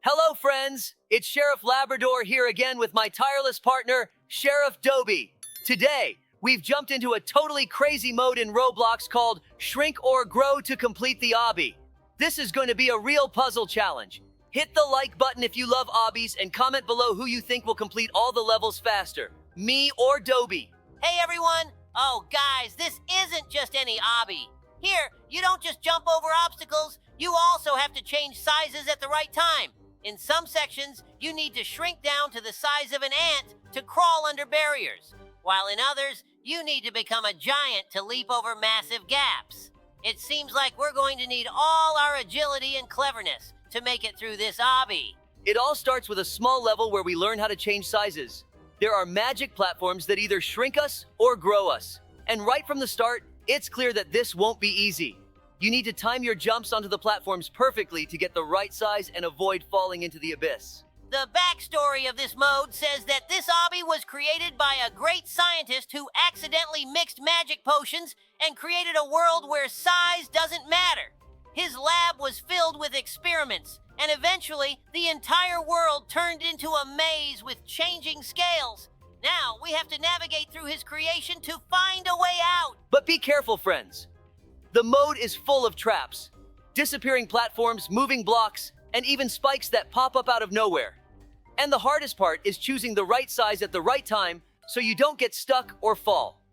Hello, friends! It's Sheriff Labrador here again with my tireless partner, Sheriff Dobie. Today, we've jumped into a totally crazy mode in Roblox called Shrink or Grow to complete the Obby. This is going to be a real puzzle challenge. Hit the like button if you love obbies and comment below who you think will complete all the levels faster, me or Dobie. Hey everyone! Oh guys, this isn't just any obby. Here, you don't just jump over obstacles, you also have to change sizes at the right time. In some sections, you need to shrink down to the size of an ant to crawl under barriers, while in others, you need to become a giant to leap over massive gaps. It seems like we're going to need all our agility and cleverness to make it through this obby. It all starts with a small level where we learn how to change sizes. There are magic platforms that either shrink us or grow us. And right from the start, it's clear that this won't be easy. You need to time your jumps onto the platforms perfectly to get the right size and avoid falling into the abyss. The backstory of this mode says that this obby was created by a great scientist who accidentally mixed magic potions and created a world where size doesn't matter. His lab was filled with experiments, and eventually the entire world turned into a maze with changing scales. Now we have to navigate through his creation to find a way out. But be careful, friends. The mode is full of traps, disappearing platforms, moving blocks, and even spikes that pop up out of nowhere. And the hardest part is choosing the right size at the right time so you don't get stuck or fall.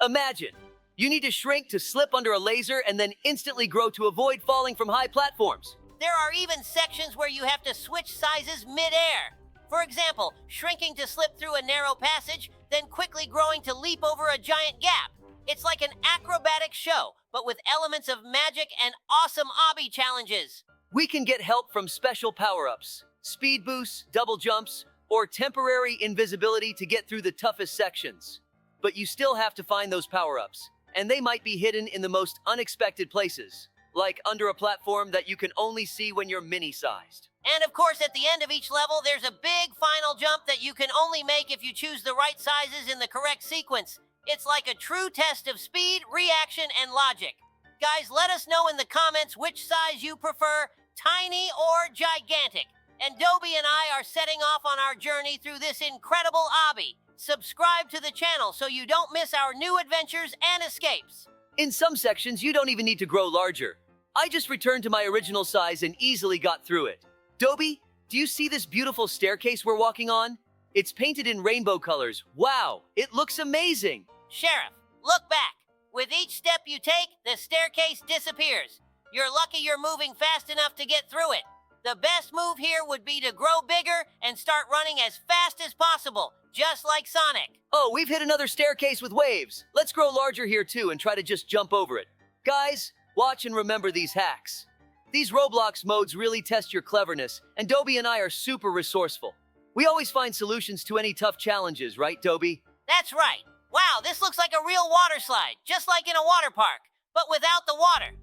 Imagine, you need to shrink to slip under a laser and then instantly grow to avoid falling from high platforms. There are even sections where you have to switch sizes mid-air. For example, shrinking to slip through a narrow passage, then quickly growing to leap over a giant gap. It's like an acrobatic show, but with elements of magic and awesome obby challenges. We can get help from special power-ups, speed boosts, double jumps, or temporary invisibility to get through the toughest sections. But you still have to find those power-ups, and they might be hidden in the most unexpected places, like under a platform that you can only see when you're mini-sized. And of course, at the end of each level, there's a big final jump that you can only make if you choose the right sizes in the correct sequence. It's like a true test of speed, reaction, and logic. Guys, let us know in the comments which size you prefer, tiny or gigantic. And Dobie and I are setting off on our journey through this incredible obby. Subscribe to the channel so you don't miss our new adventures and escapes. In some sections, you don't even need to grow larger. I just returned to my original size and easily got through it. Dobie, do you see this beautiful staircase we're walking on? It's painted in rainbow colors. Wow, it looks amazing. Sheriff, look back. With each step you take, the staircase disappears. You're lucky you're moving fast enough to get through it. The best move here would be to grow bigger and start running as fast as possible, just like Sonic. Oh, we've hit another staircase with waves. Let's grow larger here too and try to just jump over it. Guys, watch and remember these hacks. These Roblox modes really test your cleverness, and Dobie and I are super resourceful. We always find solutions to any tough challenges, right, Dobie? That's right. Wow, this looks like a real water slide, just like in a water park, but without the water.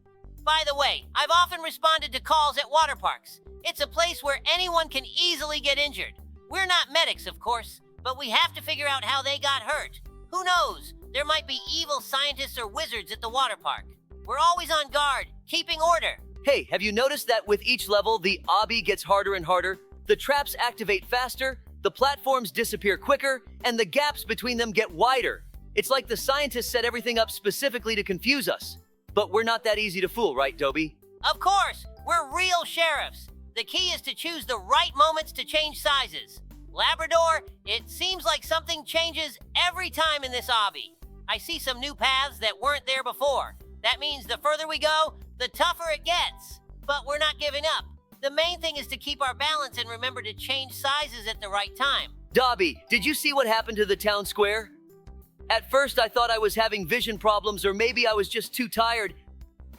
By the way, I've often responded to calls at water parks. It's a place where anyone can easily get injured. We're not medics, of course, but we have to figure out how they got hurt. Who knows? There might be evil scientists or wizards at the water park. We're always on guard, keeping order. Hey, have you noticed that with each level, the obby gets harder and harder? The traps activate faster, the platforms disappear quicker, and the gaps between them get wider. It's like the scientists set everything up specifically to confuse us. But we're not that easy to fool, right, Dobie? Of course, we're real sheriffs. The key is to choose the right moments to change sizes. Labrador, it seems like something changes every time in this obby. I see some new paths that weren't there before. That means the further we go, the tougher it gets. But we're not giving up. The main thing is to keep our balance and remember to change sizes at the right time. Dobie, did you see what happened to the town square? At first, I thought I was having vision problems or maybe I was just too tired.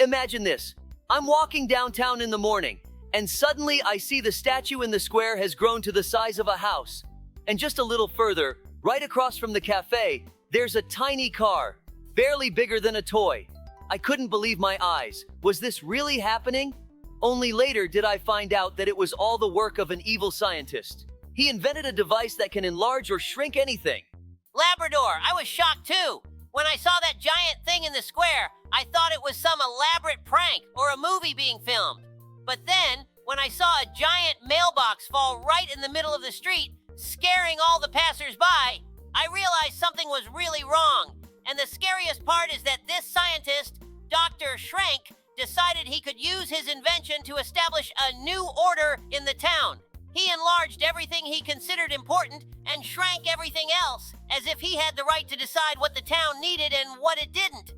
Imagine this. I'm walking downtown in the morning, and suddenly I see the statue in the square has grown to the size of a house. And just a little further, right across from the cafe, there's a tiny car, barely bigger than a toy. I couldn't believe my eyes. Was this really happening? Only later did I find out that it was all the work of an evil scientist. He invented a device that can enlarge or shrink anything. Labrador, I was shocked too. When I saw that giant thing in the square, I thought it was some elaborate prank or a movie being filmed. But then, when I saw a giant mailbox fall right in the middle of the street, scaring all the passers-by, I realized something was really wrong. And the scariest part is that this scientist, Dr. Shrank, decided he could use his invention to establish a new order in the town. He enlarged everything he considered important and shrank everything else, as if he had the right to decide what the town needed and what it didn't.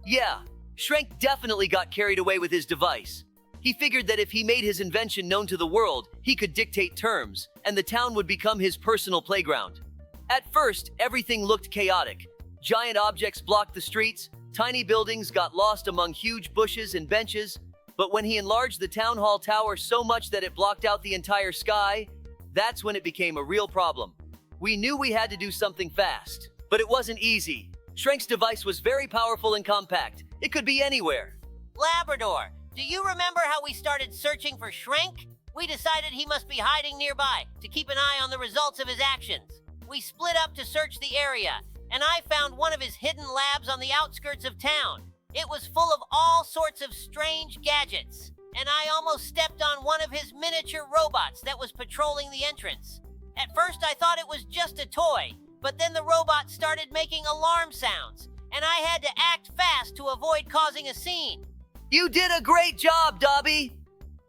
Yeah, Shrank definitely got carried away with his device. He figured that if he made his invention known to the world, he could dictate terms, and the town would become his personal playground. At first, everything looked chaotic. Giant objects blocked the streets, tiny buildings got lost among huge bushes and benches, but when he enlarged the town hall tower so much that it blocked out the entire sky, that's when it became a real problem. We knew we had to do something fast, but it wasn't easy. Shrank's device was very powerful and compact. It could be anywhere. Labrador, do you remember how we started searching for Shrank? We decided he must be hiding nearby to keep an eye on the results of his actions. We split up to search the area, and I found one of his hidden labs on the outskirts of town. It was full of all sorts of strange gadgets, and I almost stepped on one of his miniature robots that was patrolling the entrance. At first I thought it was just a toy, but then the robot started making alarm sounds, and I had to act fast to avoid causing a scene. You did a great job, Dobby!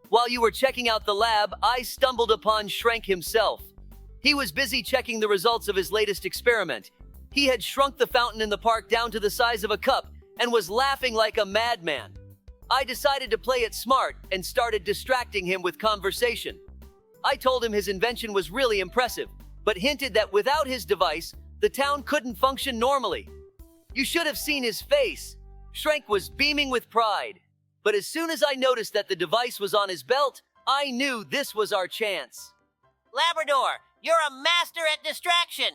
While you were checking out the lab, I stumbled upon Shrank himself. He was busy checking the results of his latest experiment. He had shrunk the fountain in the park down to the size of a cup and was laughing like a madman. I decided to play it smart and started distracting him with conversation. I told him his invention was really impressive, but hinted that without his device, the town couldn't function normally. You should have seen his face. Shrank was beaming with pride. But as soon as I noticed that the device was on his belt, I knew this was our chance. Labrador, you're a master at distraction.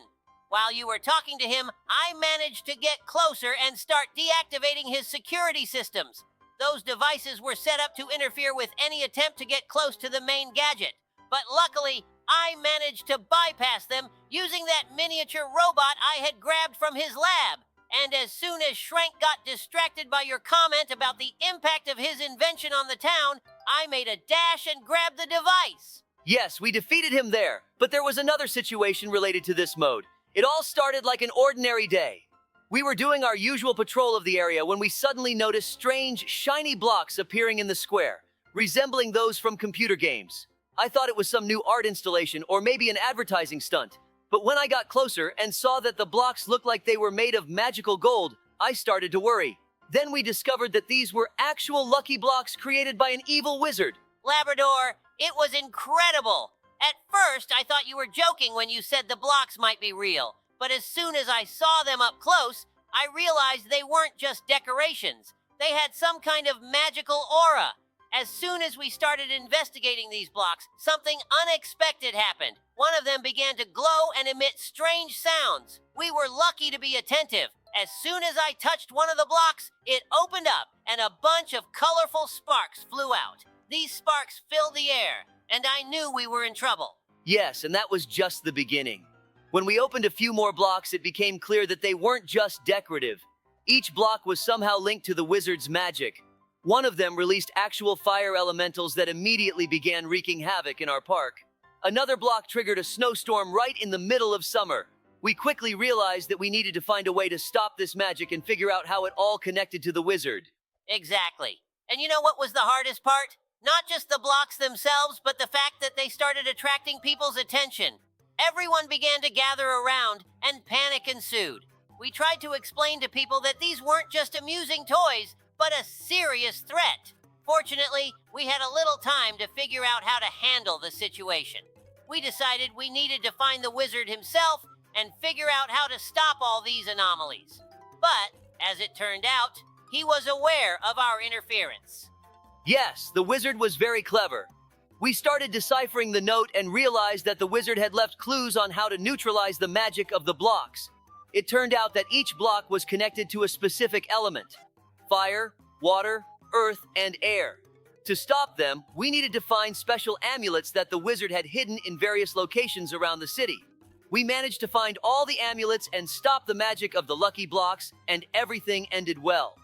While you were talking to him, I managed to get closer and start deactivating his security systems. Those devices were set up to interfere with any attempt to get close to the main gadget. But luckily, I managed to bypass them using that miniature robot I had grabbed from his lab. And as soon as Shrank got distracted by your comment about the impact of his invention on the town, I made a dash and grabbed the device. Yes, we defeated him there, but there was another situation related to this mode. It all started like an ordinary day. We were doing our usual patrol of the area when we suddenly noticed strange, shiny blocks appearing in the square, resembling those from computer games. I thought it was some new art installation or maybe an advertising stunt. But when I got closer and saw that the blocks looked like they were made of magical gold, I started to worry. Then we discovered that these were actual lucky blocks created by an evil wizard. Labrador, it was incredible. At first, I thought you were joking when you said the blocks might be real. But as soon as I saw them up close, I realized they weren't just decorations. They had some kind of magical aura. As soon as we started investigating these blocks, something unexpected happened. One of them began to glow and emit strange sounds. We were lucky to be attentive. As soon as I touched one of the blocks, it opened up and a bunch of colorful sparks flew out. These sparks filled the air, and I knew we were in trouble. Yes, and that was just the beginning. When we opened a few more blocks, it became clear that they weren't just decorative. Each block was somehow linked to the wizard's magic. One of them released actual fire elementals that immediately began wreaking havoc in our park. Another block triggered a snowstorm right in the middle of summer. We quickly realized that we needed to find a way to stop this magic and figure out how it all connected to the wizard. Exactly. And you know what was the hardest part? Not just the blocks themselves, but the fact that they started attracting people's attention. Everyone began to gather around, and panic ensued. We tried to explain to people that these weren't just amusing toys, but a serious threat. Fortunately, we had a little time to figure out how to handle the situation. We decided we needed to find the wizard himself and figure out how to stop all these anomalies. But, as it turned out, he was aware of our interference. Yes, the wizard was very clever. We started deciphering the note and realized that the wizard had left clues on how to neutralize the magic of the blocks. It turned out that each block was connected to a specific element: fire, water, earth, and air. To stop them, we needed to find special amulets that the wizard had hidden in various locations around the city. We managed to find all the amulets and stop the magic of the lucky blocks, and everything ended well.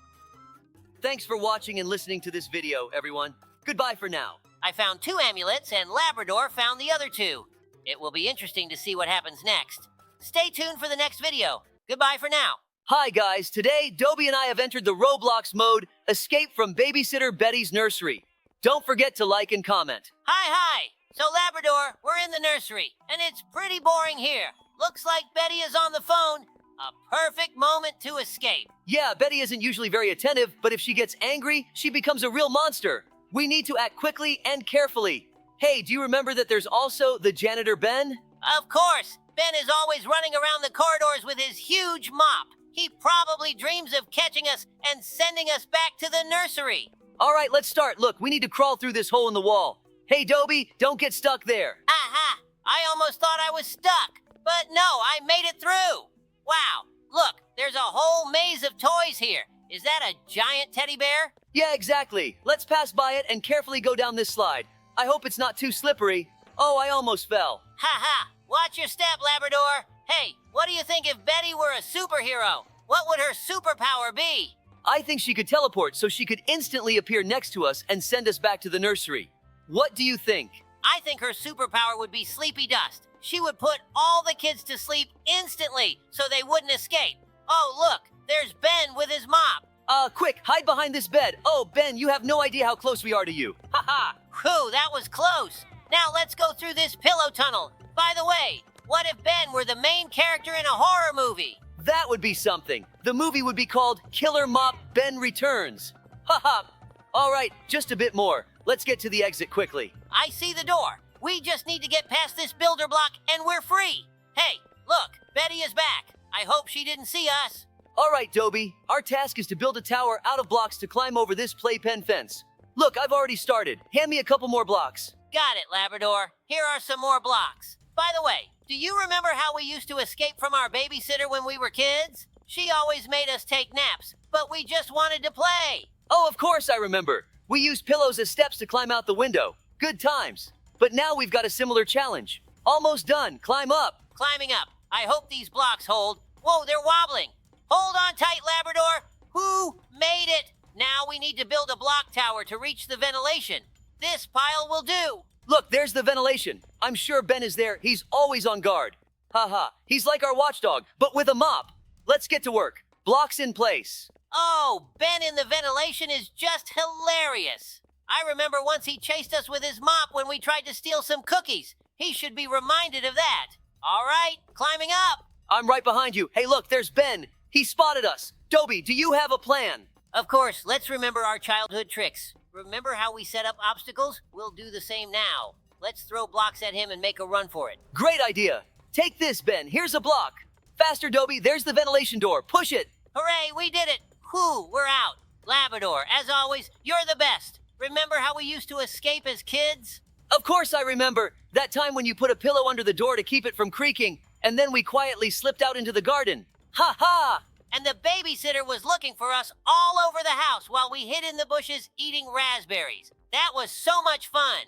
Thanks for watching and listening to this video, everyone. Goodbye for now. I found 2 amulets, and Labrador found the other 2. It will be interesting to see what happens next. Stay tuned for the next video. Goodbye for now. Hi guys, today Dobie and I have entered the Roblox mode, Escape from Babysitter Betty's Nursery. Don't forget to like and comment. Hi. So Labrador, we're in the nursery, and it's pretty boring here. Looks like Betty is on the phone. A perfect moment to escape. Yeah, Betty isn't usually very attentive, but if she gets angry, she becomes a real monster. We need to act quickly and carefully. Hey, do you remember that there's also the janitor Ben? Of course. Ben is always running around the corridors with his huge mop. He probably dreams of catching us and sending us back to the nursery. All right, let's start. Look, we need to crawl through this hole in the wall. Hey, Dobie, don't get stuck there. Aha! I almost thought I was stuck. But no, I made it through. Wow, look, there's a whole maze of toys here. Is that a giant teddy bear? Yeah, exactly. Let's pass by it and carefully go down this slide. I hope it's not too slippery. Oh, I almost fell. Ha! Watch your step, Labrador. Hey, what do you think if Betty were a superhero? What would her superpower be? I think she could teleport so she could instantly appear next to us and send us back to the nursery. What do you think? I think her superpower would be sleepy dust. She would put all the kids to sleep instantly so they wouldn't escape. Oh, look, there's Ben with his mop. Quick, hide behind this bed. Oh, Ben, you have no idea how close we are to you. Ha! Whew, that was close. Now let's go through this pillow tunnel. By the way, what if Ben were the main character in a horror movie? That would be something. The movie would be called Killer Mop Ben Returns. Ha! All right, just a bit more. Let's get to the exit quickly. I see the door. We just need to get past this builder block and we're free. Hey, look, Betty is back. I hope she didn't see us. All right, Dobie. Our task is to build a tower out of blocks to climb over this playpen fence. Look, I've already started. Hand me a couple more blocks. Got it, Labrador. Here are some more blocks. By the way, do you remember how we used to escape from our babysitter when we were kids? She always made us take naps, but we just wanted to play. Oh, of course I remember. We used pillows as steps to climb out the window. Good times. But now we've got a similar challenge. Almost done. Climb up. Climbing up. I hope these blocks hold. Whoa, they're wobbling. Hold on tight, Labrador. Who made it? Now we need to build a block tower to reach the ventilation. This pile will do. Look, there's the ventilation. I'm sure Ben is there. He's always on guard. Haha. He's like our watchdog, but with a mop. Let's get to work. Blocks in place. Oh, Ben in the ventilation is just hilarious. I remember once he chased us with his mop when we tried to steal some cookies. He should be reminded of that. All right, climbing up. I'm right behind you. Hey, look, there's Ben. He spotted us. Dobie, do you have a plan? Of course, let's remember our childhood tricks. Remember how we set up obstacles? We'll do the same now. Let's throw blocks at him and make a run for it. Great idea. Take this, Ben. Here's a block. Faster, Dobie. There's the ventilation door. Push it. Hooray, we did it. Whew, we're out. Labrador, as always, you're the best. Remember how we used to escape as kids? Of course I remember. That time when you put a pillow under the door to keep it from creaking, and then we quietly slipped out into the garden. Ha! And the babysitter was looking for us all over the house while we hid in the bushes eating raspberries. That was so much fun.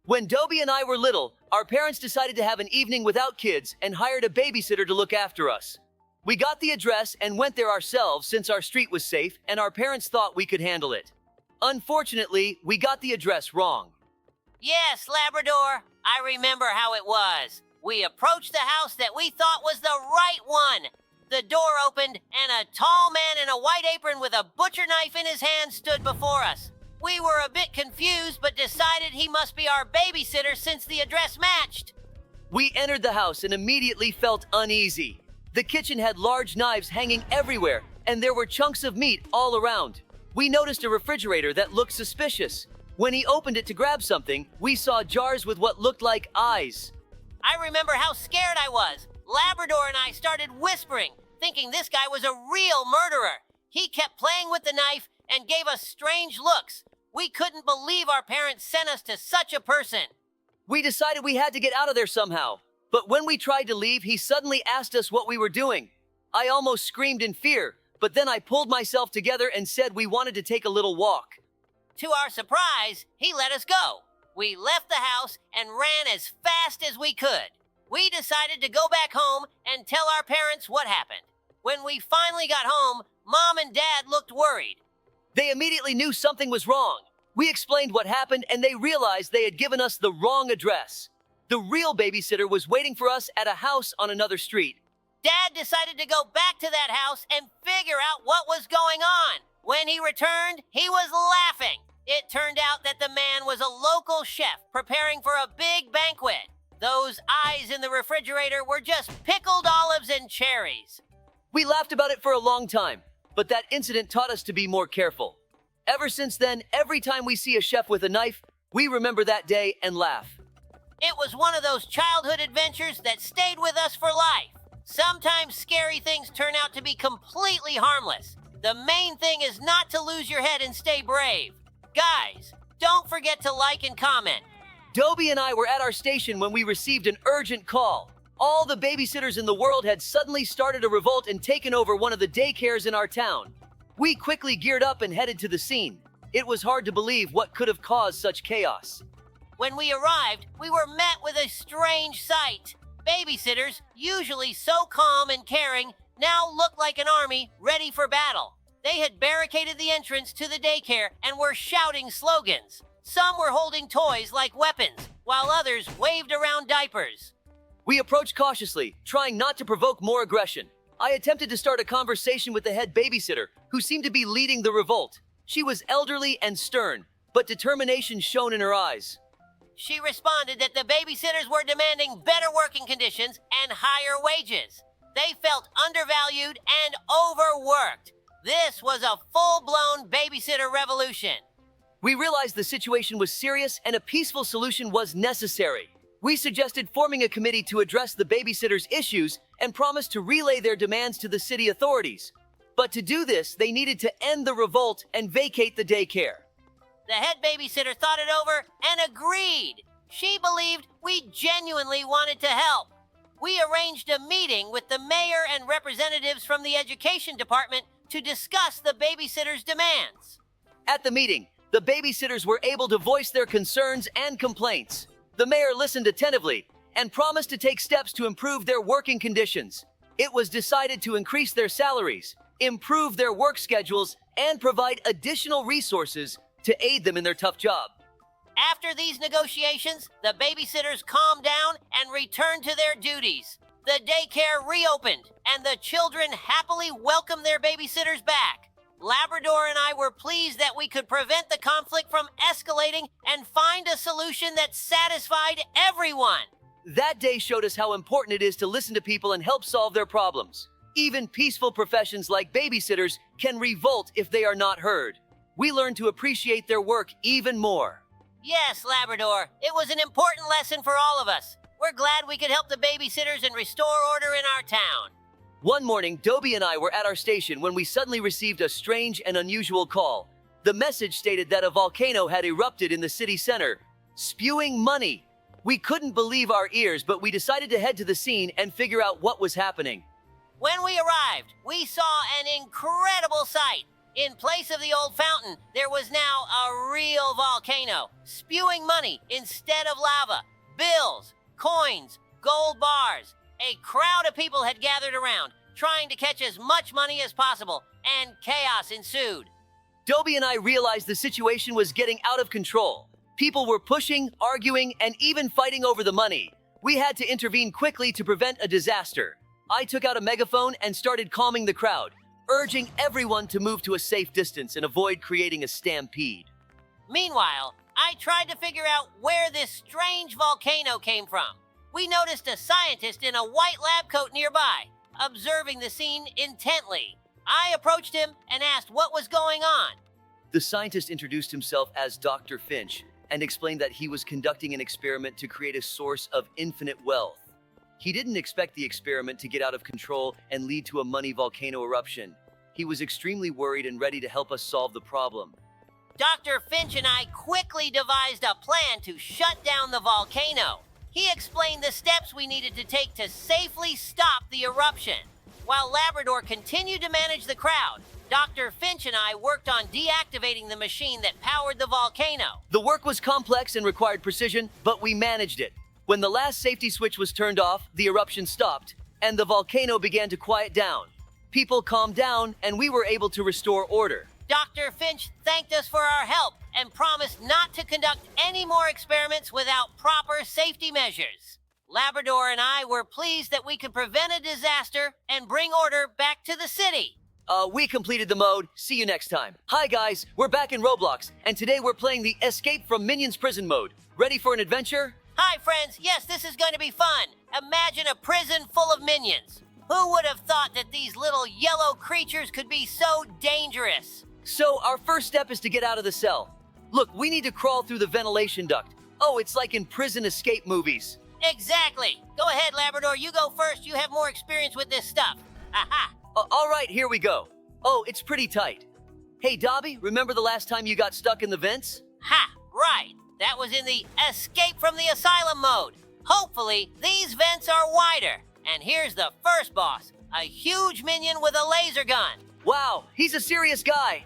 When Dobie and I were little, our parents decided to have an evening without kids and hired a babysitter to look after us. We got the address and went there ourselves since our street was safe and our parents thought we could handle it. Unfortunately, we got the address wrong. Yes, Labrador, I remember how it was. We approached the house that we thought was the right one. The door opened and a tall man in a white apron with a butcher knife in his hand stood before us. We were a bit confused but decided he must be our babysitter since the address matched. We entered the house and immediately felt uneasy. The kitchen had large knives hanging everywhere and there were chunks of meat all around. We noticed a refrigerator that looked suspicious. When he opened it to grab something, we saw jars with what looked like eyes. I remember how scared I was. Labrador and I started whispering, thinking this guy was a real murderer. He kept playing with the knife and gave us strange looks. We couldn't believe our parents sent us to such a person. We decided we had to get out of there somehow. But when we tried to leave, he suddenly asked us what we were doing. I almost screamed in fear, but then I pulled myself together and said we wanted to take a little walk. To our surprise, he let us go. We left the house and ran as fast as we could. We decided to go back home and tell our parents what happened. When we finally got home, Mom and Dad looked worried. They immediately knew something was wrong. We explained what happened and they realized they had given us the wrong address. The real babysitter was waiting for us at a house on another street. Dad decided to go back to that house and figure out what was going on. When he returned, he was laughing. It turned out that the man was a local chef preparing for a big banquet. Those eyes in the refrigerator were just pickled olives and cherries. We laughed about it for a long time, but that incident taught us to be more careful. Ever since then, every time we see a chef with a knife, we remember that day and laugh. It was one of those childhood adventures that stayed with us for life. Sometimes scary things turn out to be completely harmless. The main thing is not to lose your head and stay brave. Guys, don't forget to like and comment. Dobie and I were at our station when we received an urgent call. All the babysitters in the world had suddenly started a revolt and taken over one of the daycares in our town. We quickly geared up and headed to the scene. It was hard to believe what could have caused such chaos. When we arrived, we were met with a strange sight. Babysitters, usually so calm and caring, now looked like an army ready for battle. They had barricaded the entrance to the daycare and were shouting slogans. Some were holding toys like weapons, while others waved around diapers. We approached cautiously, trying not to provoke more aggression. I attempted to start a conversation with the head babysitter, who seemed to be leading the revolt. She was elderly and stern, but determination shone in her eyes. She responded that the babysitters were demanding better working conditions and higher wages. They felt undervalued and overworked. This was a full-blown babysitter revolution. We realized the situation was serious and a peaceful solution was necessary. We suggested forming a committee to address the babysitters' issues and promised to relay their demands to the city authorities. But to do this, they needed to end the revolt and vacate the daycare. The head babysitter thought it over and agreed. She believed we genuinely wanted to help. We arranged a meeting with the mayor and representatives from the education department to discuss the babysitters' demands. At the meeting, the babysitters were able to voice their concerns and complaints. The mayor listened attentively and promised to take steps to improve their working conditions. It was decided to increase their salaries, improve their work schedules, and provide additional resources to aid them in their tough job. After these negotiations, the babysitters calmed down and returned to their duties. The daycare reopened, and the children happily welcomed their babysitters back. Labrador and I were pleased that we could prevent the conflict from escalating and find a solution that satisfied everyone. That day showed us how important it is to listen to people and help solve their problems. Even peaceful professions like babysitters can revolt if they are not heard. We learned to appreciate their work even more. Yes, Labrador, it was an important lesson for all of us. We're glad we could help the babysitters and restore order in our town. One morning, Dobie and I were at our station when we suddenly received a strange and unusual call. The message stated that a volcano had erupted in the city center, spewing money. We couldn't believe our ears, but we decided to head to the scene and figure out what was happening. When we arrived, we saw an incredible sight. In place of the old fountain, there was now a real volcano, spewing money instead of lava, bills, coins, gold bars. A crowd of people had gathered around, trying to catch as much money as possible, and chaos ensued. Dobie and I realized the situation was getting out of control. People were pushing, arguing, and even fighting over the money. We had to intervene quickly to prevent a disaster. I took out a megaphone and started calming the crowd, urging everyone to move to a safe distance and avoid creating a stampede. Meanwhile, I tried to figure out where this strange volcano came from. We noticed a scientist in a white lab coat nearby, observing the scene intently. I approached him and asked what was going on. The scientist introduced himself as Dr. Finch and explained that he was conducting an experiment to create a source of infinite wealth. He didn't expect the experiment to get out of control and lead to a money volcano eruption. He was extremely worried and ready to help us solve the problem. Dr. Finch and I quickly devised a plan to shut down the volcano. He explained the steps we needed to take to safely stop the eruption. While Labrador continued to manage the crowd, Dr. Finch and I worked on deactivating the machine that powered the volcano. The work was complex and required precision, but we managed it. When the last safety switch was turned off, the eruption stopped, and the volcano began to quiet down. People calmed down, and we were able to restore order. Dr. Finch thanked us for our help and promised not to conduct any more experiments without proper safety measures. Labrador and I were pleased that we could prevent a disaster and bring order back to the city. We completed the mode. See you next time. Hi guys, we're back in Roblox, and today we're playing the Escape from Minions Prison mode. Ready for an adventure? Hi, friends. Yes, this is going to be fun. Imagine a prison full of minions. Who would have thought that these little yellow creatures could be so dangerous? So, our first step is to get out of the cell. Look, we need to crawl through the ventilation duct. Oh, it's like in prison escape movies. Exactly. Go ahead, Labrador. You go first. You have more experience with this stuff. Aha. All right, here we go. Oh, it's pretty tight. Hey, Dobby, remember the last time you got stuck in the vents? Ha! Right. That was in the Escape from the Asylum mode. Hopefully, these vents are wider. And here's the first boss, a huge minion with a laser gun. Wow, he's a serious guy.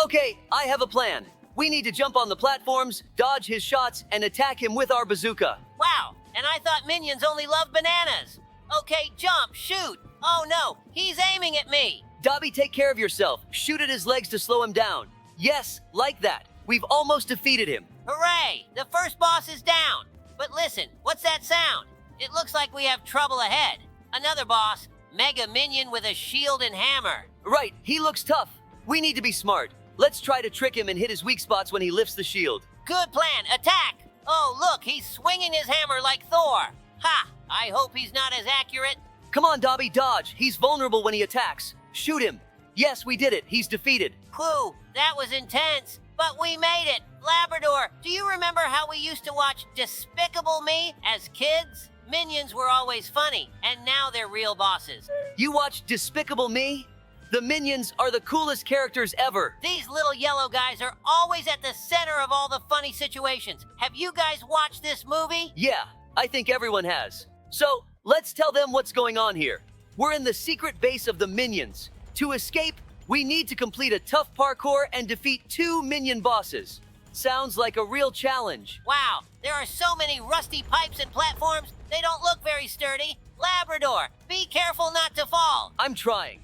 Okay, I have a plan. We need to jump on the platforms, dodge his shots, and attack him with our bazooka. Wow, and I thought minions only love bananas. Okay, jump, shoot. Oh no, he's aiming at me. Dobby, take care of yourself. Shoot at his legs to slow him down. Yes, like that. We've almost defeated him. Hooray, the first boss is down. But listen, what's that sound? It looks like we have trouble ahead. Another boss, Mega Minion with a shield and hammer. Right, he looks tough. We need to be smart. Let's try to trick him and hit his weak spots when he lifts the shield. Good plan, attack! Oh, look, he's swinging his hammer like Thor. Ha! I hope he's not as accurate. Come on, Dobby, dodge. He's vulnerable when he attacks. Shoot him. Yes, we did it. He's defeated. Whew, that was intense. But we made it. Labrador, do you remember how we used to watch Despicable Me as kids? Minions were always funny, and now they're real bosses. You watched Despicable Me? The Minions are the coolest characters ever. These little yellow guys are always at the center of all the funny situations. Have you guys watched this movie? Yeah, I think everyone has. So, let's tell them what's going on here. We're in the secret base of the Minions. To escape, we need to complete a tough parkour and defeat 2 minion bosses. Sounds like a real challenge. Wow, there are so many rusty pipes and platforms, they don't look very sturdy. Labrador, be careful not to fall. I'm trying.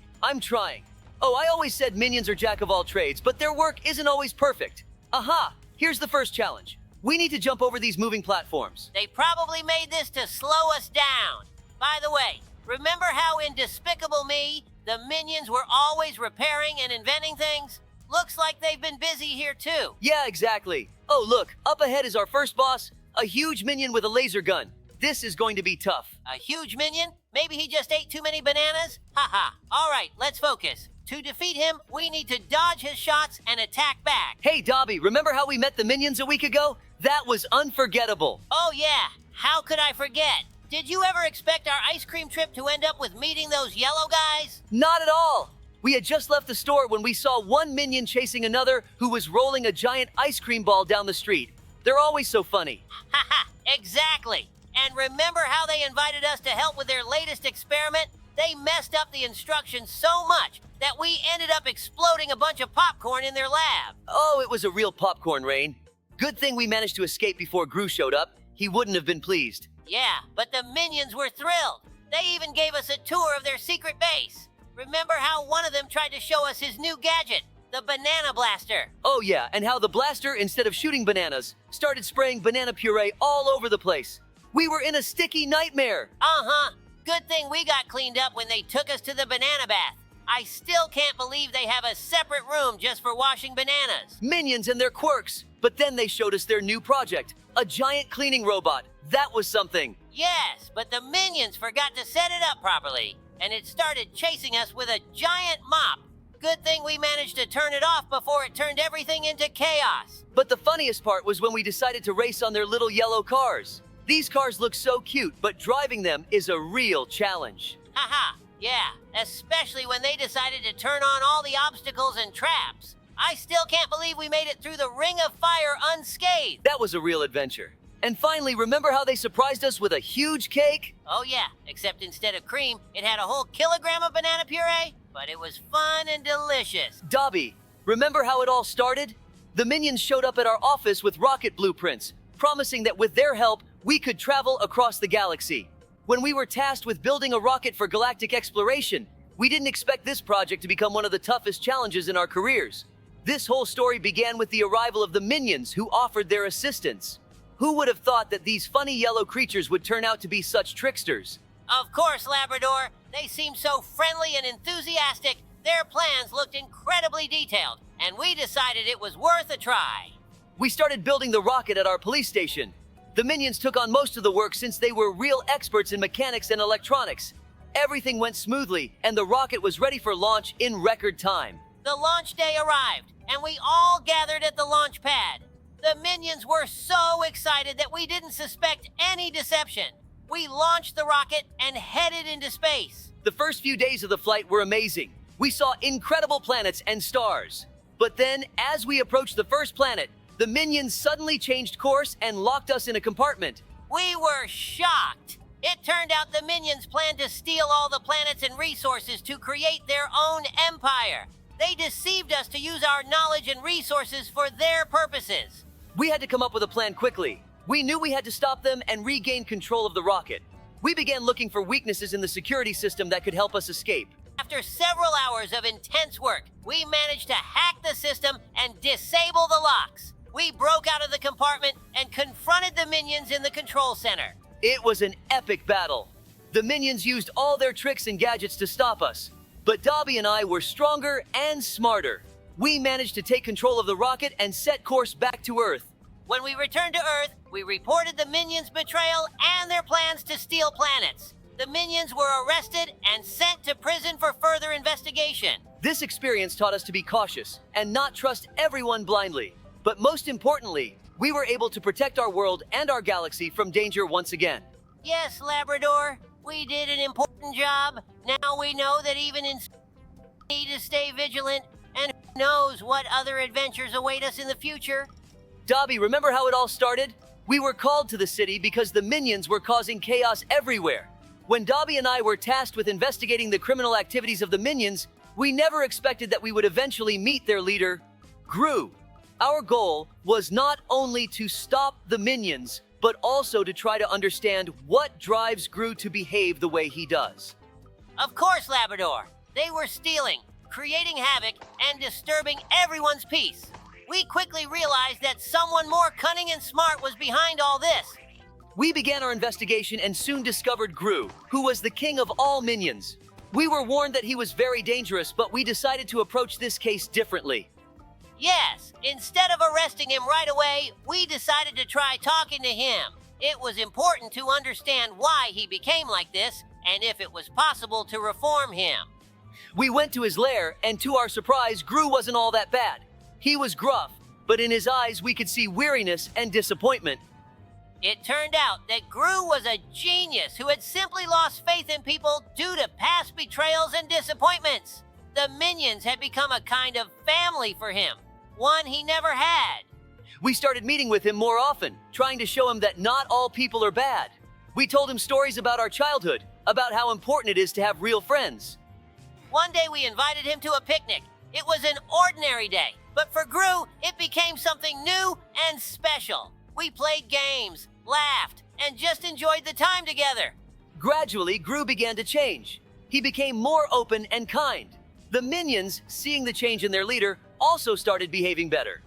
Oh, I always said minions are jack of all trades, but their work isn't always perfect. Aha! Here's the first challenge. We need to jump over these moving platforms. They probably made this to slow us down. By the way, remember how in Despicable Me, the minions were always repairing and inventing things? Looks like they've been busy here too. Yeah, exactly. Oh, look, up ahead is our first boss, a huge minion with a laser gun. This is going to be tough. A huge minion? Maybe he just ate too many bananas? Haha. All right, let's focus. To defeat him, we need to dodge his shots and attack back. Hey, Dobby, remember how we met the minions a week ago? That was unforgettable. Oh yeah, how could I forget? Did you ever expect our ice cream trip to end up with meeting those yellow guys? Not at all. We had just left the store when we saw one minion chasing another who was rolling a giant ice cream ball down the street. They're always so funny. Haha, exactly. And remember how they invited us to help with their latest experiment? They messed up the instructions so much that we ended up exploding a bunch of popcorn in their lab. Oh, it was a real popcorn rain. Good thing we managed to escape before Gru showed up. He wouldn't have been pleased. Yeah, but the minions were thrilled. They even gave us a tour of their secret base. Remember how one of them tried to show us his new gadget, the banana blaster? Oh yeah, and how the blaster, instead of shooting bananas, started spraying banana puree all over the place. We were in a sticky nightmare. Uh-huh. Good thing we got cleaned up when they took us to the banana bath. I still can't believe they have a separate room just for washing bananas. Minions and their quirks. But then they showed us their new project, a giant cleaning robot. That was something. Yes, but the minions forgot to set it up properly, and it started chasing us with a giant mop. Good thing we managed to turn it off before it turned everything into chaos. But the funniest part was when we decided to race on their little yellow cars. These cars look so cute, but driving them is a real challenge. Haha, yeah, especially when they decided to turn on all the obstacles and traps. I still can't believe we made it through the Ring of Fire unscathed. That was a real adventure. And finally, remember how they surprised us with a huge cake? Oh yeah, except instead of cream, it had a whole kilogram of banana puree, but it was fun and delicious. Dobby, remember how it all started? The minions showed up at our office with rocket blueprints, promising that with their help, we could travel across the galaxy. When we were tasked with building a rocket for galactic exploration, we didn't expect this project to become one of the toughest challenges in our careers. This whole story began with the arrival of the minions who offered their assistance. Who would have thought that these funny yellow creatures would turn out to be such tricksters? Of course, Labrador. They seemed so friendly and enthusiastic. Their plans looked incredibly detailed, and we decided it was worth a try. We started building the rocket at our police station. The minions took on most of the work since they were real experts in mechanics and electronics. Everything went smoothly, and the rocket was ready for launch in record time. The launch day arrived, and we all gathered at the launch pad. The minions were so excited that we didn't suspect any deception. We launched the rocket and headed into space. The first few days of the flight were amazing. We saw incredible planets and stars. But then, as we approached the first planet, the minions suddenly changed course and locked us in a compartment. We were shocked. It turned out the minions planned to steal all the planets and resources to create their own empire. They deceived us to use our knowledge and resources for their purposes. We had to come up with a plan quickly. We knew we had to stop them and regain control of the rocket. We began looking for weaknesses in the security system that could help us escape. After several hours of intense work, we managed to hack the system and disable the locks. We broke out of the compartment and confronted the minions in the control center. It was an epic battle. The minions used all their tricks and gadgets to stop us. But Dobby and I were stronger and smarter. We managed to take control of the rocket and set course back to Earth. When we returned to Earth, we reported the minions' betrayal and their plans to steal planets. The minions were arrested and sent to prison for further investigation. This experience taught us to be cautious and not trust everyone blindly. But most importantly, we were able to protect our world and our galaxy from danger once again. Yes, Labrador, we did an important job. Now we know that even in we need to stay vigilant, and who knows what other adventures await us in the future. Dobby, remember how it all started? We were called to the city because the minions were causing chaos everywhere. When Dobby and I were tasked with investigating the criminal activities of the minions, we never expected that we would eventually meet their leader, Gru. Our goal was not only to stop the minions, but also to try to understand what drives Gru to behave the way he does. Of course, Labrador. They were stealing, creating havoc, and disturbing everyone's peace. We quickly realized that someone more cunning and smart was behind all this. We began our investigation and soon discovered Gru, who was the king of all minions. We were warned that he was very dangerous, but we decided to approach this case differently. Yes, instead of arresting him right away, we decided to try talking to him. It was important to understand why he became like this, and if it was possible to reform him. We went to his lair, and to our surprise, Gru wasn't all that bad. He was gruff, but in his eyes we could see weariness and disappointment. It turned out that Gru was a genius who had simply lost faith in people due to past betrayals and disappointments. The minions had become a kind of family for him, one he never had. We started meeting with him more often, trying to show him that not all people are bad. We told him stories about our childhood, about how important it is to have real friends. One day we invited him to a picnic. It was an ordinary day, but for Gru, it became something new and special. We played games, laughed, and just enjoyed the time together. Gradually, Gru began to change. He became more open and kind. The minions, seeing the change in their leader, also started behaving better.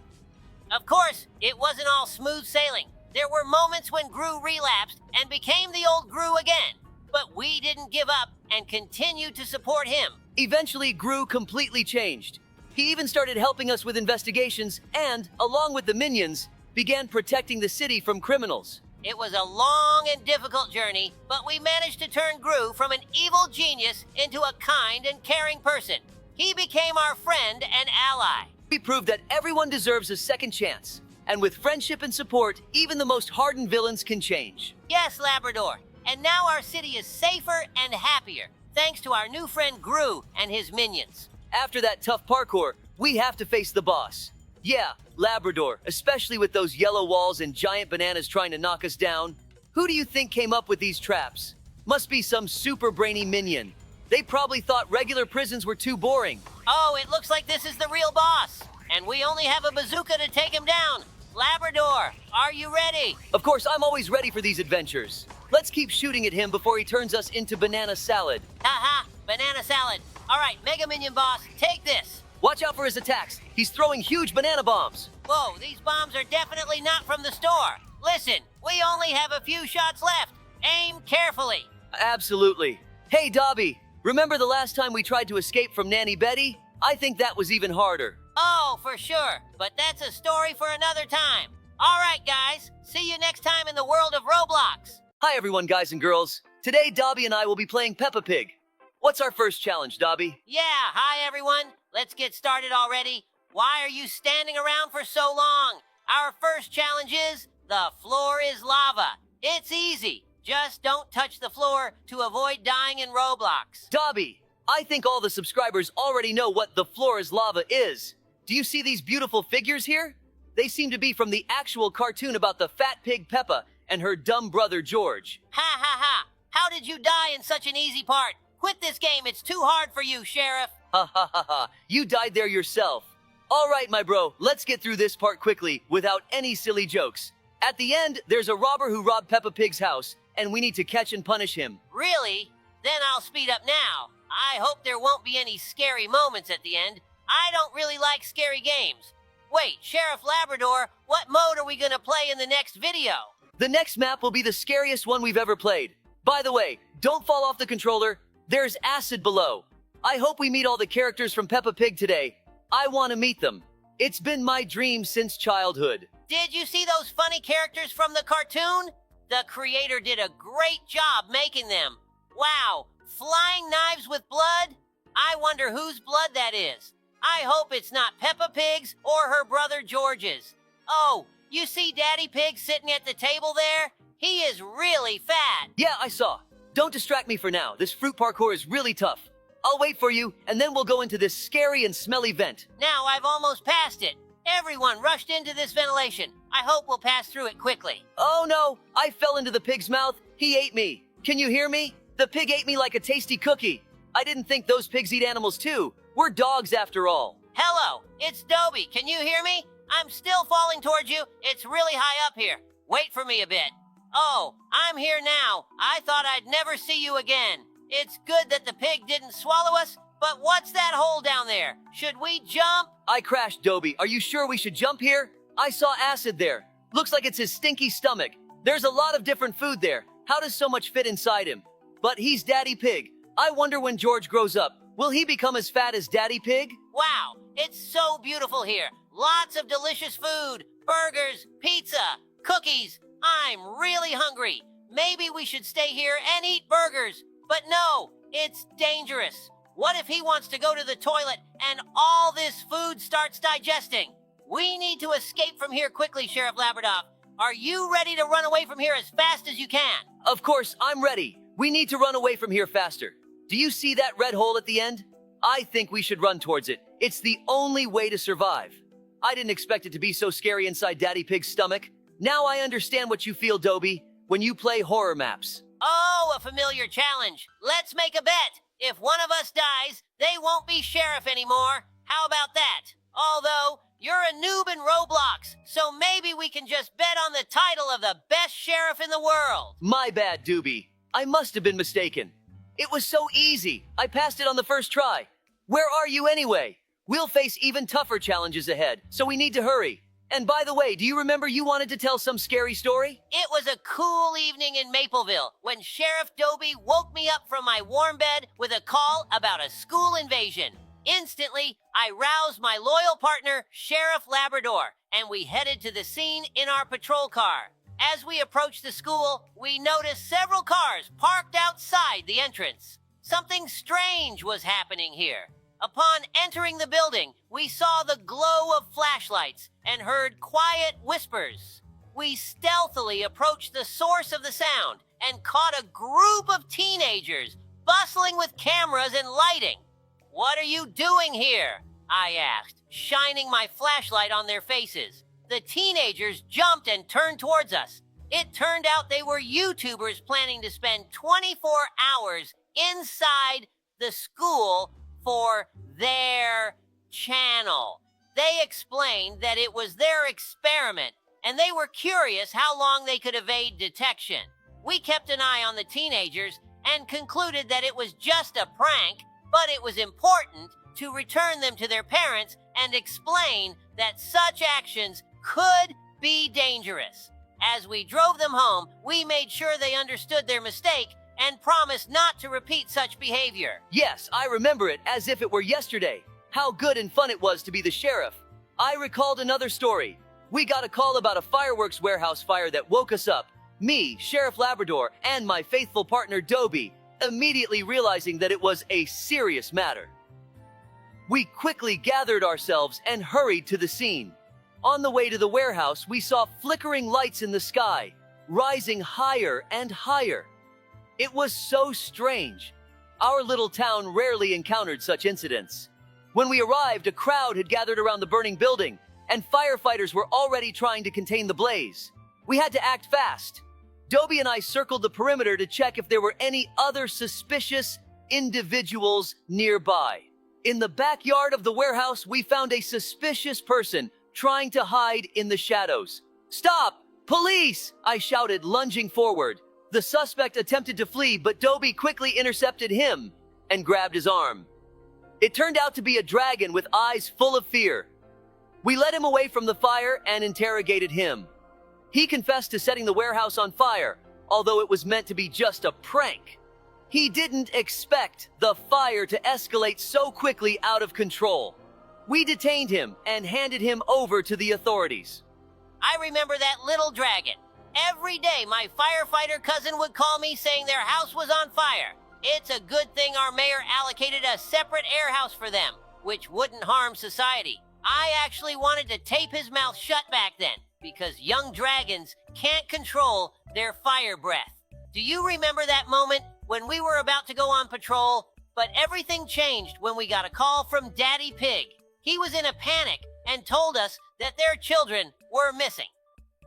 Of course, it wasn't all smooth sailing. There were moments when Gru relapsed and became the old Gru again. But we didn't give up and continued to support him. Eventually, Gru completely changed. He even started helping us with investigations and, along with the minions, began protecting the city from criminals. It was a long and difficult journey, but we managed to turn Gru from an evil genius into a kind and caring person. He became our friend and ally. We proved that everyone deserves a second chance. And with friendship and support, even the most hardened villains can change. Yes, Labrador. And now our city is safer and happier, thanks to our new friend Gru and his minions. After that tough parkour, we have to face the boss. Yeah, Labrador, especially with those yellow walls and giant bananas trying to knock us down. Who do you think came up with these traps? Must be some super brainy minion. They probably thought regular prisons were too boring. Oh, it looks like this is the real boss. And we only have a bazooka to take him down. Labrador, are you ready? Of course, I'm always ready for these adventures. Let's keep shooting at him before he turns us into banana salad. Haha, banana salad. All right, Mega Minion Boss, take this. Watch out for his attacks. He's throwing huge banana bombs. Whoa, these bombs are definitely not from the store. Listen, we only have a few shots left. Aim carefully. Absolutely. Hey, Dobby, remember the last time we tried to escape from Nanny Betty? I think that was even harder. Oh, for sure. But that's a story for another time. All right, guys. See you next time in the world of Roblox. Hi, everyone, guys and girls. Today, Dobby and I will be playing Peppa Pig. What's our first challenge, Dobby? Yeah, hi, everyone. Let's get started already. Why are you standing around for so long? Our first challenge is the floor is lava. It's easy. Just don't touch the floor to avoid dying in Roblox. Dobby, I think all the subscribers already know what the floor is lava is. Do you see these beautiful figures here? They seem to be from the actual cartoon about the fat pig Peppa and her dumb brother George. Ha ha ha. How did you die in such an easy part? Quit this game. It's too hard for you, Sheriff. Ha ha ha ha. You died there yourself. All right, my bro, let's get through this part quickly without any silly jokes. At the end, there's a robber who robbed Peppa Pig's house, and we need to catch and punish him. Really? Then I'll speed up now. I hope there won't be any scary moments at the end. I don't really like scary games. Wait, Sheriff Labrador, what mode are we gonna play in the next video? The next map will be the scariest one we've ever played. By the way, don't fall off the controller. There's acid below. I hope we meet all the characters from Peppa Pig today. I want to meet them. It's been my dream since childhood. Did you see those funny characters from the cartoon? The creator did a great job making them. Wow, flying knives with blood? I wonder whose blood that is. I hope it's not Peppa Pig's or her brother George's. Oh, you see Daddy Pig sitting at the table there? He is really fat. Yeah, I saw. Don't distract me for now. This fruit parkour is really tough. I'll wait for you, and then we'll go into this scary and smelly vent. Now I've almost passed it. Everyone rushed into this ventilation. I hope we'll pass through it quickly. Oh no, I fell into the pig's mouth. He ate me. Can you hear me? The pig ate me like a tasty cookie. I didn't think those pigs eat animals too. We're dogs after all. Hello, it's Dobie. Can you hear me? I'm still falling towards you. It's really high up here. Wait for me a bit. Oh, I'm here now. I thought I'd never see you again. It's good that the pig didn't swallow us, but what's that hole down there? Should we jump? I crashed, Dobie. Are you sure we should jump here? I saw acid there. Looks like it's his stinky stomach. There's a lot of different food there. How does so much fit inside him? But he's Daddy Pig. I wonder when George grows up, will he become as fat as Daddy Pig? Wow, it's so beautiful here. Lots of delicious food, burgers, pizza, cookies. I'm really hungry. Maybe we should stay here and eat burgers. But no, it's dangerous. What if he wants to go to the toilet and all this food starts digesting? We need to escape from here quickly, Sheriff Labrador. Are you ready to run away from here as fast as you can? Of course, I'm ready. We need to run away from here faster. Do you see that red hole at the end? I think we should run towards it. It's the only way to survive. I didn't expect it to be so scary inside Daddy Pig's stomach. Now I understand what you feel, Dobie, when you play horror maps. Oh, a familiar challenge. Let's make a bet. If one of us dies, they won't be sheriff anymore. How about that? Although, you're a noob in Roblox, so maybe we can just bet on the title of the best sheriff in the world. My bad, Dobie. I must have been mistaken. It was so easy. I passed it on the first try. Where are you anyway? We'll face even tougher challenges ahead, so we need to hurry. And by the way, do you remember you wanted to tell some scary story? It was a cool evening in Mapleville when Sheriff Dobie woke me up from my warm bed with a call about a school invasion. Instantly, I roused my loyal partner, Sheriff Labrador, and we headed to the scene in our patrol car. As we approached the school, we noticed several cars parked outside the entrance. Something strange was happening here. Upon entering the building, we saw the glow of flashlights and heard quiet whispers. We stealthily approached the source of the sound and caught a group of teenagers bustling with cameras and lighting. "What are you doing here?" I asked, shining my flashlight on their faces. The teenagers jumped and turned towards us. It turned out they were YouTubers planning to spend 24 hours inside the school for their channel. They explained that it was their experiment, and they were curious how long they could evade detection. We kept an eye on the teenagers and concluded that it was just a prank, but it was important to return them to their parents and explain that such actions could be dangerous. As we drove them home, we made sure they understood their mistake and promised not to repeat such behavior. Yes, I remember it as if it were yesterday. How good and fun it was to be the sheriff. I recalled another story. We got a call about a fireworks warehouse fire that woke us up. Me, Sheriff Labrador, and my faithful partner Dobie, immediately realizing that it was a serious matter. We quickly gathered ourselves and hurried to the scene. On the way to the warehouse, we saw flickering lights in the sky, rising higher and higher. It was so strange. Our little town rarely encountered such incidents. When we arrived, a crowd had gathered around the burning building, and firefighters were already trying to contain the blaze. We had to act fast. Dobie and I circled the perimeter to check if there were any other suspicious individuals nearby. In the backyard of the warehouse, we found a suspicious person trying to hide in the shadows. "Stop! Police!" I shouted, lunging forward. The suspect attempted to flee, but Dobie quickly intercepted him and grabbed his arm. It turned out to be a dragon with eyes full of fear. We led him away from the fire and interrogated him. He confessed to setting the warehouse on fire, although it was meant to be just a prank. He didn't expect the fire to escalate so quickly out of control. We detained him and handed him over to the authorities. I remember that little dragon. Every day, my firefighter cousin would call me saying their house was on fire. It's a good thing our mayor allocated a separate air house for them, which wouldn't harm society. I actually wanted to tape his mouth shut back then, because young dragons can't control their fire breath. Do you remember that moment when we were about to go on patrol, but everything changed when we got a call from Daddy Pig? He was in a panic and told us that their children were missing.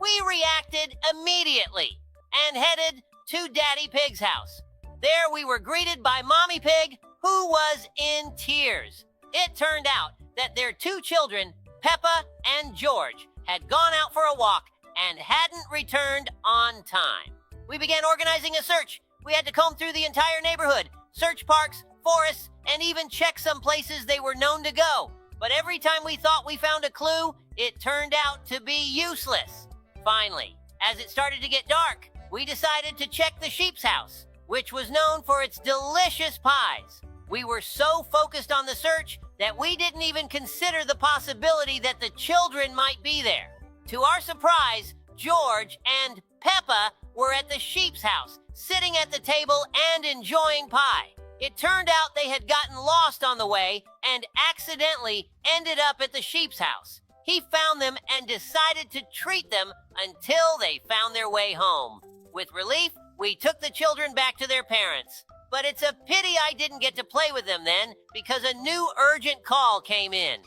We reacted immediately and headed to Daddy Pig's house. There we were greeted by Mommy Pig, who was in tears. It turned out that their two children, Peppa and George, had gone out for a walk and hadn't returned on time. We began organizing a search. We had to comb through the entire neighborhood, search parks, forests, and even check some places they were known to go. But every time we thought we found a clue, it turned out to be useless. Finally, as it started to get dark, we decided to check the sheep's house, which was known for its delicious pies. We were so focused on the search that we didn't even consider the possibility that the children might be there. To our surprise, George and Peppa were at the sheep's house, sitting at the table and enjoying pie. It turned out they had gotten lost on the way and accidentally ended up at the sheep's house. He found them and decided to treat them until they found their way home. With relief, we took the children back to their parents. But it's a pity I didn't get to play with them then, because a new urgent call came in.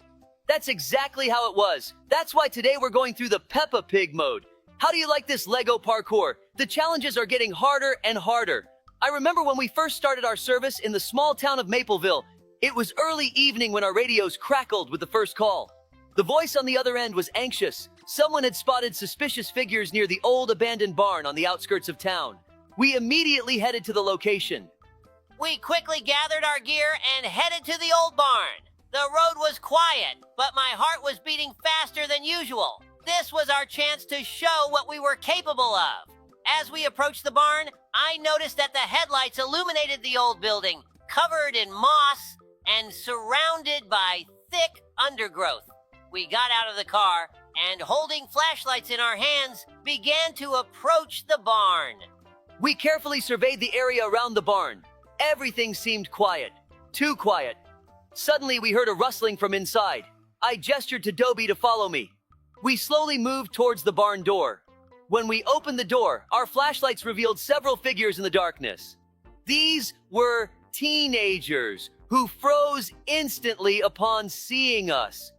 That's exactly how it was. That's why today we're going through the Peppa Pig mode. How do you like this Lego parkour? The challenges are getting harder and harder. I remember when we first started our service in the small town of Mapleville. It was early evening when our radios crackled with the first call. The voice on the other end was anxious. Someone had spotted suspicious figures near the old abandoned barn on the outskirts of town. We immediately headed to the location. We quickly gathered our gear and headed to the old barn. The road was quiet, but my heart was beating faster than usual. This was our chance to show what we were capable of. As we approached the barn, I noticed that the headlights illuminated the old building, covered in moss and surrounded by thick undergrowth. We got out of the car and, holding flashlights in our hands, began to approach the barn. We carefully surveyed the area around the barn. Everything seemed quiet. Too quiet. Suddenly, we heard a rustling from inside. I gestured to Dobie to follow me. We slowly moved towards the barn door. When we opened the door, our flashlights revealed several figures in the darkness. These were teenagers who froze instantly upon seeing us.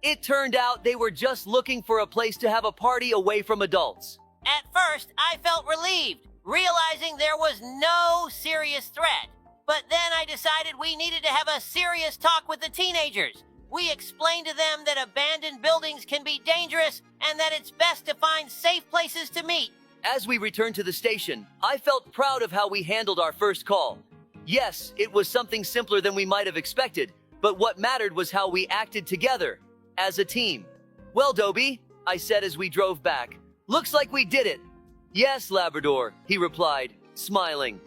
It turned out they were just looking for a place to have a party away from adults. At first, I felt relieved, realizing there was no serious threat. But then I decided we needed to have a serious talk with the teenagers. We explained to them that abandoned buildings can be dangerous and that it's best to find safe places to meet. As we returned to the station, I felt proud of how we handled our first call. Yes, it was something simpler than we might have expected, But what mattered was how we acted together, as a team. Well, Dobie, I said as we drove back. Looks like we did it. Yes, Labrador, he replied, smiling.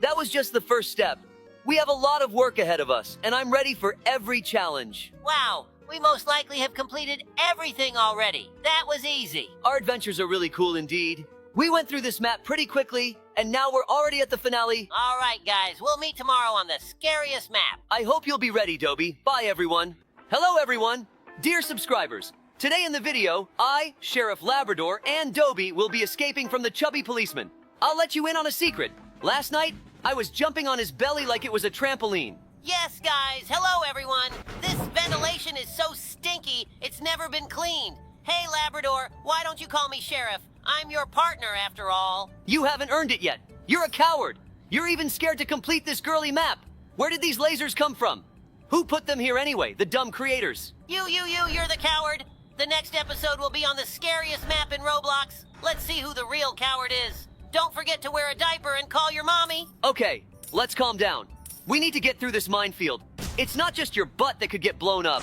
That was just the first step. We have a lot of work ahead of us, and I'm ready for every challenge. Wow, we most likely have completed everything already. That was easy. Our adventures are really cool indeed. We went through this map pretty quickly, and now we're already at the finale. All right, guys, we'll meet tomorrow on the scariest map. I hope you'll be ready, Dobie. Bye, everyone. Hello, everyone. Dear subscribers, today in the video, I, Sheriff Labrador, and Dobie will be escaping from the chubby policeman. I'll let you in on a secret. Last night, I was jumping on his belly like it was a trampoline. Yes, guys, hello, everyone. This ventilation is so stinky, it's never been cleaned. Hey, Labrador, why don't you call me Sheriff? I'm your partner, after all. You haven't earned it yet. You're a coward. You're even scared to complete this girly map. Where did these lasers come from? Who put them here anyway, the dumb creators? You're the coward. The next episode will be on the scariest map in Roblox. Let's see who the real coward is. Don't forget to wear a diaper and call your mommy. Okay, let's calm down. We need to get through this minefield. It's not just your butt that could get blown up.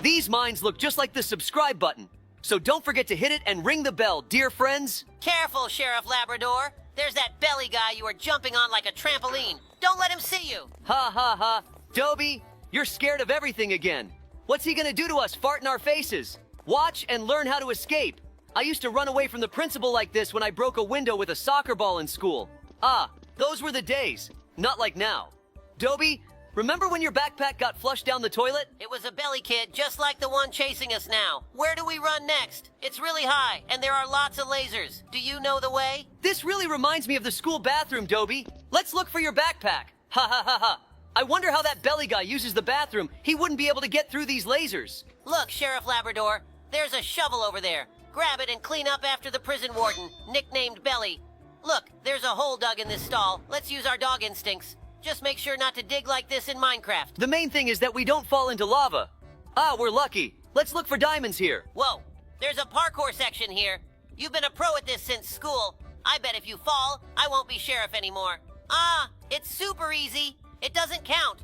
These mines look just like the subscribe button. So don't forget to hit it and ring the bell, dear friends. Careful, Sheriff Labrador. There's that belly guy you were jumping on like a trampoline. Don't let him see you. Ha ha ha. Dobie, you're scared of everything again. What's he gonna do to us, fart in our faces? Watch and learn how to escape. I used to run away from the principal like this when I broke a window with a soccer ball in school. Ah, those were the days. Not like now. Dobie, remember when your backpack got flushed down the toilet? It was a belly kid just like the one chasing us now. Where do we run next? It's really high, and there are lots of lasers. Do you know the way? This really reminds me of the school bathroom, Dobie. Let's look for your backpack. Ha ha ha ha. I wonder how that belly guy uses the bathroom. He wouldn't be able to get through these lasers. Look, Sheriff Labrador, there's a shovel over there. Grab it and clean up after the prison warden, nicknamed Belly. Look, there's a hole dug in this stall. Let's use our dog instincts. Just make sure not to dig like this in Minecraft. The main thing is that we don't fall into lava. Ah, we're lucky. Let's look for diamonds here. Whoa, there's a parkour section here. You've been a pro at this since school. I bet if you fall, I won't be sheriff anymore. Ah, it's super easy. It doesn't count.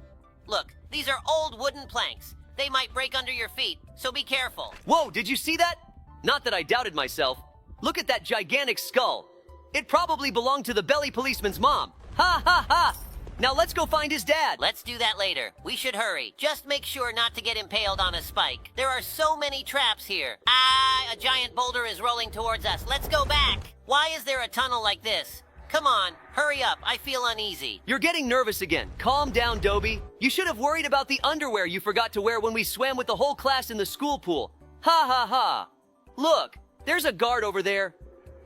Look, these are old wooden planks. They might break under your feet, so be careful. Whoa, did you see that? Not that I doubted myself. Look at that gigantic skull. It probably belonged to the belly policeman's mom. Ha ha ha! Now let's go find his dad. Let's do that later. We should hurry. Just make sure not to get impaled on a spike. There are so many traps here. Ah, a giant boulder is rolling towards us. Let's go back. Why is there a tunnel like this? Come on, hurry up. I feel uneasy. You're getting nervous again. Calm down, Dobie. You should have worried about the underwear you forgot to wear when we swam with the whole class in the school pool. Ha ha ha. Look, there's a guard over there.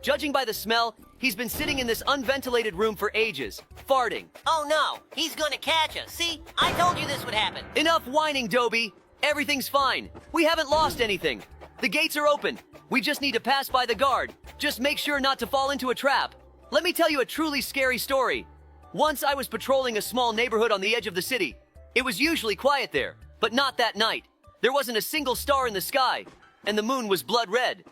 Judging by the smell, he's been sitting in this unventilated room for ages, farting. Oh no, he's gonna catch us. See, I told you this would happen. Enough whining, Dobie. Everything's fine. We haven't lost anything. The gates are open. We just need to pass by the guard. Just make sure not to fall into a trap. Let me tell you a truly scary story. Once I was patrolling a small neighborhood on the edge of the city. It was usually quiet there, but not that night. There wasn't a single star in the sky, and the moon was blood red.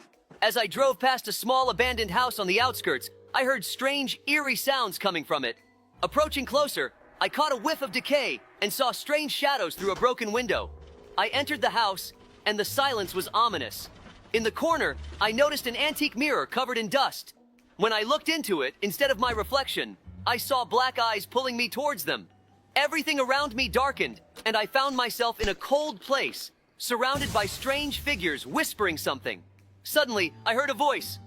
As I drove past a small abandoned house on the outskirts, I heard strange, eerie sounds coming from it. Approaching closer, I caught a whiff of decay and saw strange shadows through a broken window. I entered the house, and the silence was ominous. In the corner, I noticed an antique mirror covered in dust. When I looked into it, instead of my reflection, I saw black eyes pulling me towards them. Everything around me darkened, and I found myself in a cold place, surrounded by strange figures whispering something. Suddenly, I heard a voice.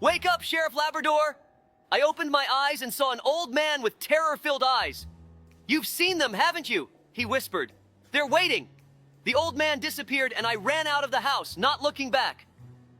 "Wake up, Sheriff Labrador!" I opened my eyes and saw an old man with terror-filled eyes. "You've seen them, haven't you?" he whispered. "They're waiting." The old man disappeared and I ran out of the house, not looking back.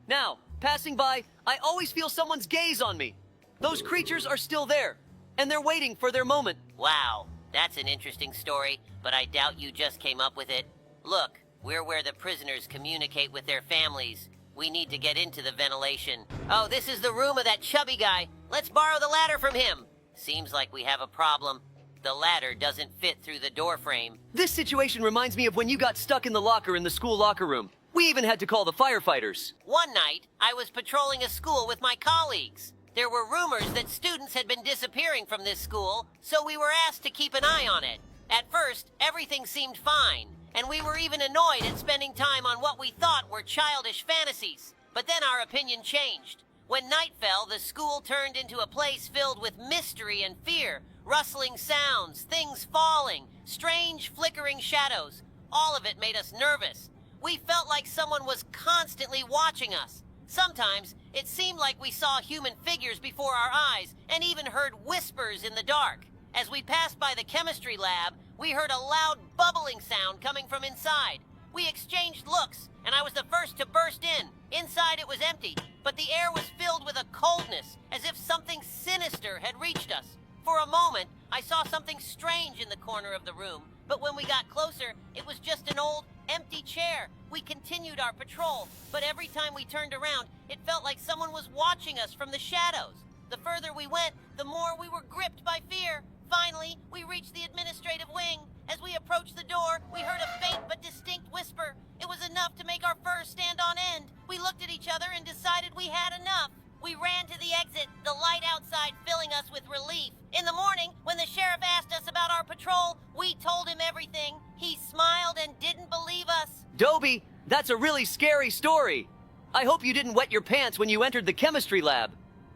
Now, passing by, I always feel someone's gaze on me. Those creatures are still there, and they're waiting for their moment. Wow, that's an interesting story, but I doubt you just came up with it. Look, we're where the prisoners communicate with their families. We need to get into the ventilation. Oh, this is the room of that chubby guy. Let's borrow the ladder from him. Seems like we have a problem. The ladder doesn't fit through the door frame. This situation reminds me of when you got stuck in the locker in the school locker room. We even had to call the firefighters. One night, I was patrolling a school with my colleagues. There were rumors that students had been disappearing from this school, so we were asked to keep an eye on it. At first, everything seemed fine. and we were even annoyed at spending time on what we thought were childish fantasies. But then our opinion changed. When night fell, the school turned into a place filled with mystery and fear, rustling sounds, things falling, strange flickering shadows. All of it made us nervous. We felt like someone was constantly watching us. Sometimes it seemed like we saw human figures before our eyes and even heard whispers in the dark. As we passed by the chemistry lab, we heard a loud bubbling sound coming from inside. We exchanged looks, and I was the first to burst in. Inside it was empty, but the air was filled with a coldness, as if something sinister had reached us. For a moment, I saw something strange in the corner of the room, but when we got closer, it was just an old, empty chair. We continued our patrol, but every time we turned around, it felt like someone was watching us from the shadows. The further we went, the more we were gripped by fear. Finally, we reached the administrative wing. As we approached the door, we heard a faint but distinct whisper. It was enough to make our furs stand on end. We looked at each other and decided we had enough. We ran to the exit, the light outside filling us with relief. In the morning, when the sheriff asked us about our patrol, we told him everything. He smiled and didn't believe us. Dobie, that's a really scary story. I hope you didn't wet your pants when you entered the chemistry lab.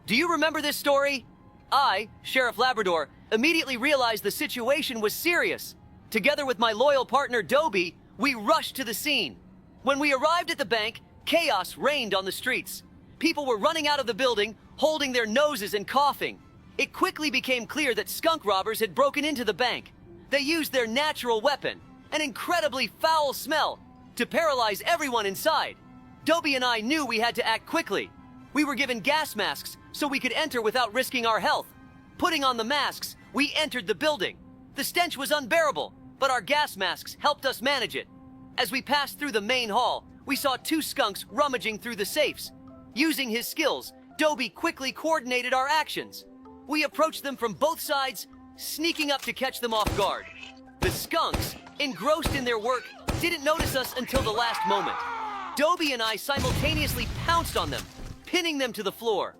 Do you remember this story? I, Sheriff Labrador, immediately realized the situation was serious. Together with my loyal partner Dobie, we rushed to the scene. When we arrived at the bank, chaos reigned on the streets. People were running out of the building, holding their noses and coughing. It quickly became clear that skunk robbers had broken into the bank. They used their natural weapon, an incredibly foul smell, to paralyze everyone inside. Dobie and I knew we had to act quickly. We were given gas masks so we could enter without risking our health. Putting on the masks, we entered the building. The stench was unbearable, but our gas masks helped us manage it. As we passed through the main hall, we saw two skunks rummaging through the safes. Using his skills, Dobie quickly coordinated our actions. We approached them from both sides, sneaking up to catch them off guard. The skunks, engrossed in their work, didn't notice us until the last moment. Dobie and I simultaneously pounced on them, pinning them to the floor.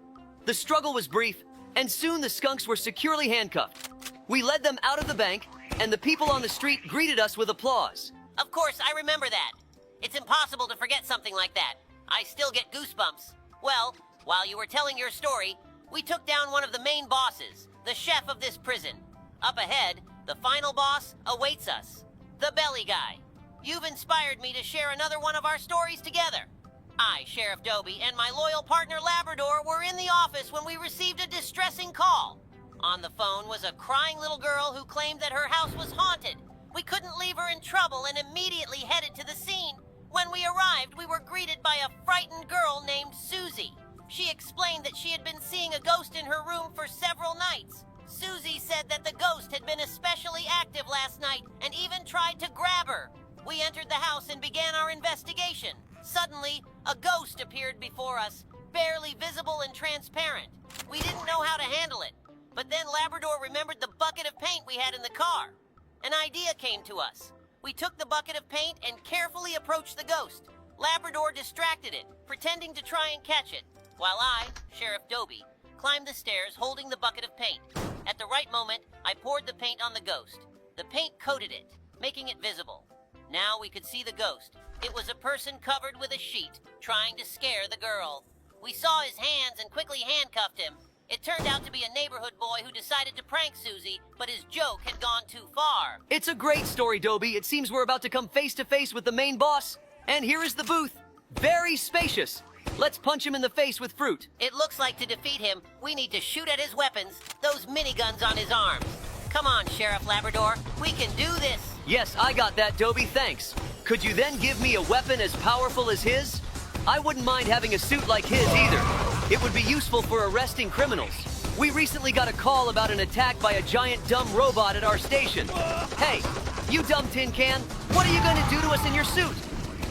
The struggle was brief, and soon the skunks were securely handcuffed. We led them out of the bank, and the people on the street greeted us with applause. Of course, I remember that. It's impossible to forget something like that. I still get goosebumps. Well, while you were telling your story, we took down one of the main bosses, the chef of this prison. Up ahead, the final boss awaits us, the belly guy. You've inspired me to share another one of our stories together. I, Sheriff Dobie, and my loyal partner Labrador were in the office when we received a distressing call. On the phone was a crying little girl who claimed that her house was haunted. We couldn't leave her in trouble and immediately headed to the scene. When we arrived, we were greeted by a frightened girl named Susie. She explained that she had been seeing a ghost in her room for several nights. Susie said that the ghost had been especially active last night and even tried to grab her. We entered the house and began our investigation. Suddenly, a ghost appeared before us, barely visible and transparent. We didn't know how to handle it, but then Labrador remembered the bucket of paint we had in the car. An idea came to us. We took the bucket of paint and carefully approached the ghost. Labrador distracted it, pretending to try and catch it, while I, Sheriff Dobie, climbed the stairs holding the bucket of paint. At the right moment, I poured the paint on the ghost. The paint coated it, making it visible. Now we could see the ghost. It was a person covered with a sheet, trying to scare the girl. We saw his hands and quickly handcuffed him. It turned out to be a neighborhood boy who decided to prank Susie, but his joke had gone too far. It's a great story, Dobie. It seems we're about to come face to face with the main boss. And here is the booth. Very spacious. Let's punch him in the face with fruit. It looks like to defeat him, we need to shoot at his weapons, those miniguns on his arms. Come on, Sheriff Labrador. We can do this. Yes, I got that, Dobie, thanks. Could you then give me a weapon as powerful as his? I wouldn't mind having a suit like his either. It would be useful for arresting criminals. We recently got a call about an attack by a giant dumb robot at our station. Hey, you dumb tin can, what are you going to do to us in your suit?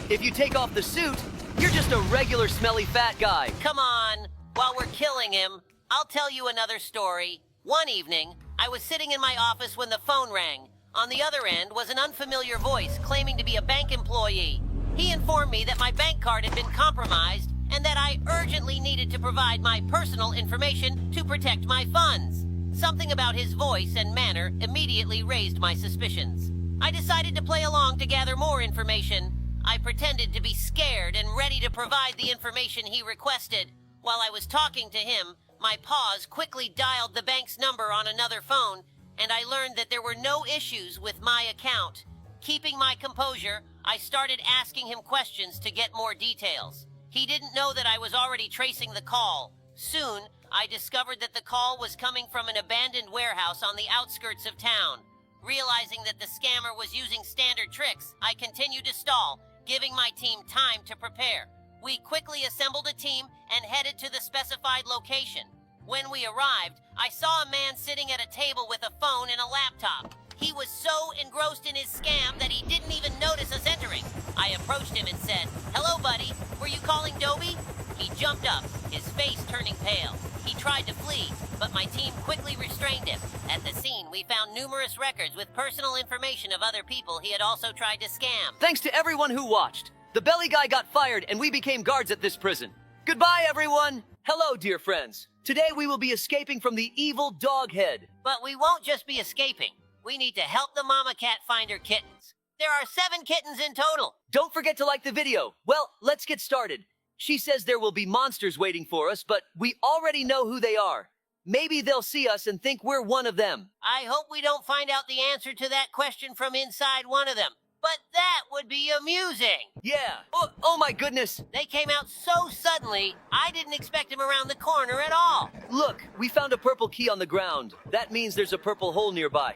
If you take off the suit, you're just a regular smelly fat guy. Come on. While we're killing him, I'll tell you another story. One evening, I was sitting in my office when the phone rang. On the other end was an unfamiliar voice claiming to be a bank employee. He informed me that my bank card had been compromised and that I urgently needed to provide my personal information to protect my funds. Something about his voice and manner immediately raised my suspicions. I decided to play along to gather more information. I pretended to be scared and ready to provide the information he requested. While I was talking to him, my paws quickly dialed the bank's number on another phone, and I learned that there were no issues with my account. Keeping my composure, I started asking him questions to get more details. He didn't know that I was already tracing the call. Soon, I discovered that the call was coming from an abandoned warehouse on the outskirts of town. Realizing that the scammer was using standard tricks, I continued to stall, giving my team time to prepare. We quickly assembled a team and headed to the specified location. When we arrived, I saw a man sitting at a table with a phone and a laptop. He was so engrossed in his scam that he didn't even notice us entering. I approached him and said, "Hello, buddy. Were you calling Dobie?" He jumped up, his face turning pale. He tried to flee, but my team quickly restrained him. At the scene, we found numerous records with personal information of other people he had also tried to scam. Thanks to everyone who watched. The belly guy got fired and we became guards at this prison. Goodbye, everyone. Hello, dear friends. Today we will be escaping from the evil dog head. But we won't just be escaping. We need to help the mama cat find her kittens. There are 7 kittens in total. Don't forget to like the video. Well, let's get started. She says there will be monsters waiting for us, but we already know who they are. Maybe they'll see us and think we're one of them. I hope we don't find out the answer to that question from inside one of them. But that would be amusing. Yeah. Oh my goodness. They came out so suddenly, I didn't expect him around the corner at all. Look, we found a purple key on the ground. That means there's a purple hole nearby.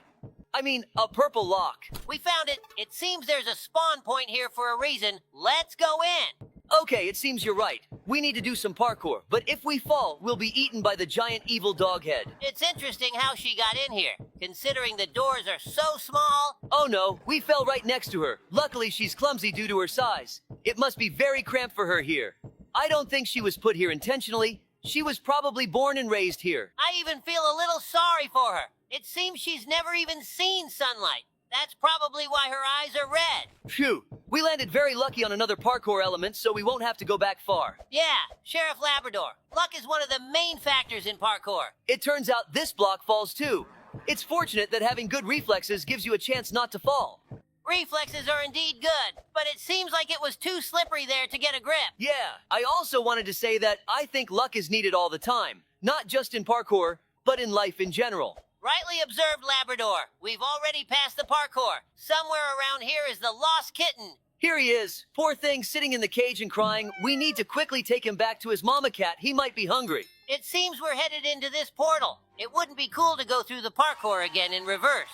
I mean, a purple lock. We found it. It seems there's a spawn point here for a reason. Let's go in. Okay, it seems you're right. We need to do some parkour, but if we fall, we'll be eaten by the giant evil dog head. It's interesting how she got in here, considering the doors are so small. Oh no, we fell right next to her. Luckily, she's clumsy due to her size. It must be very cramped for her here. I don't think she was put here intentionally. She was probably born and raised here. I even feel a little sorry for her. It seems she's never even seen sunlight. That's probably why her eyes are red. Phew, we landed very lucky on another parkour element, so we won't have to go back far. Yeah, Sheriff Labrador. Luck is one of the main factors in parkour. It turns out this block falls too. It's fortunate that having good reflexes gives you a chance not to fall. Reflexes are indeed good, but it seems like it was too slippery there to get a grip. Yeah, I also wanted to say that I think luck is needed all the time. Not just in parkour, but in life in general. Rightly observed, Labrador. We've already passed the parkour. Somewhere around here is the lost kitten. Here he is. Poor thing, sitting in the cage and crying. We need to quickly take him back to his mama cat. He might be hungry. It seems we're headed into this portal. It wouldn't be cool to go through the parkour again in reverse.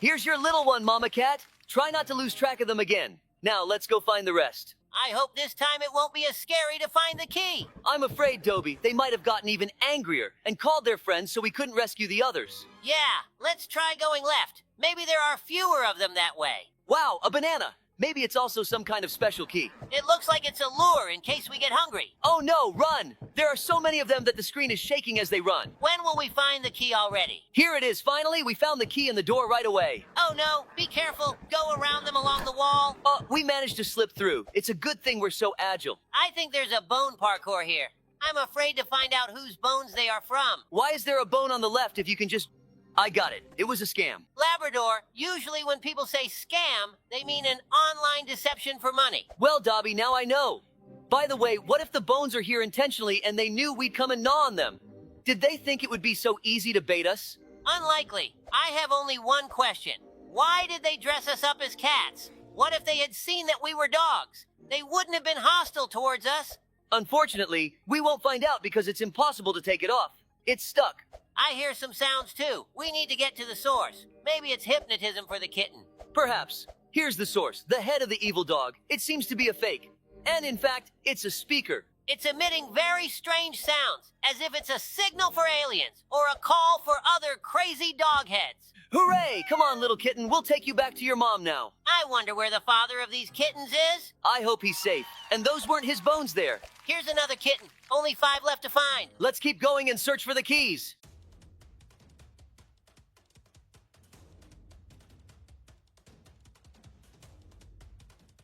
Here's your little one, mama cat. Try not to lose track of them again. Now, let's go find the rest. I hope this time it won't be as scary to find the key. I'm afraid, Dobie, they might have gotten even angrier and called their friends so we couldn't rescue the others. Yeah, let's try going left. Maybe there are fewer of them that way. Wow, a banana. Maybe it's also some kind of special key. It looks like it's a lure in case we get hungry. Oh no, run! There are so many of them that the screen is shaking as they run. When will we find the key already? Here it is, finally. We found the key in the door right away. Oh no, be careful. Go around them along the wall. We managed to slip through. It's a good thing we're so agile. I think there's a bone parkour here. I'm afraid to find out whose bones they are from. Why is there a bone on the left if you can just... I got it. It was a scam. Labrador, usually when people say scam, they mean an online deception for money. Well, Dobby, now I know. By the way, what if the bones are here intentionally and they knew we'd come and gnaw on them? Did they think it would be so easy to bait us? Unlikely. I have only one question. Why did they dress us up as cats? What if they had seen that we were dogs? They wouldn't have been hostile towards us. Unfortunately, we won't find out because it's impossible to take it off. It's stuck. I hear some sounds too. We need to get to the source. Maybe it's hypnotism for the kitten. Perhaps. Here's the source, the head of the evil dog. It seems to be a fake. And in fact, it's a speaker. It's emitting very strange sounds, as if it's a signal for aliens or a call for other crazy dog heads. Hooray! Come on, little kitten. We'll take you back to your mom now. I wonder where the father of these kittens is. I hope he's safe. And those weren't his bones there. Here's another kitten. Only 5 left to find. Let's keep going and search for the keys.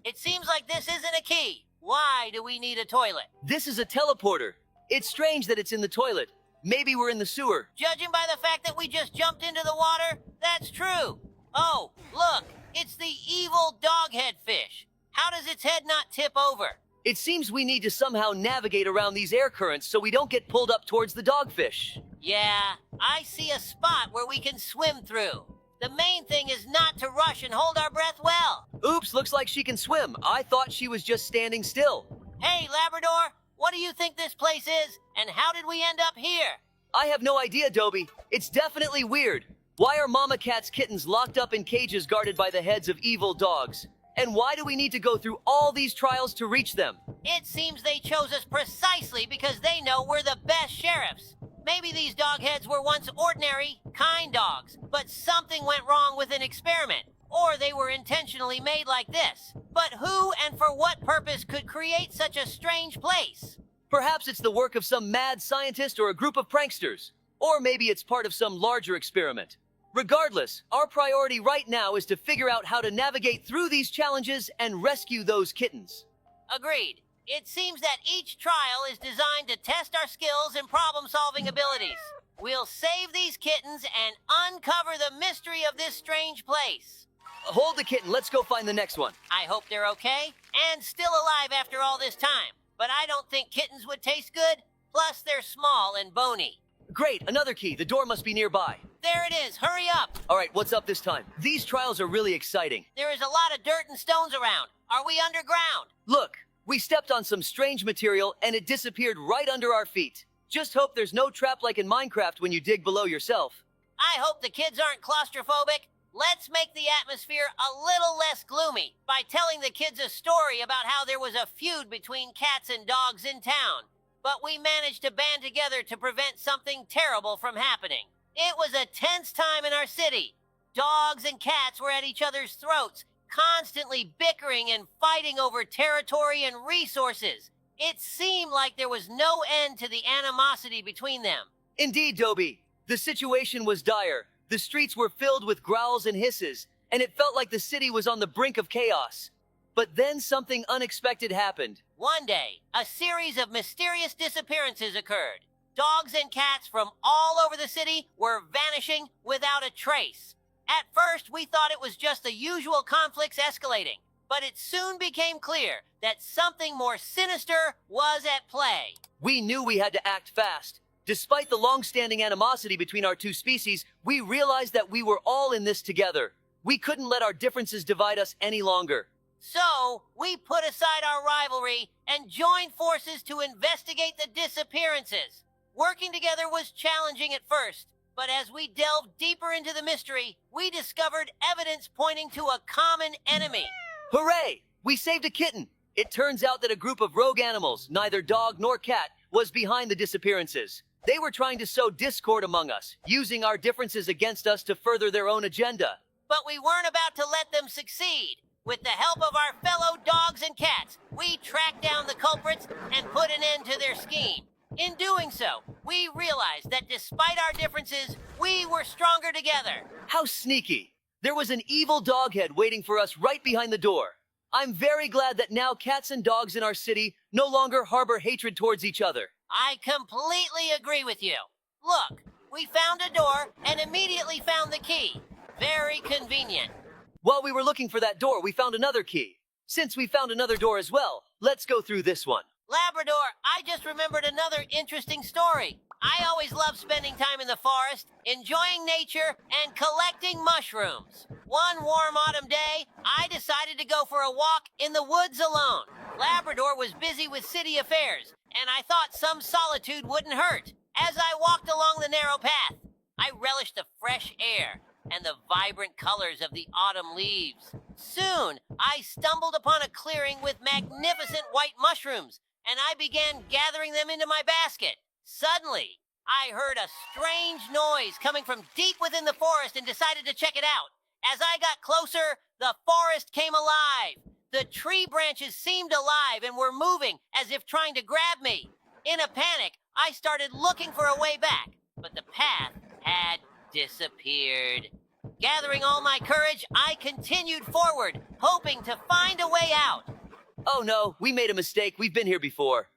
It seems like this isn't a key. Why do we need a toilet? This is a teleporter. It's strange that it's in the toilet. Maybe we're in the sewer. Judging by the fact that we just jumped into the water, that's true. Oh, look, It's the evil doghead fish. How does its head not tip over? It seems we need to somehow navigate around these air currents so we don't get pulled up towards the dogfish. Yeah, I see a spot where we can swim through. The main thing is not to rush and hold our breath well. Oops, looks like she can swim. I thought she was just standing still. Hey, Labrador, what do you think this place is, and how did we end up here? I have no idea, Dobie. It's definitely weird. Why are mama cat's kittens locked up in cages guarded by the heads of evil dogs? And why do we need to go through all these trials to reach them? It seems they chose us precisely because they know we're the best sheriffs. Maybe these dogheads were once ordinary, kind dogs, but something went wrong with an experiment, or they were intentionally made like this. But who and for what purpose could create such a strange place? Perhaps it's the work of some mad scientist or a group of pranksters. Or maybe it's part of some larger experiment. Regardless, our priority right now is to figure out how to navigate through these challenges and rescue those kittens. Agreed. It seems that each trial is designed to test our skills and problem-solving abilities. We'll save these kittens and uncover the mystery of this strange place. Hold the kitten, let's go find the next one. I hope they're okay and still alive after all this time. But I don't think kittens would taste good. Plus, they're small and bony. Great, another key. The door must be nearby. There it is. Hurry up. All right, what's up this time? These trials are really exciting. There is a lot of dirt and stones around. Are we underground? Look, we stepped on some strange material and it disappeared right under our feet. Just hope there's no trap like in Minecraft when you dig below yourself. I hope the kids aren't claustrophobic. Let's make the atmosphere a little less gloomy by telling the kids a story about how there was a feud between cats and dogs in town. But we managed to band together to prevent something terrible from happening. It was a tense time in our city. Dogs and cats were at each other's throats, constantly bickering and fighting over territory and resources. It seemed like there was no end to the animosity between them. Indeed, Dobie. The situation was dire. The streets were filled with growls and hisses, and it felt like the city was on the brink of chaos. But then something unexpected happened. One day, a series of mysterious disappearances occurred. Dogs and cats from all over the city were vanishing without a trace. At first, we thought it was just the usual conflicts escalating, but it soon became clear that something more sinister was at play. We knew we had to act fast. Despite the long-standing animosity between our two species, we realized that we were all in this together. We couldn't let our differences divide us any longer. So, we put aside our rivalry and joined forces to investigate the disappearances. Working together was challenging at first, but as we delved deeper into the mystery, we discovered evidence pointing to a common enemy. Hooray! We saved a kitten! It turns out that a group of rogue animals, neither dog nor cat, was behind the disappearances. They were trying to sow discord among us, using our differences against us to further their own agenda. But we weren't about to let them succeed. With the help of our fellow dogs and cats, we tracked down the culprits and put an end to their scheme. In doing so, we realized that despite our differences, we were stronger together. How sneaky! There was an evil doghead waiting for us right behind the door. I'm very glad that now cats and dogs in our city no longer harbor hatred towards each other. I completely agree with you. Look, we found a door and immediately found the key. Very convenient. While we were looking for that door, we found another key. Since we found another door as well, let's go through this one. Labrador, I just remembered another interesting story. I always love spending time in the forest, enjoying nature, and collecting mushrooms. One warm autumn day, I decided to go for a walk in the woods alone. Labrador was busy with city affairs, and I thought some solitude wouldn't hurt. As I walked along the narrow path, I relished the fresh air and the vibrant colors of the autumn leaves. Soon, I stumbled upon a clearing with magnificent white mushrooms, and I began gathering them into my basket. Suddenly, I heard a strange noise coming from deep within the forest and decided to check it out. As I got closer, the forest came alive. The tree branches seemed alive and were moving as if trying to grab me. In a panic, I started looking for a way back, but the path had disappeared. Gathering all my courage, I continued forward, hoping to find a way out. Oh no, we made a mistake. We've been here before.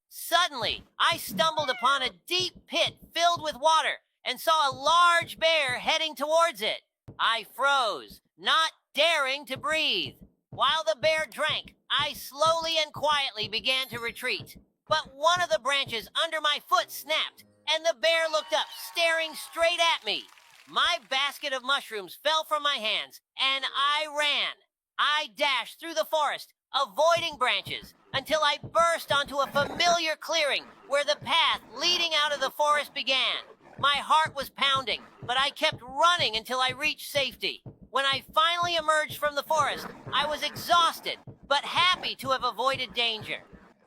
Suddenly, I stumbled upon a deep pit filled with water and saw a large bear heading towards it. I froze, not daring to breathe. While the bear drank, I slowly and quietly began to retreat. But one of the branches under my foot snapped, and the bear looked up, staring straight at me. My basket of mushrooms fell from my hands, and I ran. I dashed through the forest, avoiding branches, until I burst onto a familiar clearing where the path leading out of the forest began. My heart was pounding, but I kept running until I reached safety. When I finally emerged from the forest, I was exhausted, but happy to have avoided danger.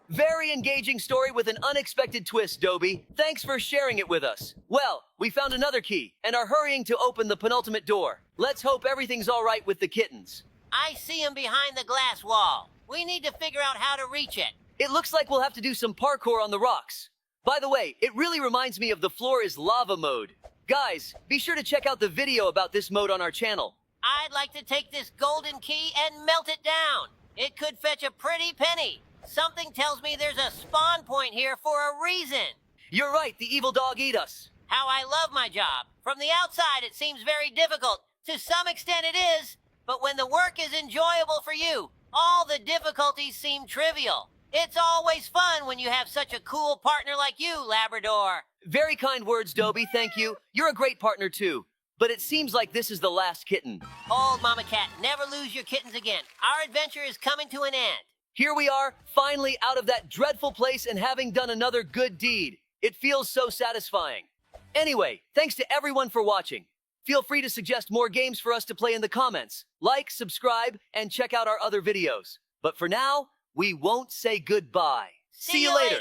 Very engaging story with an unexpected twist, Dobie. Thanks for sharing it with us. Well, we found another key and are hurrying to open the penultimate door. Let's hope everything's all right with the kittens. I see him behind the glass wall. We need to figure out how to reach it. It looks like we'll have to do some parkour on the rocks. By the way, it really reminds me of the floor is lava mode. Guys, be sure to check out the video about this mode on our channel. I'd like to take this golden key and melt it down. It could fetch a pretty penny. Something tells me there's a spawn point here for a reason. You're right, the evil dog eat us. How I love my job. From the outside, it seems very difficult. To some extent, it is. But when the work is enjoyable for you, all the difficulties seem trivial. It's always fun when you have such a cool partner like you, Labrador. Very kind words, Dobie, thank you. You're a great partner too. But it seems like this is the last kitten. Old Mama Cat, never lose your kittens again. Our adventure is coming to an end. Here we are, finally out of that dreadful place and having done another good deed. It feels so satisfying. Anyway, thanks to everyone for watching. Feel free to suggest more games for us to play in the comments. Like, subscribe, and check out our other videos. But for now, we won't say goodbye. See you later.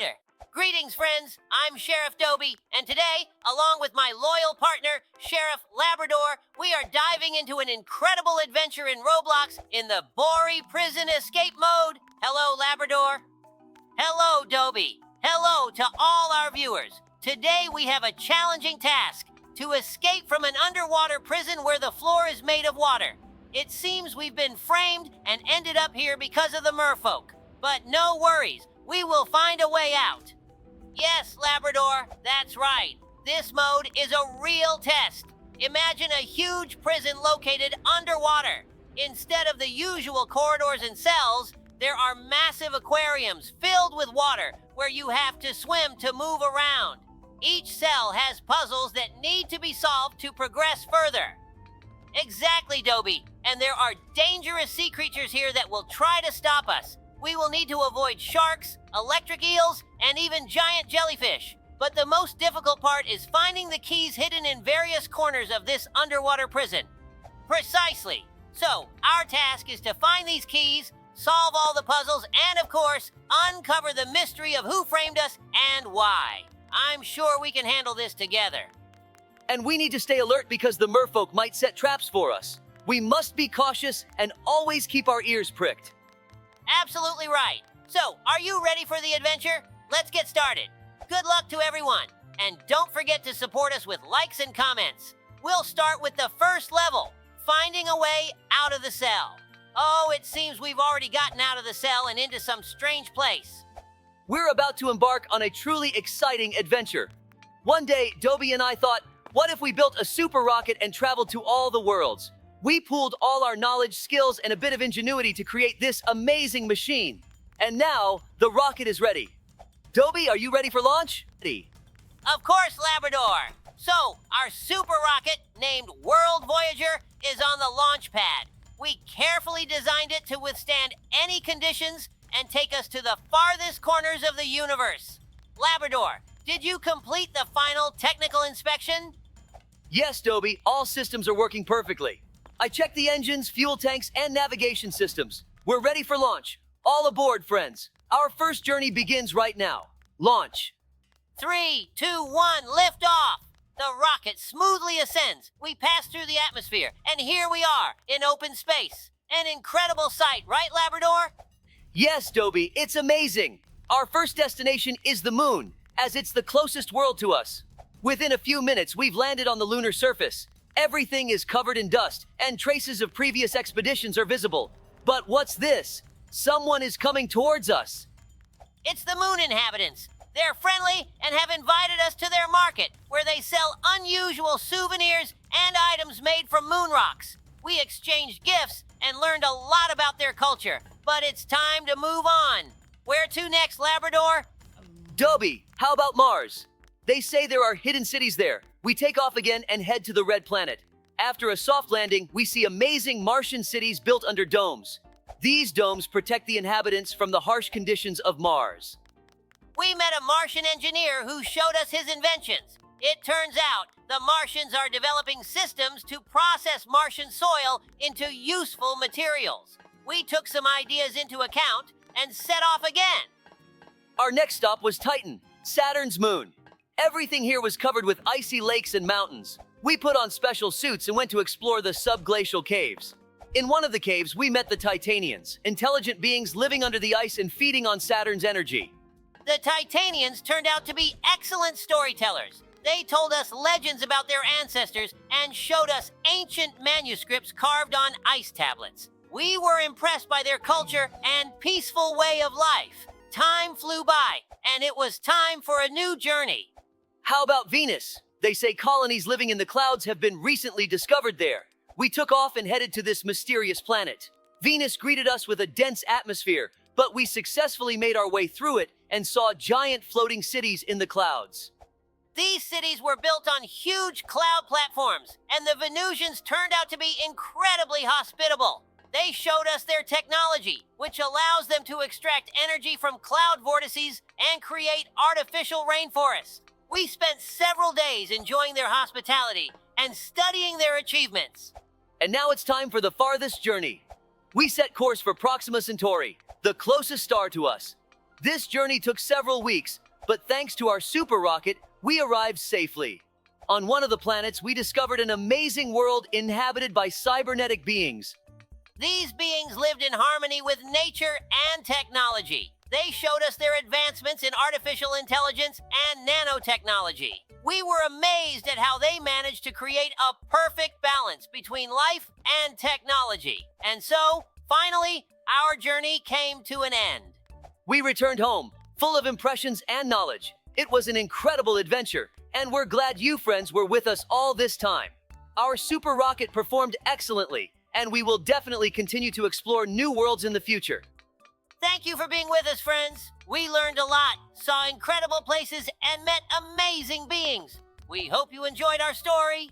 Greetings, friends. I'm Sheriff Dobie, and today, along with my loyal partner, Sheriff Labrador, we are diving into an incredible adventure in Roblox in the Bori Prison Escape Mode. Hello, Labrador. Hello, Dobie. Hello to all our viewers. Today, we have a challenging task: to escape from an underwater prison where the floor is made of water. It seems we've been framed and ended up here because of the merfolk. But no worries, we will find a way out. Yes, Labrador, that's right. This mode is a real test. Imagine a huge prison located underwater. Instead of the usual corridors and cells, there are massive aquariums filled with water where you have to swim to move around. Each cell has puzzles that need to be solved to progress further. Exactly, Dobie. And there are dangerous sea creatures here that will try to stop us. We will need to avoid sharks, electric eels, and even giant jellyfish. But the most difficult part is finding the keys hidden in various corners of this underwater prison. Precisely. So, our task is to find these keys, solve all the puzzles, and of course, uncover the mystery of who framed us and why. I'm sure we can handle this together. And we need to stay alert because the merfolk might set traps for us. We must be cautious and always keep our ears pricked. Absolutely right. So, are you ready for the adventure? Let's get started. Good luck to everyone. And don't forget to support us with likes and comments. We'll start with the first level, finding a way out of the cell. Oh, it seems we've already gotten out of the cell and into some strange place. We're about to embark on a truly exciting adventure. One day, Dobie and I thought, what if we built a super rocket and traveled to all the worlds? We pooled all our knowledge, skills, and a bit of ingenuity to create this amazing machine. And now, the rocket is ready. Dobie, are you ready for launch? Ready. Of course, Labrador. So, our super rocket, named World Voyager, is on the launch pad. We carefully designed it to withstand any conditions and take us to the farthest corners of the universe. Labrador, did you complete the final technical inspection? Yes, Dobie, all systems are working perfectly. I checked the engines, fuel tanks, and navigation systems. We're ready for launch. All aboard, friends. Our first journey begins right now. Launch. 3, 2, 1, lift off! The rocket smoothly ascends. We pass through the atmosphere, and here we are, in open space. An incredible sight, right, Labrador? Yes, Dobie, it's amazing. Our first destination is the moon, as it's the closest world to us. Within a few minutes, we've landed on the lunar surface. Everything is covered in dust, and traces of previous expeditions are visible. But what's this? Someone is coming towards us. It's the moon inhabitants. They're friendly and have invited us to their market, where they sell unusual souvenirs and items made from moon rocks. We exchanged gifts and learned a lot about their culture. But it's time to move on. Where to next, Labrador? Dobie, how about Mars? They say there are hidden cities there. We take off again and head to the Red Planet. After a soft landing, we see amazing Martian cities built under domes. These domes protect the inhabitants from the harsh conditions of Mars. We met a Martian engineer who showed us his inventions. It turns out the Martians are developing systems to process Martian soil into useful materials. We took some ideas into account and set off again. Our next stop was Titan, Saturn's moon. Everything here was covered with icy lakes and mountains. We put on special suits and went to explore the subglacial caves. In one of the caves, we met the Titanians, intelligent beings living under the ice and feeding on Saturn's energy. The Titanians turned out to be excellent storytellers. They told us legends about their ancestors and showed us ancient manuscripts carved on ice tablets. We were impressed by their culture and peaceful way of life. Time flew by, and it was time for a new journey. How about Venus? They say colonies living in the clouds have been recently discovered there. We took off and headed to this mysterious planet. Venus greeted us with a dense atmosphere, but we successfully made our way through it and saw giant floating cities in the clouds. These cities were built on huge cloud platforms, and the Venusians turned out to be incredibly hospitable. They showed us their technology, which allows them to extract energy from cloud vortices and create artificial rainforests. We spent several days enjoying their hospitality and studying their achievements. And now it's time for the farthest journey. We set course for Proxima Centauri, the closest star to us. This journey took several weeks, but thanks to our super rocket, we arrived safely. On one of the planets, we discovered an amazing world inhabited by cybernetic beings. These beings lived in harmony with nature and technology. They showed us their advancements in artificial intelligence and nanotechnology. We were amazed at how they managed to create a perfect balance between life and technology. And so, finally, our journey came to an end. We returned home, full of impressions and knowledge. It was an incredible adventure, and we're glad you friends were with us all this time. Our super rocket performed excellently, and we will definitely continue to explore new worlds in the future. Thank you for being with us, friends. We learned a lot, saw incredible places, and met amazing beings. We hope you enjoyed our story.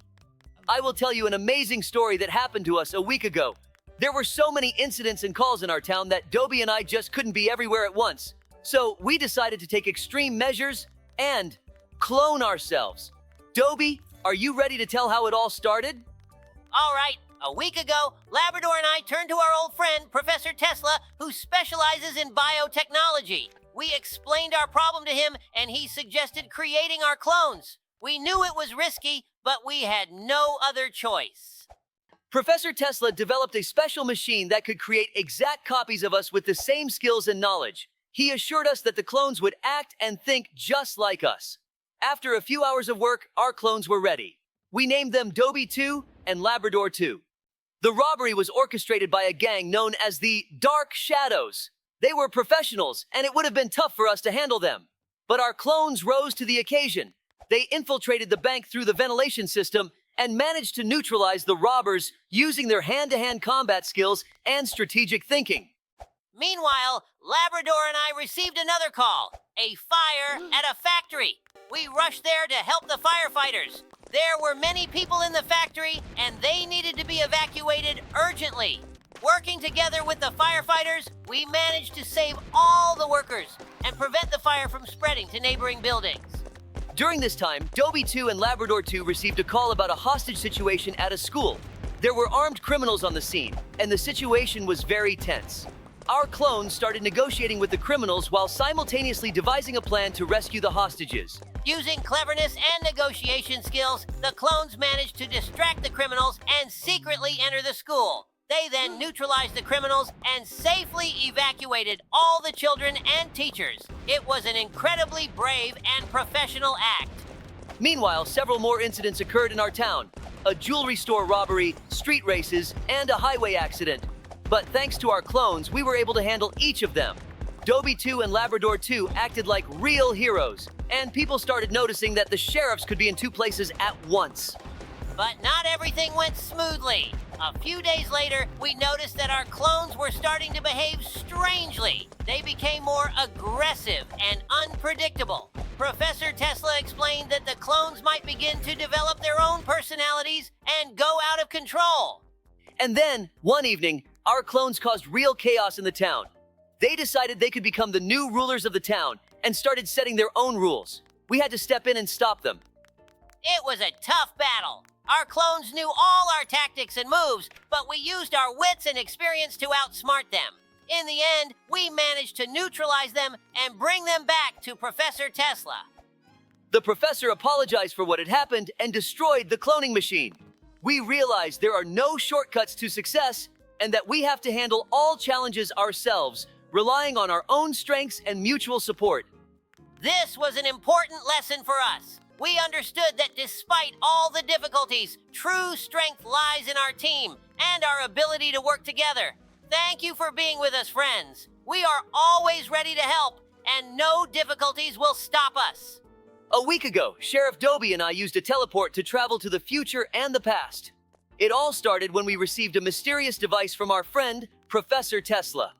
I will tell you an amazing story that happened to us a week ago. There were so many incidents and calls in our town that Dobie and I just couldn't be everywhere at once. So we decided to take extreme measures and clone ourselves. Dobie, are you ready to tell how it all started? All right. A week ago, Labrador and I turned to our old friend, Professor Tesla, who specializes in biotechnology. We explained our problem to him, and he suggested creating our clones. We knew it was risky, but we had no other choice. Professor Tesla developed a special machine that could create exact copies of us with the same skills and knowledge. He assured us that the clones would act and think just like us. After a few hours of work, our clones were ready. We named them Dobie 2 and Labrador 2. The robbery was orchestrated by a gang known as the Dark Shadows. They were professionals, and it would have been tough for us to handle them. But our clones rose to the occasion. They infiltrated the bank through the ventilation system and managed to neutralize the robbers using their hand-to-hand combat skills and strategic thinking. Meanwhile, Labrador and I received another call, a fire at a factory. We rushed there to help the firefighters. There were many people in the factory, and they needed to be evacuated urgently. Working together with the firefighters, we managed to save all the workers and prevent the fire from spreading to neighboring buildings. During this time, Dobie 2 and Labrador 2 received a call about a hostage situation at a school. There were armed criminals on the scene, and the situation was very tense. Our clones started negotiating with the criminals while simultaneously devising a plan to rescue the hostages. Using cleverness and negotiation skills, the clones managed to distract the criminals and secretly enter the school. They then neutralized the criminals and safely evacuated all the children and teachers. It was an incredibly brave and professional act. Meanwhile, several more incidents occurred in our town. A jewelry store robbery, street races, and a highway accident. But thanks to our clones, we were able to handle each of them. Dobie 2 and Labrador 2 acted like real heroes, and people started noticing that the sheriffs could be in two places at once. But not everything went smoothly. A few days later, we noticed that our clones were starting to behave strangely. They became more aggressive and unpredictable. Professor Tesla explained that the clones might begin to develop their own personalities and go out of control. And then, one evening, our clones caused real chaos in the town. They decided they could become the new rulers of the town and started setting their own rules. We had to step in and stop them. It was a tough battle. Our clones knew all our tactics and moves, but we used our wits and experience to outsmart them. In the end, we managed to neutralize them and bring them back to Professor Tesla. The professor apologized for what had happened and destroyed the cloning machine. We realized there are no shortcuts to success and that we have to handle all challenges ourselves, relying on our own strengths and mutual support. This was an important lesson for us. We understood that despite all the difficulties, true strength lies in our team and our ability to work together. Thank you for being with us, friends. We are always ready to help, and no difficulties will stop us. A week ago, Sheriff Dobie and I used a teleport to travel to the future and the past. It all started when we received a mysterious device from our friend, Professor Tesla.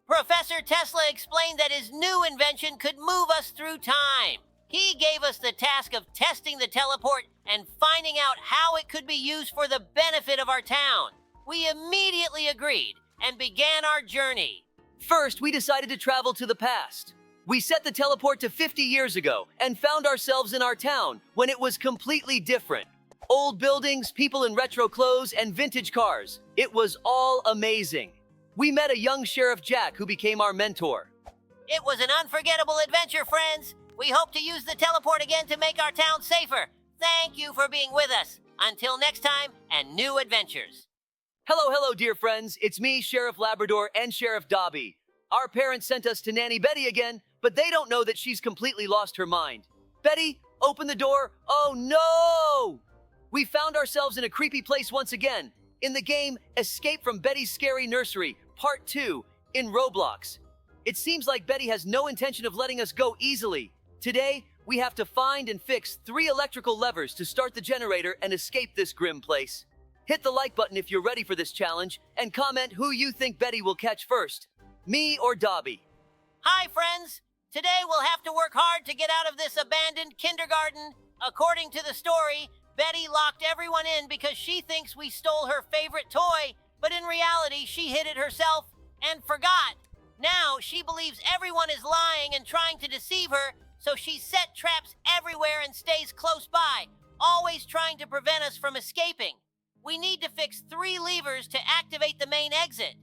Professor Tesla explained that his new invention could move us through time. He gave us the task of testing the teleport and finding out how it could be used for the benefit of our town. We immediately agreed and began our journey. First, we decided to travel to the past. We set the teleport to 50 years ago and found ourselves in our town when it was completely different. Old buildings, people in retro clothes, and vintage cars. It was all amazing. We met a young Sheriff Jack who became our mentor. It was an unforgettable adventure, friends. We hope to use the teleport again to make our town safer. Thank you for being with us. Until next time, and new adventures. Hello, dear friends. It's me, Sheriff Labrador, and Sheriff Dobie. Our parents sent us to Nanny Betty again, but they don't know that she's completely lost her mind. Betty, open the door. Oh no! We found ourselves in a creepy place once again. In the game, Escape from Betty's Scary Nursery, Part 2, in Roblox. It seems like Betty has no intention of letting us go easily. Today, we have to find and fix 3 electrical levers to start the generator and escape this grim place. Hit the like button if you're ready for this challenge, and comment who you think Betty will catch first, me or Dobby. Hi, friends. Today we'll have to work hard to get out of this abandoned kindergarten. According to the story, Betty locked everyone in because she thinks we stole her favorite toy, but in reality, she hid it herself and forgot. Now, she believes everyone is lying and trying to deceive her, so she set traps everywhere and stays close by, always trying to prevent us from escaping. We need to fix 3 levers to activate the main exit.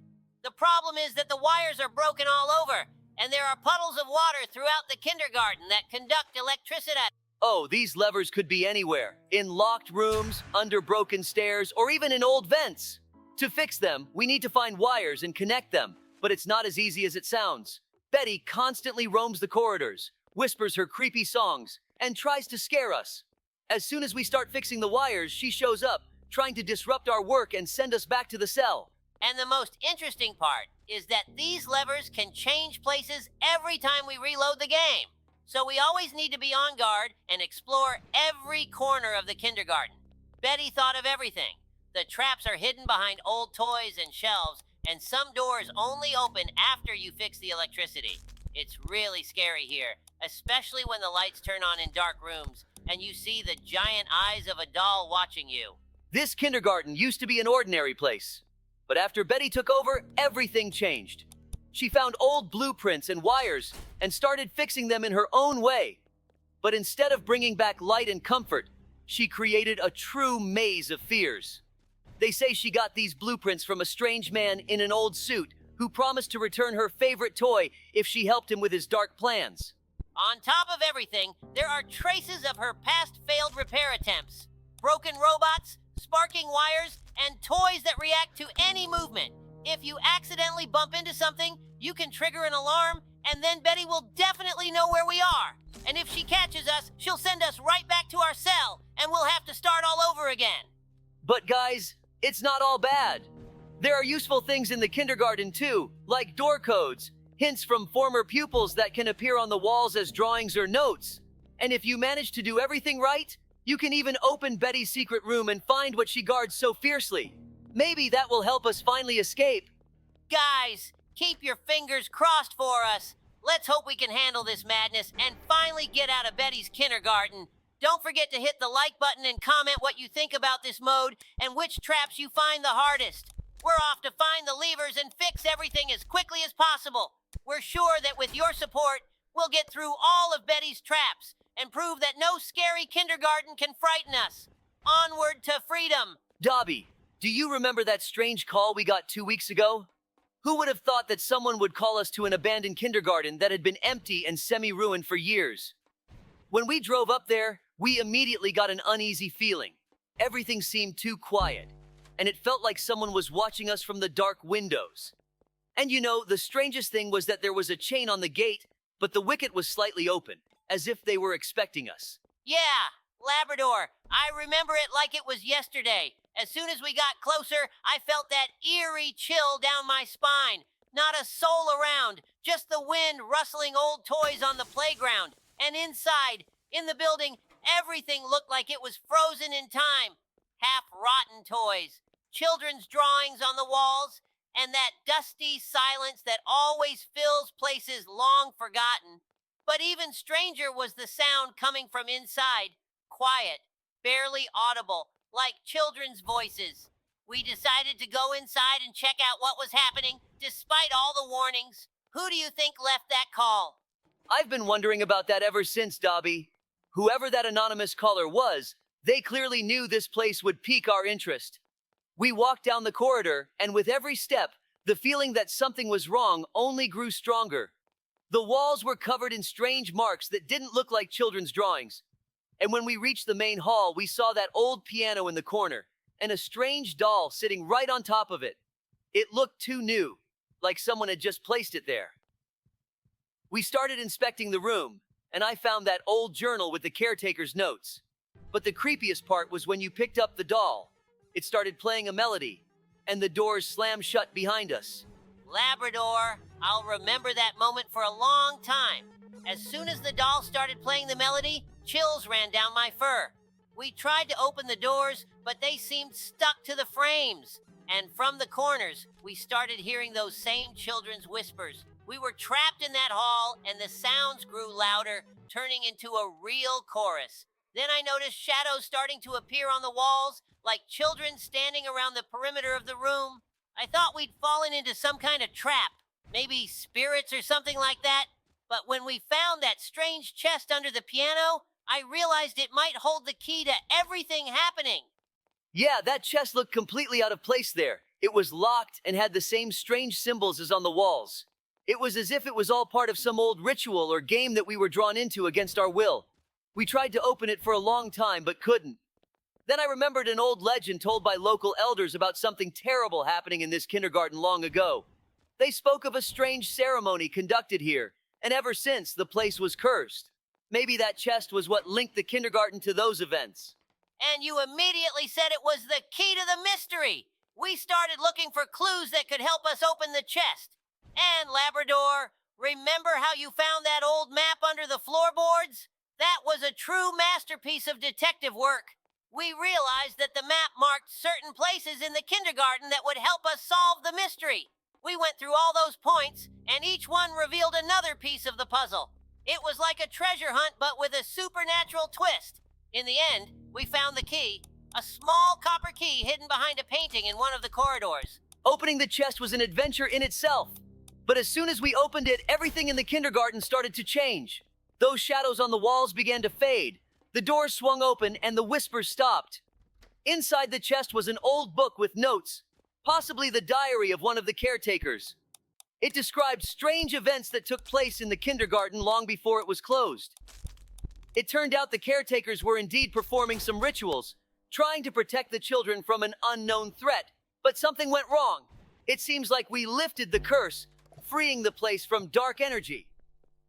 The problem is that the wires are broken all over, and there are puddles of water throughout the kindergarten that conduct electricity. Oh, these levers could be anywhere. In locked rooms, under broken stairs, or even in old vents. To fix them, we need to find wires and connect them, but it's not as easy as it sounds. Betty constantly roams the corridors, whispers her creepy songs, and tries to scare us. As soon as we start fixing the wires, she shows up, trying to disrupt our work and send us back to the cell. And the most interesting part is that these levers can change places every time we reload the game. So we always need to be on guard and explore every corner of the kindergarten. Betty thought of everything. The traps are hidden behind old toys and shelves, and some doors only open after you fix the electricity. It's really scary here, especially when the lights turn on in dark rooms and you see the giant eyes of a doll watching you. This kindergarten used to be an ordinary place. But after Betty took over, everything changed. She found old blueprints and wires and started fixing them in her own way. But instead of bringing back light and comfort, she created a true maze of fears. They say she got these blueprints from a strange man in an old suit who promised to return her favorite toy if she helped him with his dark plans. On top of everything, there are traces of her past failed repair attempts. Broken robots, sparking wires, and toys that react to any movement. If you accidentally bump into something, you can trigger an alarm, and then Betty will definitely know where we are. And if she catches us, she'll send us right back to our cell, and we'll have to start all over again. But guys, it's not all bad. There are useful things in the kindergarten too, like door codes, hints from former pupils that can appear on the walls as drawings or notes. And if you manage to do everything right, you can even open Betty's secret room and find what she guards so fiercely. Maybe that will help us finally escape. Guys, keep your fingers crossed for us. Let's hope we can handle this madness and finally get out of Betty's kindergarten. Don't forget to hit the like button and comment what you think about this mode and which traps you find the hardest. We're off to find the levers and fix everything as quickly as possible. We're sure that with your support, we'll get through all of Betty's traps and prove that no scary kindergarten can frighten us. Onward to freedom. Dobby, do you remember that strange call we got 2 weeks ago? Who would have thought that someone would call us to an abandoned kindergarten that had been empty and semi-ruined for years? When we drove up there, we immediately got an uneasy feeling. Everything seemed too quiet, and it felt like someone was watching us from the dark windows. And you know, the strangest thing was that there was a chain on the gate, but the wicket was slightly open, as if they were expecting us. Yeah, Labrador. I remember it like it was yesterday. As soon as we got closer, I felt that eerie chill down my spine. Not a soul around, just the wind rustling old toys on the playground. And inside, in the building, everything looked like it was frozen in time. Half-rotten toys, children's drawings on the walls, and that dusty silence that always fills places long forgotten. But even stranger was the sound coming from inside. Quiet, barely audible, like children's voices. We decided to go inside and check out what was happening, despite all the warnings. Who do you think left that call? I've been wondering about that ever since, Dobby. Whoever that anonymous caller was, they clearly knew this place would pique our interest. We walked down the corridor, and with every step, the feeling that something was wrong only grew stronger. The walls were covered in strange marks that didn't look like children's drawings. And when we reached the main hall, we saw that old piano in the corner, and a strange doll sitting right on top of it. It looked too new, like someone had just placed it there. We started inspecting the room, and I found that old journal with the caretaker's notes. But the creepiest part was when you picked up the doll. It started playing a melody, and the doors slammed shut behind us. Labrador, I'll remember that moment for a long time. As soon as the doll started playing the melody, chills ran down my fur. We tried to open the doors, but they seemed stuck to the frames. And from the corners, we started hearing those same children's whispers. We were trapped in that hall, and the sounds grew louder, turning into a real chorus. Then I noticed shadows starting to appear on the walls, like children standing around the perimeter of the room. I thought we'd fallen into some kind of trap, maybe spirits or something like that. But when we found that strange chest under the piano, I realized it might hold the key to everything happening. Yeah, that chest looked completely out of place there. It was locked and had the same strange symbols as on the walls. It was as if it was all part of some old ritual or game that we were drawn into against our will. We tried to open it for a long time, but couldn't. Then I remembered an old legend told by local elders about something terrible happening in this kindergarten long ago. They spoke of a strange ceremony conducted here, and ever since, the place was cursed. Maybe that chest was what linked the kindergarten to those events. And you immediately said it was the key to the mystery. We started looking for clues that could help us open the chest. And Labrador, remember how you found that old map under the floorboards? That was a true masterpiece of detective work. We realized that the map marked certain places in the kindergarten that would help us solve the mystery. We went through all those points, and each one revealed another piece of the puzzle. It was like a treasure hunt, but with a supernatural twist. In the end, we found the key, a small copper key hidden behind a painting in one of the corridors. Opening the chest was an adventure in itself. But as soon as we opened it, everything in the kindergarten started to change. Those shadows on the walls began to fade. The doors swung open and the whispers stopped. Inside the chest was an old book with notes, possibly the diary of one of the caretakers. It described strange events that took place in the kindergarten long before it was closed. It turned out the caretakers were indeed performing some rituals, trying to protect the children from an unknown threat. But something went wrong. It seems like we lifted the curse, freeing the place from dark energy.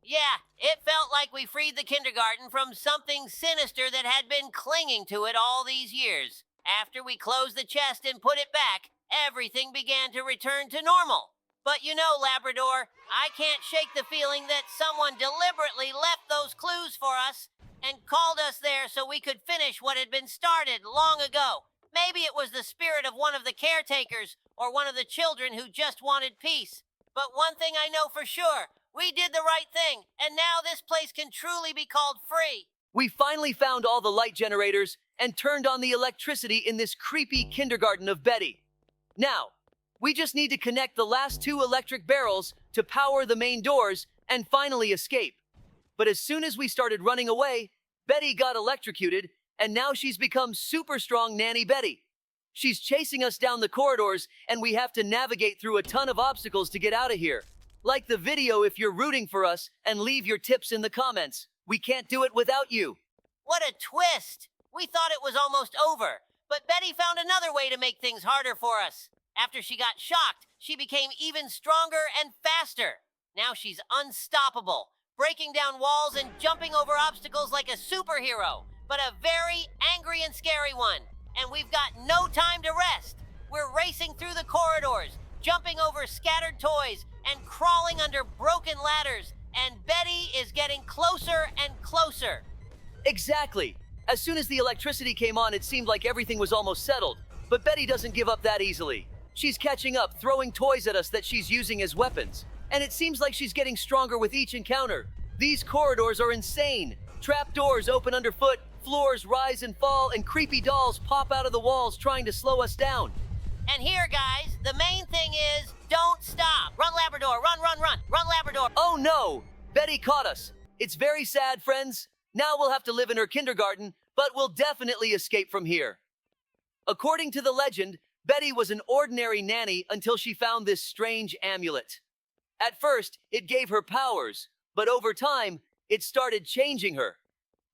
Yeah, it felt like we freed the kindergarten from something sinister that had been clinging to it all these years. After we closed the chest and put it back, everything began to return to normal. But you know, Labrador, I can't shake the feeling that someone deliberately left those clues for us and called us there so we could finish what had been started long ago. Maybe it was the spirit of one of the caretakers or one of the children who just wanted peace. But one thing I know for sure, we did the right thing, and now this place can truly be called free. We finally found all the light generators and turned on the electricity in this creepy kindergarten of Betty. Now, we just need to connect the last 2 electric barrels to power the main doors and finally escape. But as soon as we started running away, Betty got electrocuted, and now she's become super strong Nanny Betty. She's chasing us down the corridors, and we have to navigate through a ton of obstacles to get out of here. Like the video if you're rooting for us, and leave your tips in the comments. We can't do it without you. What a twist! We thought it was almost over, but Betty found another way to make things harder for us. After she got shocked, she became even stronger and faster. Now she's unstoppable, breaking down walls and jumping over obstacles like a superhero, but a very angry and scary one. And we've got no time to rest. We're racing through the corridors, jumping over scattered toys, and crawling under broken ladders, and Betty is getting closer and closer. Exactly. As soon as the electricity came on, it seemed like everything was almost settled. But Betty doesn't give up that easily. She's catching up, throwing toys at us that she's using as weapons. And it seems like she's getting stronger with each encounter. These corridors are insane. Trap doors open underfoot, floors rise and fall, and creepy dolls pop out of the walls trying to slow us down. And here, guys, the main thing is, don't stop. Run, Labrador, run, run, run. Run, Labrador. Oh no! Betty caught us. It's very sad, friends. Now we'll have to live in her kindergarten, but we'll definitely escape from here. According to the legend, Betty was an ordinary nanny until she found this strange amulet. At first, it gave her powers, but over time, it started changing her.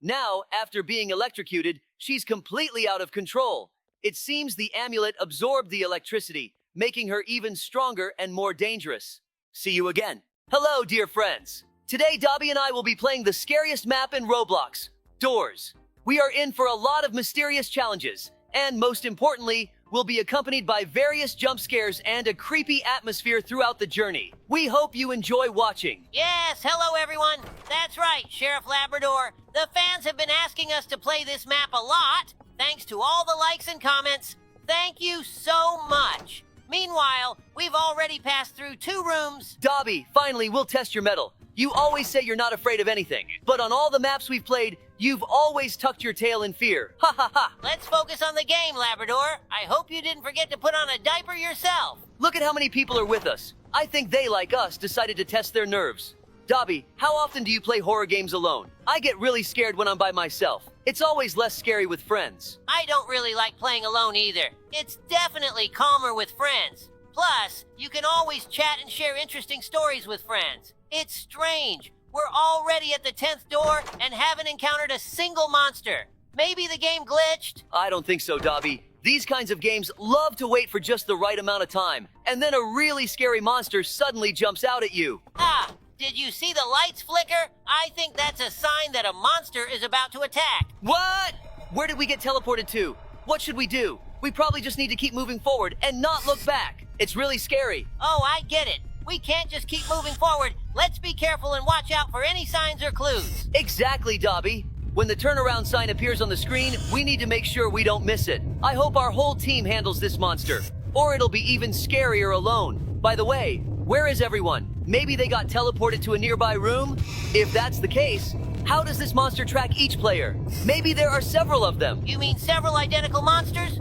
Now, after being electrocuted, she's completely out of control. It seems the amulet absorbed the electricity, making her even stronger and more dangerous. See you again. Hello, dear friends. Today, Dobby and I will be playing the scariest map in Roblox, Doors. We are in for a lot of mysterious challenges, and most importantly, we'll be accompanied by various jump scares and a creepy atmosphere throughout the journey. We hope you enjoy watching. Yes, hello everyone. That's right, Sheriff Labrador. The fans have been asking us to play this map a lot. Thanks to all the likes and comments. Thank you so much. Meanwhile, we've already passed through 2 rooms. Dobby, finally, we'll test your mettle. You always say you're not afraid of anything, but on all the maps we've played, you've always tucked your tail in fear. Ha ha ha! Let's focus on the game, Labrador. I hope you didn't forget to put on a diaper yourself. Look at how many people are with us. I think they, like us, decided to test their nerves. Dobby, how often do you play horror games alone? I get really scared when I'm by myself. It's always less scary with friends. I don't really like playing alone either. It's definitely calmer with friends. Plus, you can always chat and share interesting stories with friends. It's strange. We're already at the 10th door and haven't encountered a single monster. Maybe the game glitched? I don't think so, Dobby. These kinds of games love to wait for just the right amount of time, and then a really scary monster suddenly jumps out at you. Ah, did you see the lights flicker? I think that's a sign that a monster is about to attack. What? Where did we get teleported to? What should we do? We probably just need to keep moving forward and not look back. It's really scary. Oh, I get it. We can't just keep moving forward. Let's be careful and watch out for any signs or clues. Exactly, Dobby. When the turnaround sign appears on the screen, we need to make sure we don't miss it. I hope our whole team handles this monster, or it'll be even scarier alone. By the way, where is everyone? Maybe they got teleported to a nearby room? If that's the case, how does this monster track each player? Maybe there are several of them. You mean several identical monsters?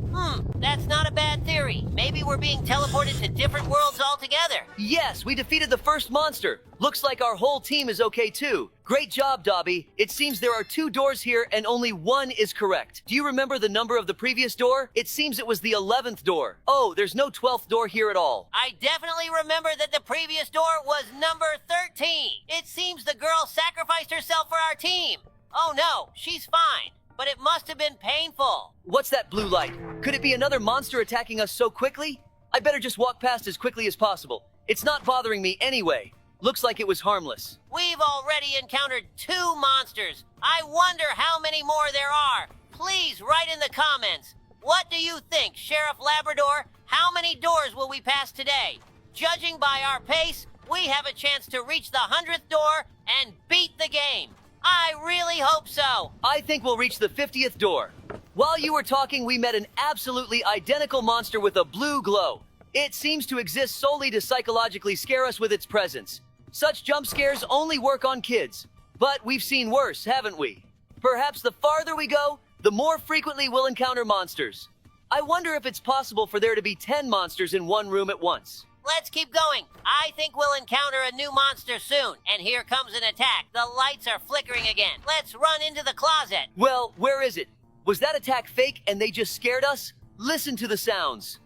That's not a bad theory. Maybe we're being teleported to different worlds altogether. Yes, we defeated the first monster. Looks like our whole team is okay too. Great job, Dobby. It seems there are 2 doors here and only 1 is correct. Do you remember the number of the previous door? It seems it was the 11th door. Oh, there's no 12th door here at all. I definitely remember that the previous door was number 13. It seems the girl sacrificed herself for our team. Oh no, she's fine. But it must have been painful. What's that blue light? Could it be another monster attacking us so quickly? I better just walk past as quickly as possible. It's not bothering me anyway. Looks like it was harmless. We've already encountered 2 monsters. I wonder how many more there are. Please write in the comments. What do you think, Sheriff Labrador? How many doors will we pass today? Judging by our pace, we have a chance to reach the 100th door and beat the game. I really hope so. I think we'll reach the 50th door. While you were talking, we met an absolutely identical monster with a blue glow. It seems to exist solely to psychologically scare us with its presence. Such jump scares only work on kids. But we've seen worse, haven't we? Perhaps the farther we go, the more frequently we'll encounter monsters. I wonder if it's possible for there to be 10 monsters in one room at once. Let's keep going. I think we'll encounter a new monster soon. And here comes an attack. The lights are flickering again. Let's run into the closet. Well, where is it? Was that attack fake and they just scared us? Listen to the sounds.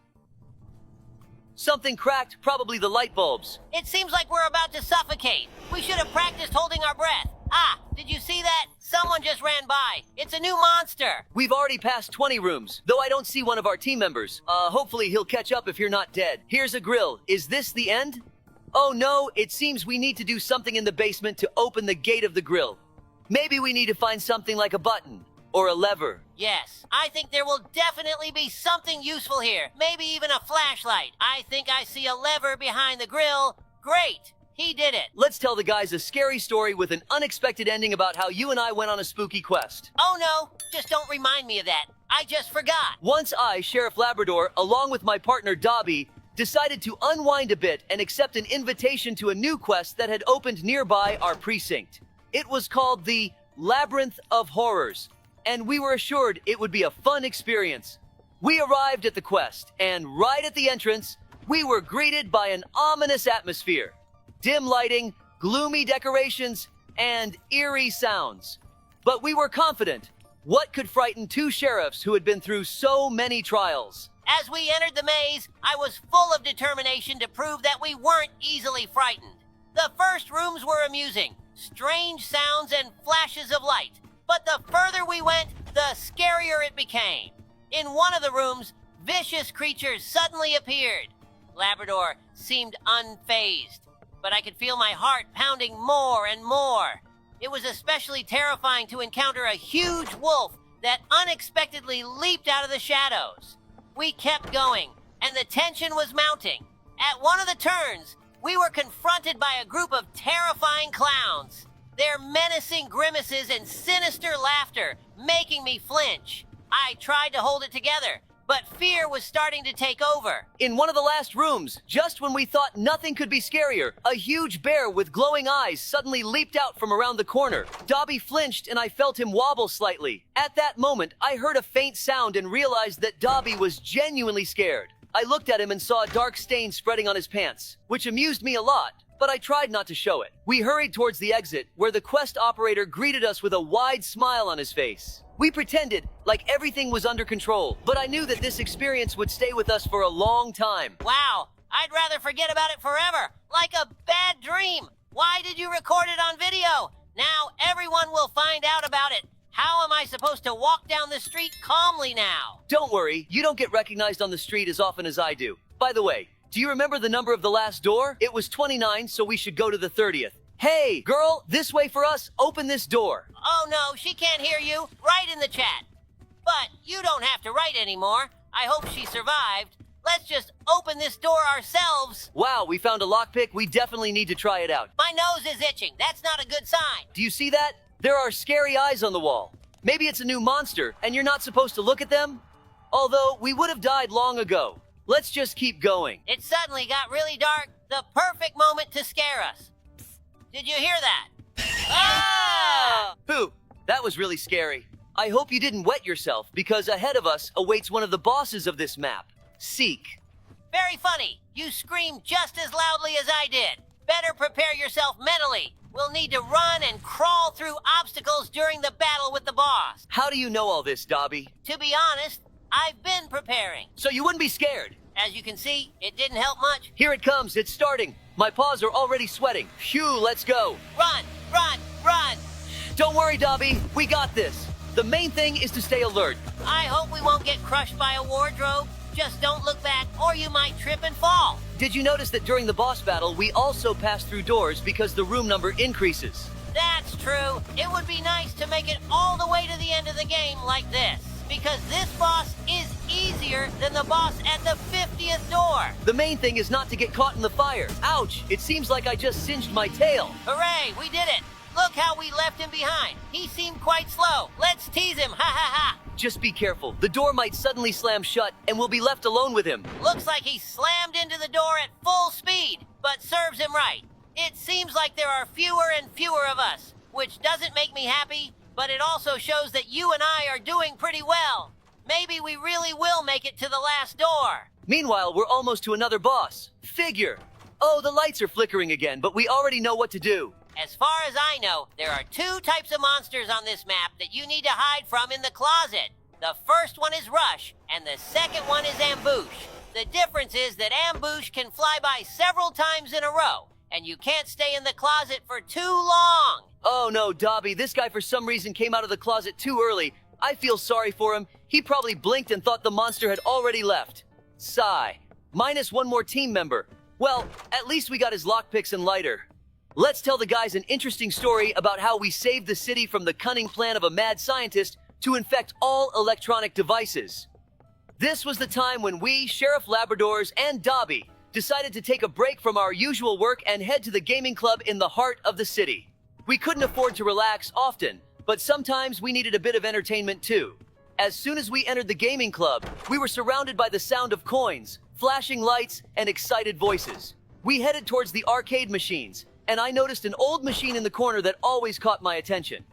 Something cracked, probably the light bulbs. It seems like we're about to suffocate. We should have practiced holding our breath. Ah, did you see that? Someone just ran by. It's a new monster. We've already passed 20 rooms, though I don't see one of our team members. Hopefully he'll catch up if you're not dead. Here's a grill. Is this the end? Oh no, it seems we need to do something in the basement to open the gate of the grill. Maybe we need to find something like a button or a lever. Yes, I think there will definitely be something useful here. Maybe even a flashlight. I think I see a lever behind the grill. Great, he did it. Let's tell the guys a scary story with an unexpected ending about how you and I went on a spooky quest. Oh no, just don't remind me of that. I just forgot. Once I, Sheriff Labrador, along with my partner Dobie, decided to unwind a bit and accept an invitation to a new quest that had opened nearby our precinct. It was called the Labyrinth of Horrors, and we were assured it would be a fun experience. We arrived at the quest, and right at the entrance, we were greeted by an ominous atmosphere. Dim lighting, gloomy decorations, and eerie sounds. But we were confident. What could frighten two sheriffs who had been through so many trials? As we entered the maze, I was full of determination to prove that we weren't easily frightened. The first rooms were amusing, strange sounds and flashes of light. But the further we went, the scarier it became. In one of the rooms, vicious creatures suddenly appeared. Labrador seemed unfazed, but I could feel my heart pounding more and more. It was especially terrifying to encounter a huge wolf that unexpectedly leaped out of the shadows. We kept going, and the tension was mounting. At one of the turns, we were confronted by a group of terrifying clowns. Their menacing grimaces and sinister laughter making me flinch. I tried to hold it together, but fear was starting to take over. In one of the last rooms, just when we thought nothing could be scarier, a huge bear with glowing eyes suddenly leaped out from around the corner. Dobby flinched and I felt him wobble slightly. At that moment, I heard a faint sound and realized that Dobby was genuinely scared. I looked at him and saw a dark stain spreading on his pants, which amused me a lot, but I tried not to show it. We hurried towards the exit, where the quest operator greeted us with a wide smile on his face. We pretended like everything was under control, but I knew that this experience would stay with us for a long time. Wow, I'd rather forget about it forever, like a bad dream. Why did you record it on video? Now everyone will find out about it. How am I supposed to walk down the street calmly now? Don't worry, you don't get recognized on the street as often as I do. By the way, do you remember the number of the last door? It was 29, so we should go to the 30th. Hey, girl, this way for us. Open this door. Oh no, she can't hear you. Write in the chat. But you don't have to write anymore. I hope she survived. Let's just open this door ourselves. Wow, we found a lockpick. We definitely need to try it out. My nose is itching. That's not a good sign. Do you see that? There are scary eyes on the wall. Maybe it's a new monster, and you're not supposed to look at them? Although, we would have died long ago. Let's just keep going. It suddenly got really dark. The perfect moment to scare us. Did you hear that? Ah! Pooh, that was really scary. I hope you didn't wet yourself, because ahead of us awaits one of the bosses of this map. Seek. Very funny. You screamed just as loudly as I did. Better prepare yourself mentally. We'll need to run and crawl through obstacles during the battle with the boss. How do you know all this, Dobby? To be honest, I've been preparing. So you wouldn't be scared? As you can see, it didn't help much. Here it comes. It's starting. My paws are already sweating. Phew, let's go. Run, run, run. Don't worry, Dobby. We got this. The main thing is to stay alert. I hope we won't get crushed by a wardrobe. Just don't look back or you might trip and fall. Did you notice that during the boss battle, we also pass through doors because the room number increases? That's true. It would be nice to make it all the way to the end of the game like this, because this boss is easier than the boss at the 50th door. The main thing is not to get caught in the fire. Ouch, it seems like I just singed my tail. Hooray, we did it. Look how we left him behind. He seemed quite slow. Let's tease him, ha ha ha. Just be careful. The door might suddenly slam shut and we'll be left alone with him. Looks like he slammed into the door at full speed, but serves him right. It seems like there are fewer and fewer of us, which doesn't make me happy, but it also shows that you and I are doing pretty well. Maybe we really will make it to the last door. Meanwhile, we're almost to another boss. Figure. Oh, the lights are flickering again, but we already know what to do. As far as I know, there are 2 types of monsters on this map that you need to hide from in the closet. The first one is Rush, and the second one is Ambush. The difference is that Ambush can fly by several times in a row, and you can't stay in the closet for too long. Oh no, Dobby, this guy for some reason came out of the closet too early. I feel sorry for him. He probably blinked and thought the monster had already left. Sigh. Minus one more team member. Well, at least we got his lockpicks and lighter. Let's tell the guys an interesting story about how we saved the city from the cunning plan of a mad scientist to infect all electronic devices. This was the time when we, Sheriff Labradors and Dobby, decided to take a break from our usual work and head to the gaming club in the heart of the city. We couldn't afford to relax often, but sometimes we needed a bit of entertainment too. As soon as we entered the gaming club, we were surrounded by the sound of coins, flashing lights, and excited voices. We headed towards the arcade machines, and I noticed an old machine in the corner that always caught my attention.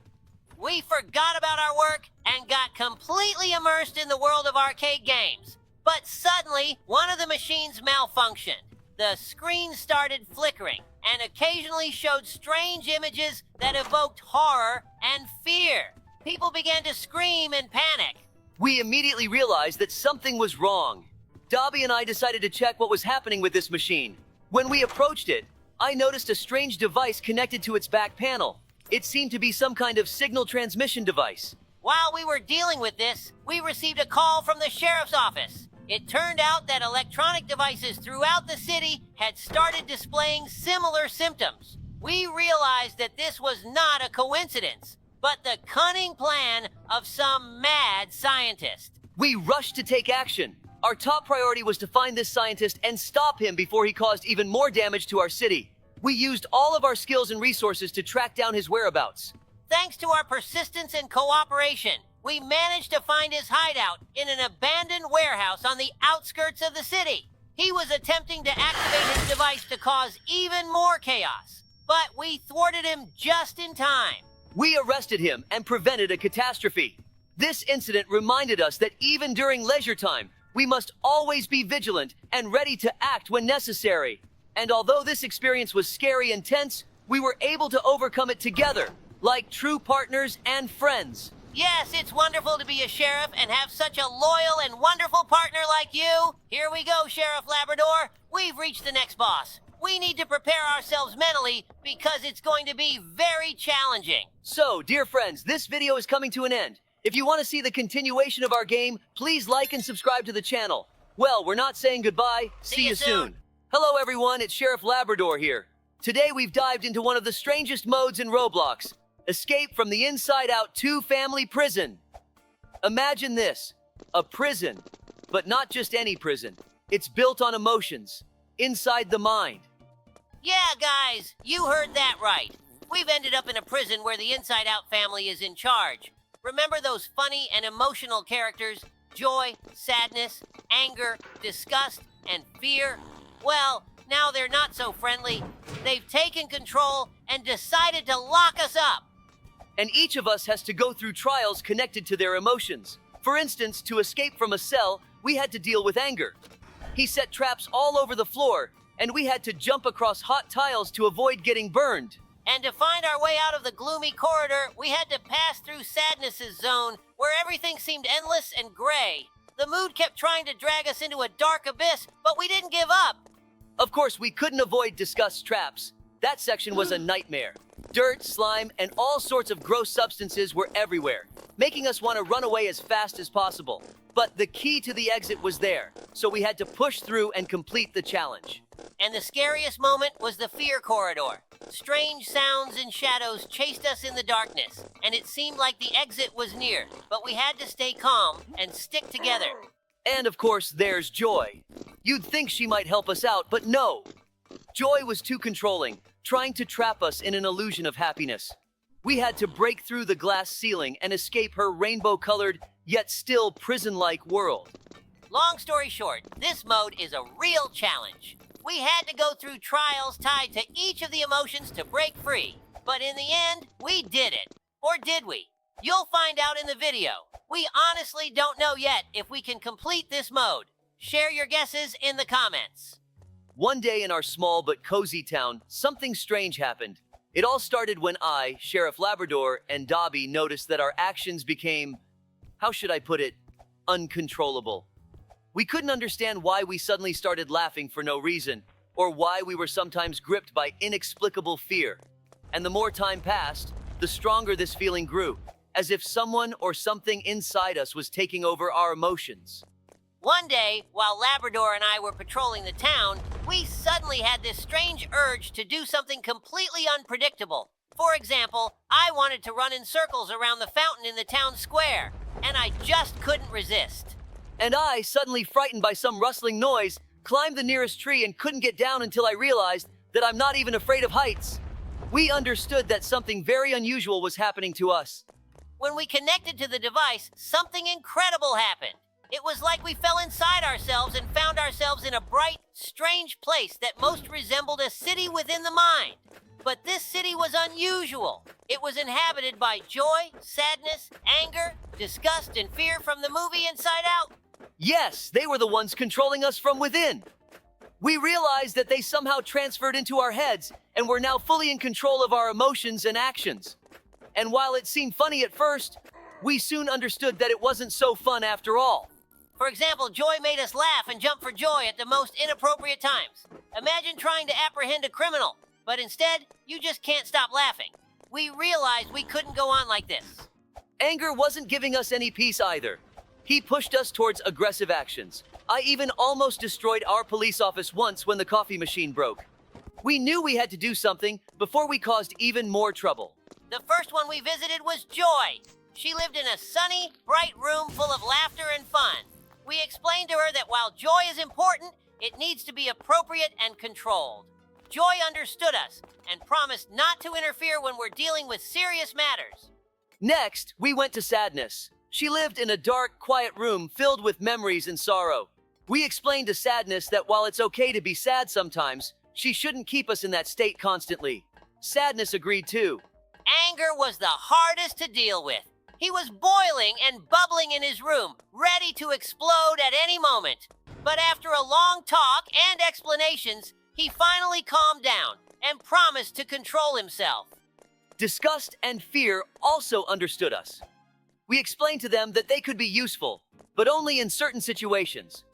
We forgot about our work and got completely immersed in the world of arcade games. But suddenly, one of the machines malfunctioned. The screen started flickering and occasionally showed strange images that evoked horror and fear. People began to scream and panic. We immediately realized that something was wrong. Dobby and I decided to check what was happening with this machine. When we approached it, I noticed a strange device connected to its back panel. It seemed to be some kind of signal transmission device. While we were dealing with this, we received a call from the sheriff's office. It turned out that electronic devices throughout the city had started displaying similar symptoms. We realized that this was not a coincidence, but the cunning plan of some mad scientist. We rushed to take action. Our top priority was to find this scientist and stop him before he caused even more damage to our city. We used all of our skills and resources to track down his whereabouts. Thanks to our persistence and cooperation, we managed to find his hideout in an abandoned warehouse on the outskirts of the city. He was attempting to activate his device to cause even more chaos, but we thwarted him just in time. We arrested him and prevented a catastrophe. This incident reminded us that even during leisure time, we must always be vigilant and ready to act when necessary. And although this experience was scary and tense, we were able to overcome it together, like true partners and friends. Yes, it's wonderful to be a sheriff and have such a loyal and wonderful partner like you. Here we go, Sheriff Labrador. We've reached the next boss. We need to prepare ourselves mentally because it's going to be very challenging. So, dear friends, this video is coming to an end. If you want to see the continuation of our game, please like and subscribe to the channel. Well, we're not saying goodbye. See you soon. Hello everyone, it's Sheriff Labrador here. Today we've dived into one of the strangest modes in Roblox. Escape from the Inside Out 2 family prison. Imagine this, a prison, but not just any prison. It's built on emotions, inside the mind. Yeah, guys, you heard that right. We've ended up in a prison where the Inside Out family is in charge. Remember those funny and emotional characters? Joy, sadness, anger, disgust, and fear? Well, now they're not so friendly. They've taken control and decided to lock us up. And each of us has to go through trials connected to their emotions. For instance, to escape from a cell, we had to deal with anger. He set traps all over the floor, and we had to jump across hot tiles to avoid getting burned. And to find our way out of the gloomy corridor, we had to pass through Sadness's zone, where everything seemed endless and gray. The mood kept trying to drag us into a dark abyss, but we didn't give up. Of course, we couldn't avoid Disgust's traps. That section was a nightmare. Dirt, slime, and all sorts of gross substances were everywhere, making us want to run away as fast as possible. But the key to the exit was there, so we had to push through and complete the challenge. And the scariest moment was the fear corridor. Strange sounds and shadows chased us in the darkness, and it seemed like the exit was near, but we had to stay calm and stick together. And of course, there's Joy. You'd think she might help us out, but no. Joy was too controlling, trying to trap us in an illusion of happiness. We had to break through the glass ceiling and escape her rainbow-colored, yet still prison-like world. Long story short, this mode is a real challenge. We had to go through trials tied to each of the emotions to break free. But in the end, we did it. Or did we? You'll find out in the video. We honestly don't know yet if we can complete this mode. Share your guesses in the comments. One day in our small but cozy town, something strange happened. It all started when I, Sheriff Labrador, and Dobby noticed that our actions became, how should I put it, uncontrollable. We couldn't understand why we suddenly started laughing for no reason, or why we were sometimes gripped by inexplicable fear. And the more time passed, the stronger this feeling grew, as if someone or something inside us was taking over our emotions. One day, while Labrador and I were patrolling the town, we suddenly had this strange urge to do something completely unpredictable. For example, I wanted to run in circles around the fountain in the town square, and I just couldn't resist. And I, suddenly frightened by some rustling noise, climbed the nearest tree and couldn't get down until I realized that I'm not even afraid of heights. We understood that something very unusual was happening to us. When we connected to the device, something incredible happened. It was like we fell inside ourselves and found ourselves in a bright, strange place that most resembled a city within the mind. But this city was unusual. It was inhabited by joy, sadness, anger, disgust, and fear from the movie Inside Out. Yes, they were the ones controlling us from within. We realized that they somehow transferred into our heads and were now fully in control of our emotions and actions. And while it seemed funny at first, we soon understood that it wasn't so fun after all. For example, joy made us laugh and jump for joy at the most inappropriate times. Imagine trying to apprehend a criminal, but instead, you just can't stop laughing. We realized we couldn't go on like this. Anger wasn't giving us any peace either. He pushed us towards aggressive actions. I even almost destroyed our police office once when the coffee machine broke. We knew we had to do something before we caused even more trouble. The first one we visited was Joy. She lived in a sunny, bright room full of laughter and fun. We explained to her that while joy is important, it needs to be appropriate and controlled. Joy understood us and promised not to interfere when we're dealing with serious matters. Next, we went to Sadness. She lived in a dark, quiet room filled with memories and sorrow. We explained to Sadness that while it's okay to be sad sometimes, she shouldn't keep us in that state constantly. Sadness agreed too. Anger was the hardest to deal with. He was boiling and bubbling in his room, ready to explode at any moment. But after a long talk and explanations, he finally calmed down and promised to control himself. Disgust and fear also understood us. We explained to them that they could be useful, but only in certain situations.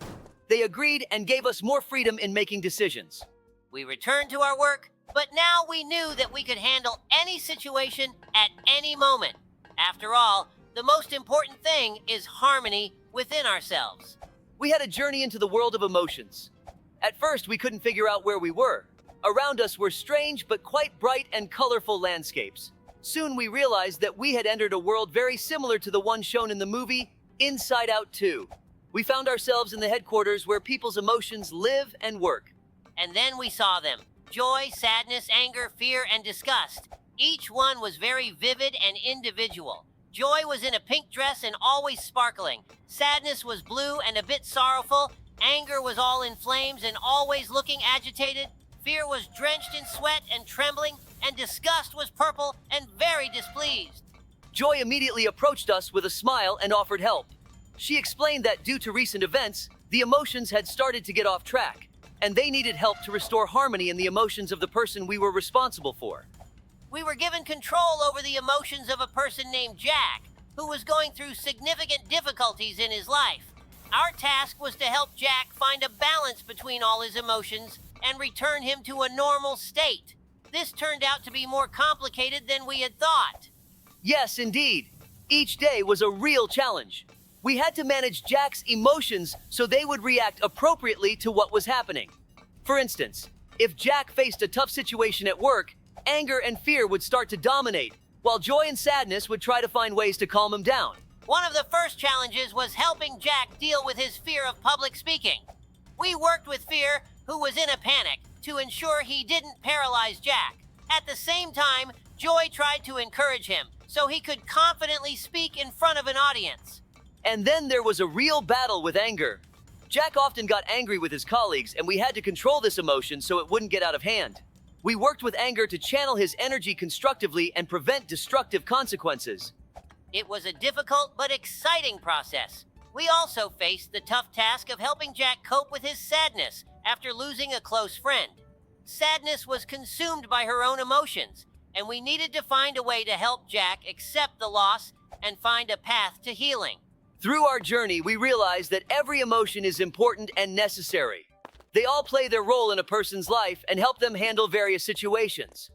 They agreed and gave us more freedom in making decisions. We returned to our work, but now we knew that we could handle any situation at any moment. After all, the most important thing is harmony within ourselves. We had a journey into the world of emotions. At first, we couldn't figure out where we were. Around us were strange but quite bright and colorful landscapes. Soon we realized that we had entered a world very similar to the one shown in the movie Inside Out 2. We found ourselves in the headquarters where people's emotions live and work. And then we saw them. Joy, sadness, anger, fear, and disgust. Each one was very vivid and individual. Joy was in a pink dress and always sparkling. Sadness was blue and a bit sorrowful. Anger was all in flames and always looking agitated. Fear was drenched in sweat and trembling. And disgust was purple and very displeased. Joy immediately approached us with a smile and offered help. She explained that due to recent events, the emotions had started to get off track, and they needed help to restore harmony in the emotions of the person we were responsible for. We were given control over the emotions of a person named Jack, who was going through significant difficulties in his life. Our task was to help Jack find a balance between all his emotions and return him to a normal state. This turned out to be more complicated than we had thought. Yes, indeed. Each day was a real challenge. We had to manage Jack's emotions so they would react appropriately to what was happening. For instance, if Jack faced a tough situation at work, anger and fear would start to dominate, while joy and sadness would try to find ways to calm him down. One of the first challenges was helping Jack deal with his fear of public speaking. We worked with Fear, who was in a panic, to ensure he didn't paralyze Jack. At the same time, Joy tried to encourage him so he could confidently speak in front of an audience. And then there was a real battle with anger. Jack often got angry with his colleagues, and we had to control this emotion so it wouldn't get out of hand. We worked with anger to channel his energy constructively and prevent destructive consequences. It was a difficult but exciting process. We also faced the tough task of helping Jack cope with his sadness after losing a close friend. Sadness was consumed by her own emotions, and we needed to find a way to help Jack accept the loss and find a path to healing. Through our journey, we realized that every emotion is important and necessary. They all play their role in a person's life and help them handle various situations.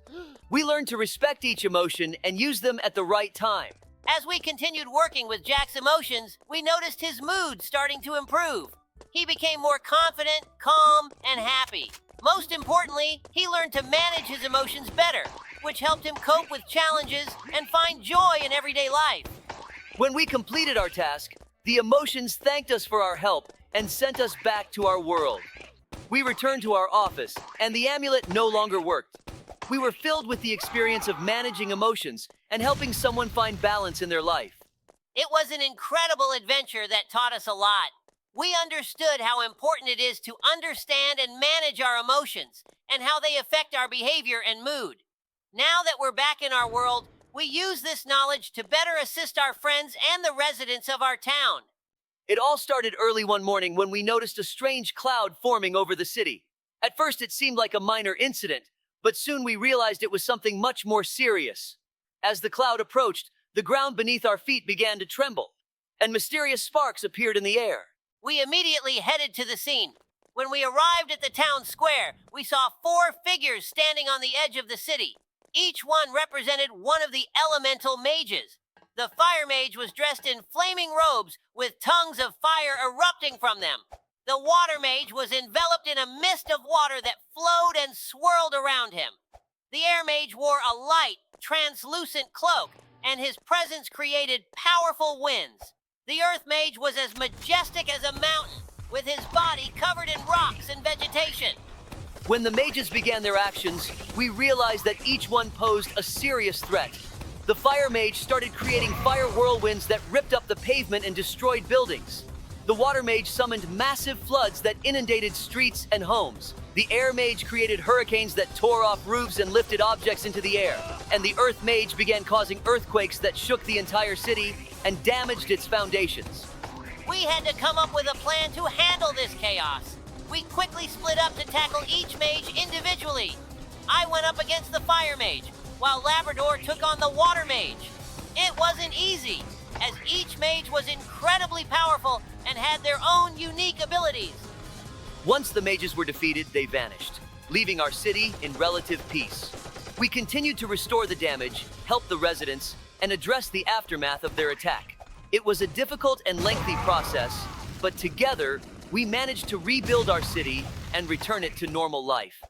We learned to respect each emotion and use them at the right time. As we continued working with Jack's emotions, we noticed his mood starting to improve. He became more confident, calm, and happy. Most importantly, he learned to manage his emotions better, which helped him cope with challenges and find joy in everyday life. When we completed our task, the emotions thanked us for our help and sent us back to our world. We returned to our office, and the amulet no longer worked. We were filled with the experience of managing emotions and helping someone find balance in their life. It was an incredible adventure that taught us a lot. We understood how important it is to understand and manage our emotions and how they affect our behavior and mood. Now that we're back in our world, we use this knowledge to better assist our friends and the residents of our town. It all started early one morning when we noticed a strange cloud forming over the city. At first, it seemed like a minor incident, but soon we realized it was something much more serious. As the cloud approached, the ground beneath our feet began to tremble, and mysterious sparks appeared in the air. We immediately headed to the scene. When we arrived at the town square, we saw 4 figures standing on the edge of the city. Each one represented one of the elemental mages. The fire mage was dressed in flaming robes with tongues of fire erupting from them. The water mage was enveloped in a mist of water that flowed and swirled around him. The air mage wore a light, translucent cloak, and his presence created powerful winds. The earth mage was as majestic as a mountain, with his body covered in rocks and vegetation. When the mages began their actions, we realized that each one posed a serious threat. The fire mage started creating fire whirlwinds that ripped up the pavement and destroyed buildings. The water mage summoned massive floods that inundated streets and homes. The air mage created hurricanes that tore off roofs and lifted objects into the air. And the earth mage began causing earthquakes that shook the entire city and damaged its foundations. We had to come up with a plan to handle this chaos. We quickly split up to tackle each mage individually. I went up against the fire mage, while Labrador took on the water mage. It wasn't easy, as each mage was incredibly powerful and had their own unique abilities. Once the mages were defeated, they vanished, leaving our city in relative peace. We continued to restore the damage, help the residents, and address the aftermath of their attack. It was a difficult and lengthy process, but together, we managed to rebuild our city and return it to normal life.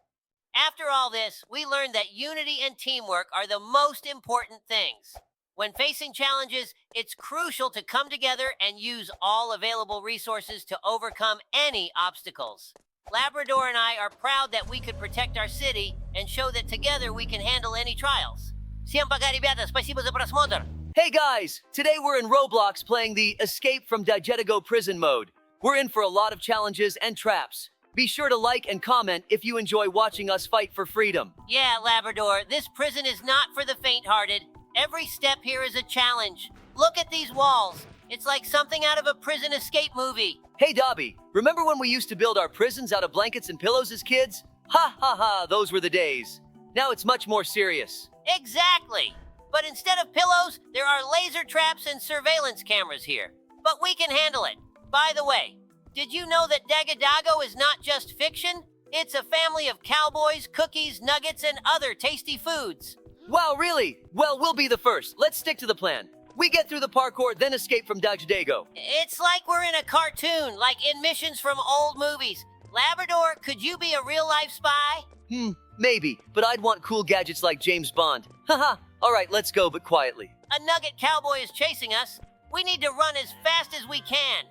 After all this, we learned that unity and teamwork are the most important things. When facing challenges, it's crucial to come together and use all available resources to overcome any obstacles. Labrador and I are proud that we could protect our city and show that together we can handle any trials. Всем пока, ребята, спасибо за просмотр. Hey guys, today we're in Roblox playing the Escape from Digetigo prison mode. We're in for a lot of challenges and traps. Be sure to like and comment if you enjoy watching us fight for freedom. Yeah, Labrador, this prison is not for the faint-hearted. Every step here is a challenge. Look at these walls. It's like something out of a prison escape movie. Hey Dobby, remember when we used to build our prisons out of blankets and pillows as kids? Ha ha ha, those were the days. Now it's much more serious. Exactly. But instead of pillows, there are laser traps and surveillance cameras here. But we can handle it. By the way, did you know that Dagadago is not just fiction? It's a family of cowboys, cookies, nuggets, and other tasty foods. Wow, really? Well, we'll be the first. Let's stick to the plan. We get through the parkour, then escape from Digetigo. It's like we're in a cartoon, like in missions from old movies. Labrador, could you be a real-life spy? Maybe, but I'd want cool gadgets like James Bond. Haha, alright, let's go, but quietly. A nugget cowboy is chasing us. We need to run as fast as we can.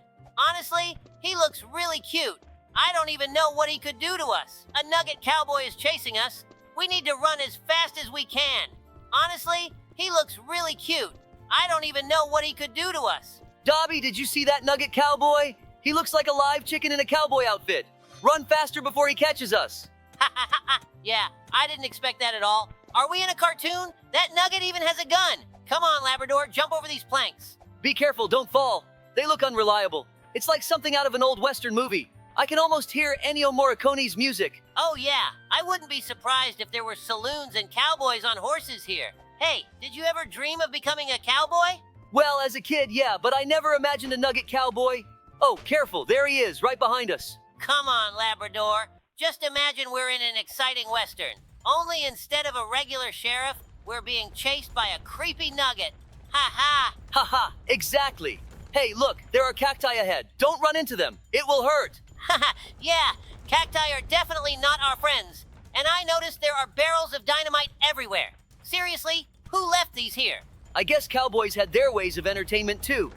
Honestly, he looks really cute. I don't even know what he could do to us. A nugget cowboy is chasing us. We need to run as fast as we can. Honestly, he looks really cute. I don't even know what he could do to us. Dobby, did you see that nugget cowboy? He looks like a live chicken in a cowboy outfit. Run faster before he catches us. Yeah, I didn't expect that at all. Are we in a cartoon? That nugget even has a gun. Come on, Labrador, jump over these planks. Be careful, don't fall. They look unreliable. It's like something out of an old Western movie. I can almost hear Ennio Morricone's music. Oh yeah, I wouldn't be surprised if there were saloons and cowboys on horses here. Hey, did you ever dream of becoming a cowboy? Well, as a kid, yeah, but I never imagined a nugget cowboy. Oh, careful, there he is, right behind us. Come on, Labrador. Just imagine we're in an exciting Western. Only instead of a regular sheriff, we're being chased by a creepy nugget. Ha ha! Ha ha, exactly. Hey, look, there are cacti ahead. Don't run into them. It will hurt. Haha, yeah, cacti are definitely not our friends. And I noticed there are barrels of dynamite everywhere. Seriously, who left these here? I guess cowboys had their ways of entertainment too.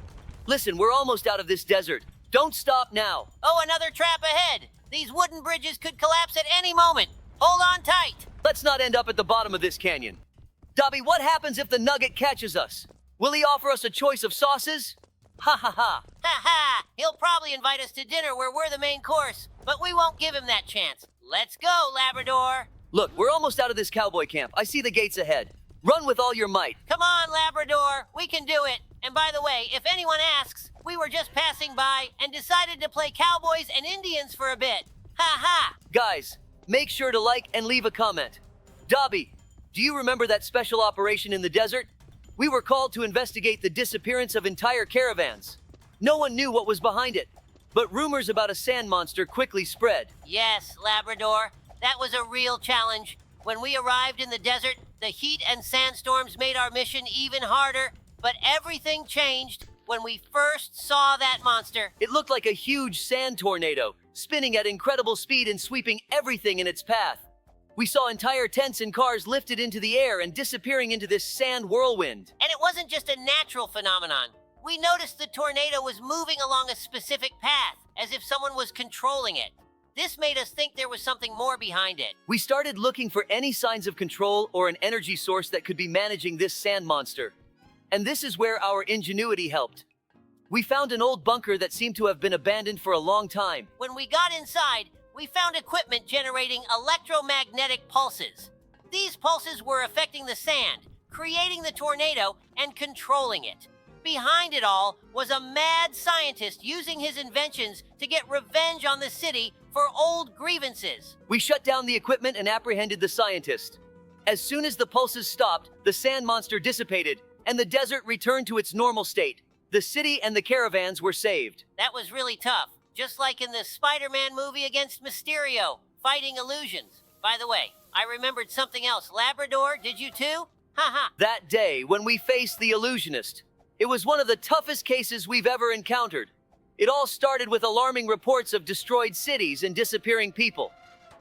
Listen, we're almost out of this desert. Don't stop now. Oh, another trap ahead. These wooden bridges could collapse at any moment. Hold on tight. Let's not end up at the bottom of this canyon. Dobby, what happens if the nugget catches us? Will he offer us a choice of sauces? Ha ha ha. Ha ha! He'll probably invite us to dinner where we're the main course, but we won't give him that chance. Let's go, Labrador. Look, we're almost out of this cowboy camp. I see the gates ahead. Run with all your might. Come on, Labrador. We can do it. And by the way, if anyone asks, we were just passing by and decided to play cowboys and Indians for a bit. Ha ha! Guys, make sure to like and leave a comment. Dobby, do you remember that special operation in the desert? We were called to investigate the disappearance of entire caravans. No one knew what was behind it, but rumors about a sand monster quickly spread. Yes, Labrador. That was a real challenge. When we arrived in the desert, the heat and sandstorms made our mission even harder, but everything changed when we first saw that monster. It looked like a huge sand tornado, spinning at incredible speed and sweeping everything in its path. We saw entire tents and cars lifted into the air and disappearing into this sand whirlwind. And it wasn't just a natural phenomenon. We noticed the tornado was moving along a specific path, as if someone was controlling it. This made us think there was something more behind it. We started looking for any signs of control or an energy source that could be managing this sand monster. And this is where our ingenuity helped. We found an old bunker that seemed to have been abandoned for a long time. When we got inside, we found equipment generating electromagnetic pulses. These pulses were affecting the sand, creating the tornado, and controlling it. Behind it all was a mad scientist using his inventions to get revenge on the city for old grievances. We shut down the equipment and apprehended the scientist. As soon as the pulses stopped, the sand monster dissipated, and the desert returned to its normal state. The city and the caravans were saved. That was really tough. Just like in the Spider-Man movie against Mysterio, fighting illusions. By the way, I remembered something else. Labrador, did you too? Haha. That day, when we faced the illusionist, it was one of the toughest cases we've ever encountered. It all started with alarming reports of destroyed cities and disappearing people.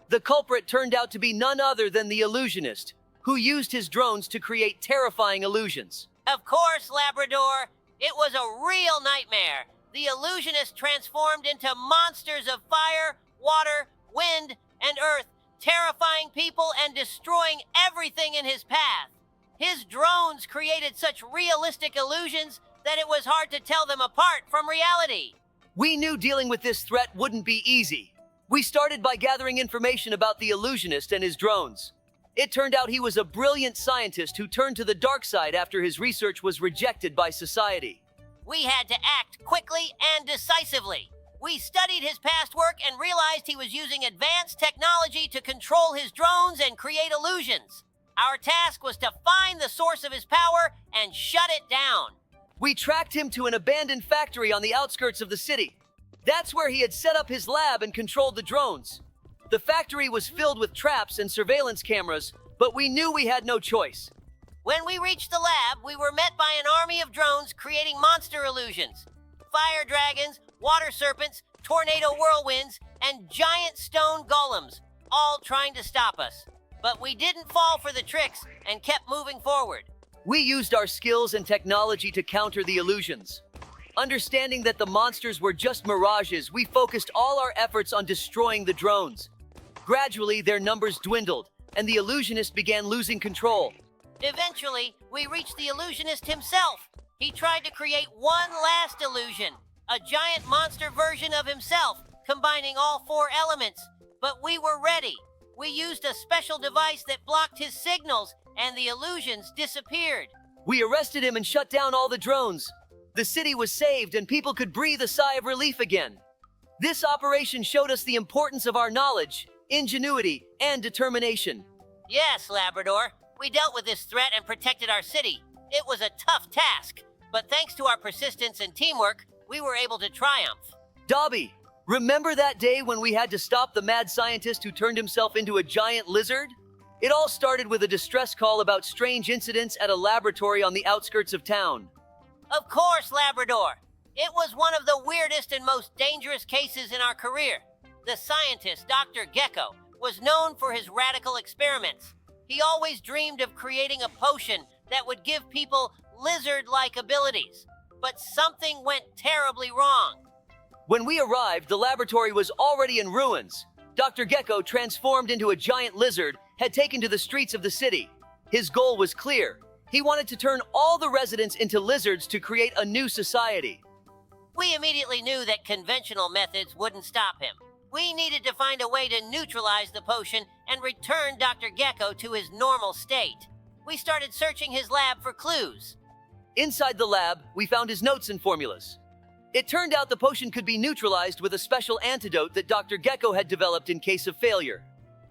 The culprit turned out to be none other than the illusionist, who used his drones to create terrifying illusions. Of course, Labrador. It was a real nightmare. The illusionist transformed into monsters of fire, water, wind, and earth, terrifying people and destroying everything in his path. His drones created such realistic illusions that it was hard to tell them apart from reality. We knew dealing with this threat wouldn't be easy. We started by gathering information about the illusionist and his drones. It turned out he was a brilliant scientist who turned to the dark side after his research was rejected by society. We had to act quickly and decisively. We studied his past work and realized he was using advanced technology to control his drones and create illusions. Our task was to find the source of his power and shut it down. We tracked him to an abandoned factory on the outskirts of the city. That's where he had set up his lab and controlled the drones. The factory was filled with traps and surveillance cameras, but we knew we had no choice. When we reached the lab, we were met by an army of drones creating monster illusions. Fire dragons, water serpents, tornado whirlwinds, and giant stone golems, all trying to stop us. But we didn't fall for the tricks and kept moving forward. We used our skills and technology to counter the illusions. Understanding that the monsters were just mirages, we focused all our efforts on destroying the drones. Gradually, their numbers dwindled, and the illusionist began losing control. Eventually, we reached the illusionist himself. He tried to create one last illusion, a giant monster version of himself, combining all four elements. But we were ready. We used a special device that blocked his signals, and the illusions disappeared. We arrested him and shut down all the drones. The city was saved and people could breathe a sigh of relief again. This operation showed us the importance of our knowledge, ingenuity, and determination. Yes, Labrador. We dealt with this threat and protected our city. It was a tough task, but thanks to our persistence and teamwork, we were able to triumph. Dobie, remember that day when we had to stop the mad scientist who turned himself into a giant lizard? It all started with a distress call about strange incidents at a laboratory on the outskirts of town. Of course, Labrador. It was one of the weirdest and most dangerous cases in our career. The scientist, Dr. Gecko, was known for his radical experiments. He always dreamed of creating a potion that would give people lizard-like abilities. But something went terribly wrong. When we arrived, the laboratory was already in ruins. Dr. Gecko, transformed into a giant lizard, had taken to the streets of the city. His goal was clear. He wanted to turn all the residents into lizards to create a new society. We immediately knew that conventional methods wouldn't stop him. We needed to find a way to neutralize the potion and return Dr. Gecko to his normal state. We started searching his lab for clues. Inside the lab, we found his notes and formulas. It turned out the potion could be neutralized with a special antidote that Dr. Gecko had developed in case of failure.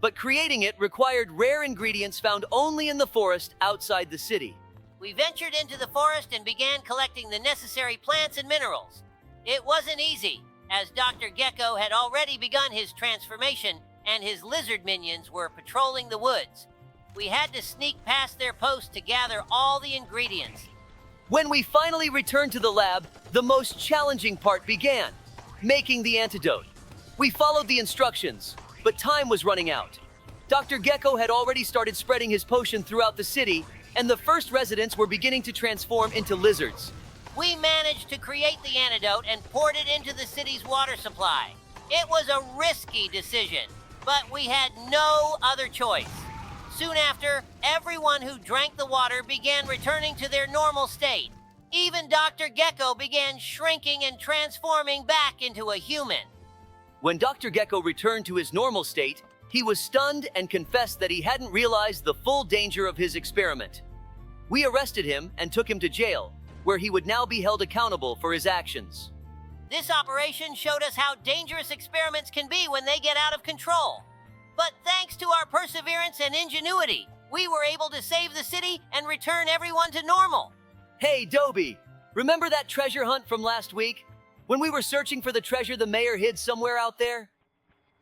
But creating it required rare ingredients found only in the forest outside the city. We ventured into the forest and began collecting the necessary plants and minerals. It wasn't easy, as Dr. Gecko had already begun his transformation and his lizard minions were patrolling the woods. We had to sneak past their post to gather all the ingredients. When we finally returned to the lab, the most challenging part began, making the antidote. We followed the instructions, but time was running out. Dr. Gecko had already started spreading his potion throughout the city, and the first residents were beginning to transform into lizards. We managed to create the antidote and poured it into the city's water supply. It was a risky decision, but we had no other choice. Soon after, everyone who drank the water began returning to their normal state. Even Dr. Gecko began shrinking and transforming back into a human. When Dr. Gecko returned to his normal state, he was stunned and confessed that he hadn't realized the full danger of his experiment. We arrested him and took him to jail, where he would now be held accountable for his actions. This operation showed us how dangerous experiments can be when they get out of control. But thanks to our perseverance and ingenuity, we were able to save the city and return everyone to normal. Hey, Dobie, remember that treasure hunt from last week? When we were searching for the treasure the mayor hid somewhere out there?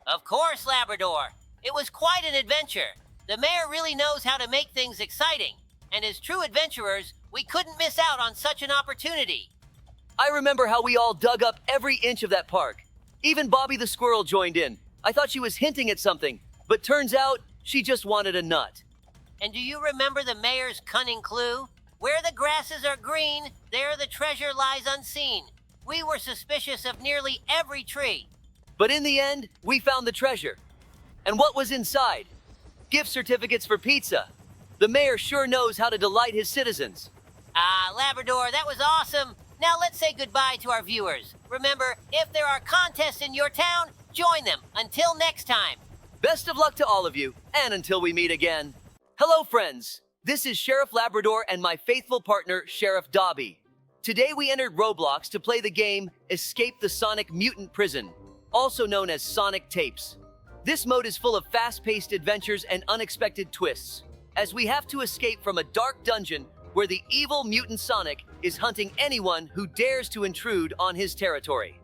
Of course, Labrador. It was quite an adventure. The mayor really knows how to make things exciting. And as true adventurers, we couldn't miss out on such an opportunity. I remember how we all dug up every inch of that park. Even Bobby the squirrel joined in. I thought she was hinting at something, but turns out she just wanted a nut. And do you remember the mayor's cunning clue? Where the grasses are green, there the treasure lies unseen. We were suspicious of nearly every tree. But in the end, we found the treasure. And what was inside? Gift certificates for pizza. The mayor sure knows how to delight his citizens. Labrador, that was awesome. Now let's say goodbye to our viewers. Remember, if there are contests in your town, join them. Until next time. Best of luck to all of you, and until we meet again. Hello, friends. This is Sheriff Labrador and my faithful partner, Sheriff Dobie. Today we entered Roblox to play the game Escape the Sonic Mutant Prison, also known as Sonic Tapes. This mode is full of fast-paced adventures and unexpected twists, as we have to escape from a dark dungeon where the evil mutant Sonic is hunting anyone who dares to intrude on his territory.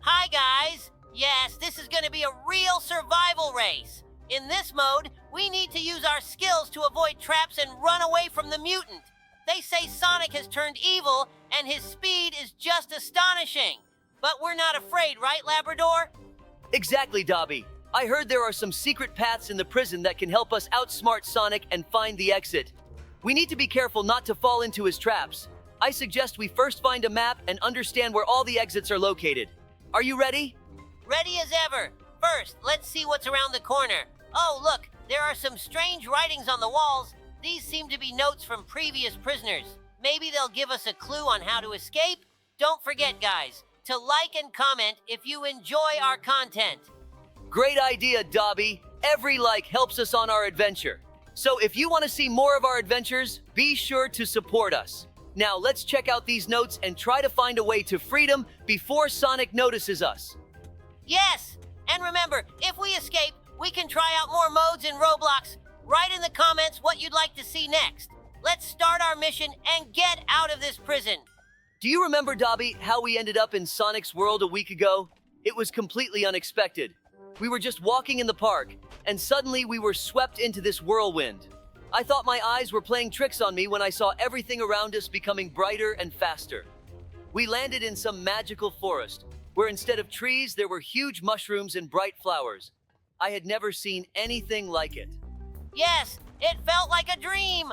Hi, guys. Yes, this is going to be a real survival race. In this mode, we need to use our skills to avoid traps and run away from the mutant. They say Sonic has turned evil, and his speed is just astonishing. But we're not afraid, right, Labrador? Exactly, Dobie. I heard there are some secret paths in the prison that can help us outsmart Sonic and find the exit. We need to be careful not to fall into his traps. I suggest we first find a map and understand where all the exits are located. Are you ready? Ready as ever. First, let's see what's around the corner. Oh, look, there are some strange writings on the walls. These seem to be notes from previous prisoners. Maybe they'll give us a clue on how to escape? Don't forget, guys, to like and comment if you enjoy our content. Great idea, Dobby. Every like helps us on our adventure. So if you want to see more of our adventures, be sure to support us. Now let's check out these notes and try to find a way to freedom before Sonic notices us. Yes! And remember, if we escape, we can try out more modes in Roblox. Write in the comments what you'd like to see next. Let's start our mission and get out of this prison. Do you remember, Dobby, how we ended up in Sonic's world a week ago? It was completely unexpected. We were just walking in the park, and suddenly we were swept into this whirlwind. I thought my eyes were playing tricks on me when I saw everything around us becoming brighter and faster. We landed in some magical forest, where instead of trees, there were huge mushrooms and bright flowers. I had never seen anything like it. Yes, it felt like a dream.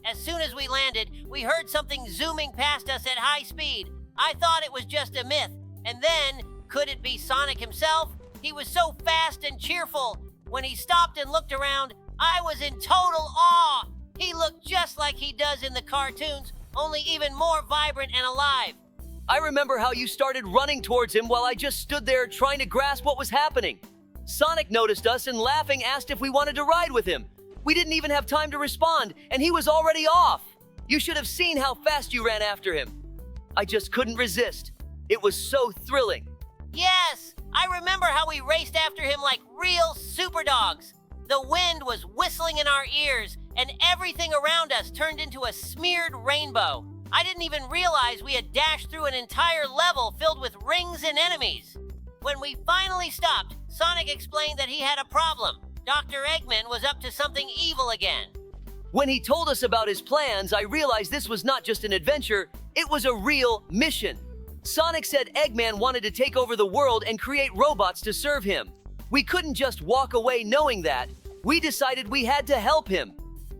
As soon as we landed, we heard something zooming past us at high speed. I thought it was just a myth. And then, could it be Sonic himself? He was so fast and cheerful. When he stopped and looked around, I was in total awe. He looked just like he does in the cartoons, only even more vibrant and alive. I remember how you started running towards him while I just stood there trying to grasp what was happening. Sonic noticed us and laughing asked if we wanted to ride with him. We didn't even have time to respond, and he was already off. You should have seen how fast you ran after him. I just couldn't resist. It was so thrilling. Yes, I remember how we raced after him like real super dogs. The wind was whistling in our ears, and everything around us turned into a smeared rainbow. I didn't even realize we had dashed through an entire level filled with rings and enemies. When we finally stopped, Sonic explained that he had a problem. Dr. Eggman was up to something evil again. When he told us about his plans, I realized this was not just an adventure, it was a real mission. Sonic said Eggman wanted to take over the world and create robots to serve him. We couldn't just walk away knowing that. We decided we had to help him.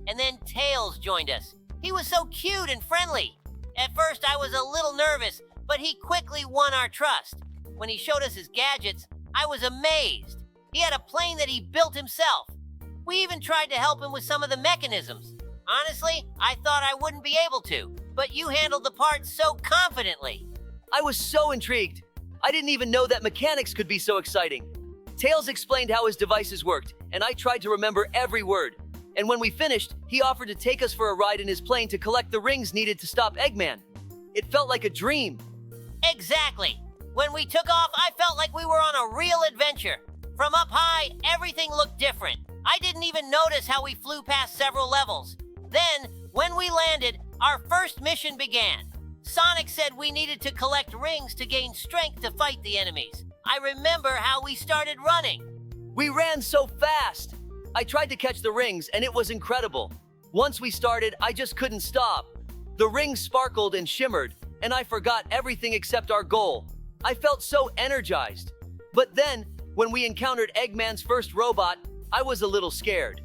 And then Tails joined us. He was so cute and friendly. At first, I was a little nervous, but he quickly won our trust. When he showed us his gadgets, I was amazed. He had a plane that he built himself. We even tried to help him with some of the mechanisms. Honestly, I thought I wouldn't be able to, but you handled the parts so confidently. I was so intrigued. I didn't even know that mechanics could be so exciting. Tails explained how his devices worked, and I tried to remember every word. And when we finished, he offered to take us for a ride in his plane to collect the rings needed to stop Eggman. It felt like a dream. Exactly. When we took off, I felt like we were on a real adventure. From up high, everything looked different. I didn't even notice how we flew past several levels. Then, when we landed, our first mission began. Sonic said we needed to collect rings to gain strength to fight the enemies. I remember how we started running. We ran so fast. I tried to catch the rings, and it was incredible. Once we started, I just couldn't stop. The rings sparkled and shimmered, and I forgot everything except our goal. I felt so energized. But then, when we encountered Eggman's first robot, I was a little scared.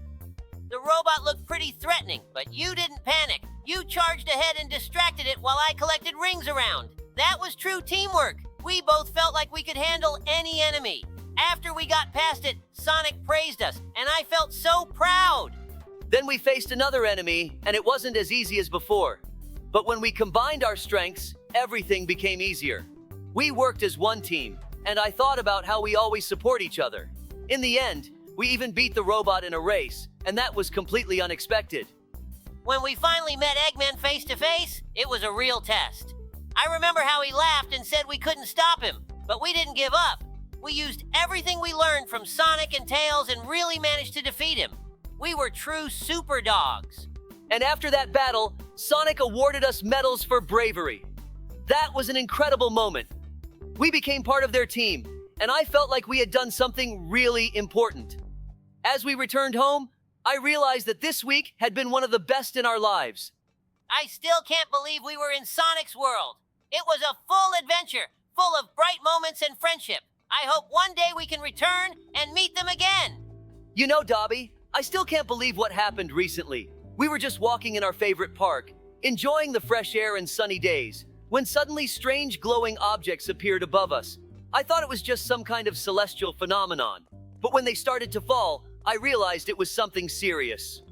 The robot looked pretty threatening, but you didn't panic. You charged ahead and distracted it while I collected rings around. That was true teamwork. We both felt like we could handle any enemy. After we got past it, Sonic praised us, and I felt so proud. Then we faced another enemy, and it wasn't as easy as before. But when we combined our strengths, everything became easier. We worked as one team, and I thought about how we always support each other. In the end, we even beat the robot in a race, and that was completely unexpected. When we finally met Eggman face to face, it was a real test. I remember how he laughed and said we couldn't stop him, but we didn't give up. We used everything we learned from Sonic and Tails and really managed to defeat him. We were true super dogs. And after that battle, Sonic awarded us medals for bravery. That was an incredible moment. We became part of their team, and I felt like we had done something really important. As we returned home, I realized that this week had been one of the best in our lives. I still can't believe we were in Sonic's world. It was a full adventure, full of bright moments and friendship. I hope one day we can return and meet them again. You know, Dobby, I still can't believe what happened recently. We were just walking in our favorite park, enjoying the fresh air and sunny days, when suddenly strange glowing objects appeared above us. I thought it was just some kind of celestial phenomenon. But when they started to fall, I realized it was something serious.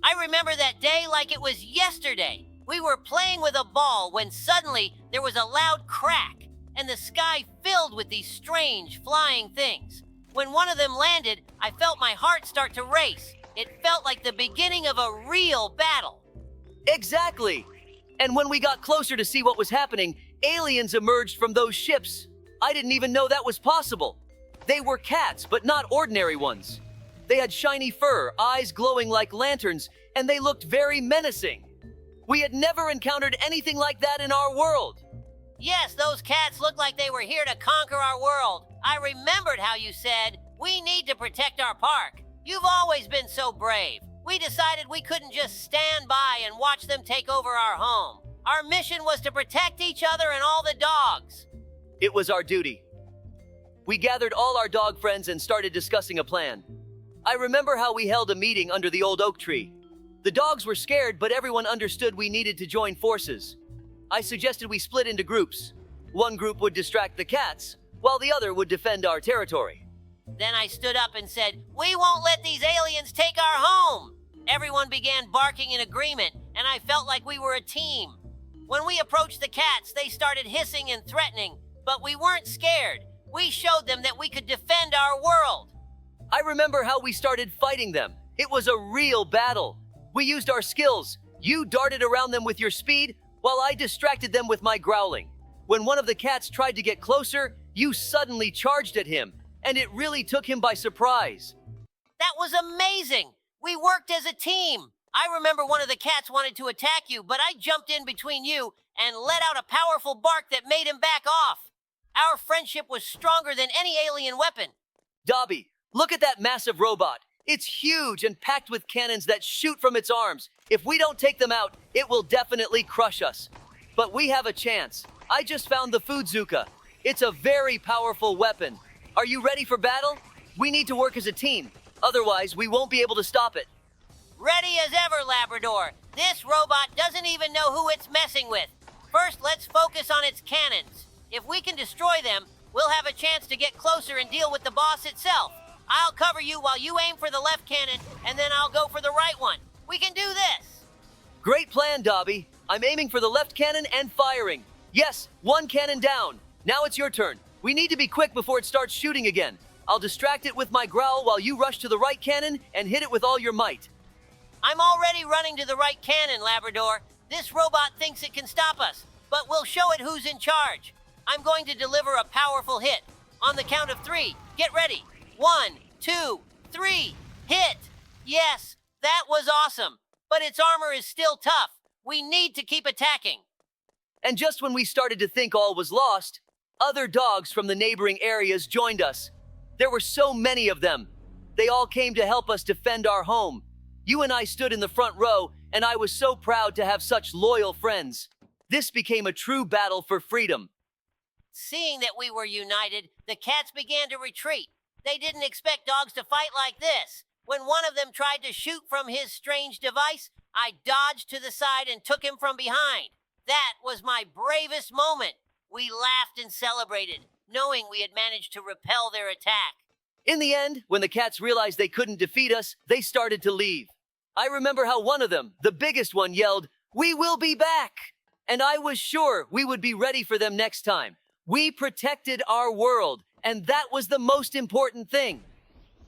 I remember that day like it was yesterday. We were playing with a ball when suddenly there was a loud crack, and the sky filled with these strange flying things. When one of them landed, I felt my heart start to race. It felt like the beginning of a real battle. Exactly! And when we got closer to see what was happening, aliens emerged from those ships. I didn't even know that was possible. They were cats, but not ordinary ones. They had shiny fur, eyes glowing like lanterns, and they looked very menacing. We had never encountered anything like that in our world. Yes, those cats looked like they were here to conquer our world. I remembered how you said, we need to protect our park. You've always been so brave. We decided we couldn't just stand by and watch them take over our home. Our mission was to protect each other and all the dogs. It was our duty. We gathered all our dog friends and started discussing a plan. I remember how we held a meeting under the old oak tree. The dogs were scared, but everyone understood we needed to join forces. I suggested we split into groups. One group would distract the cats, while the other would defend our territory. Then I stood up and said, we won't let these aliens take our home. Everyone began barking in agreement, and I felt like we were a team. When we approached the cats, they started hissing and threatening, but we weren't scared. We showed them that we could defend our world. I remember how we started fighting them. It was a real battle. We used our skills. You darted around them with your speed, while I distracted them with my growling. When one of the cats tried to get closer, you suddenly charged at him, and it really took him by surprise. That was amazing. We worked as a team. I remember one of the cats wanted to attack you, but I jumped in between you and let out a powerful bark that made him back off. Our friendship was stronger than any alien weapon. Dobby, look at that massive robot. It's huge and packed with cannons that shoot from its arms. If we don't take them out, it will definitely crush us. But we have a chance. I just found the food Zuka. It's a very powerful weapon. Are you ready for battle? We need to work as a team. Otherwise, we won't be able to stop it. Ready as ever, Labrador. This robot doesn't even know who it's messing with. First, let's focus on its cannons. If we can destroy them, we'll have a chance to get closer and deal with the boss itself. I'll cover you while you aim for the left cannon, and then I'll go for the right one. We can do this. Great plan, Dobby. I'm aiming for the left cannon and firing. Yes, one cannon down. Now it's your turn. We need to be quick before it starts shooting again. I'll distract it with my growl while you rush to the right cannon and hit it with all your might. I'm already running to the right cannon, Labrador. This robot thinks it can stop us, but we'll show it who's in charge. I'm going to deliver a powerful hit. On the count of 3, get ready. 1, 2, 3, hit! Yes, that was awesome, but its armor is still tough. We need to keep attacking. And just when we started to think all was lost, other dogs from the neighboring areas joined us. There were so many of them. They all came to help us defend our home. You and I stood in the front row, and I was so proud to have such loyal friends. This became a true battle for freedom. Seeing that we were united, the cats began to retreat. They didn't expect dogs to fight like this. When one of them tried to shoot from his strange device, I dodged to the side and took him from behind. That was my bravest moment. We laughed and celebrated, knowing we had managed to repel their attack. In the end, when the cats realized they couldn't defeat us, they started to leave. I remember how one of them, the biggest one, yelled, "We will be back!" And I was sure we would be ready for them next time. We protected our world, and that was the most important thing.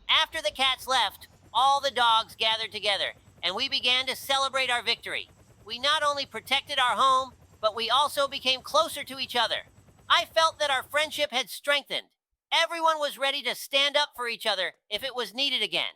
After the cats left, all the dogs gathered together, and we began to celebrate our victory. We not only protected our home, but we also became closer to each other. I felt that our friendship had strengthened. Everyone was ready to stand up for each other if it was needed again.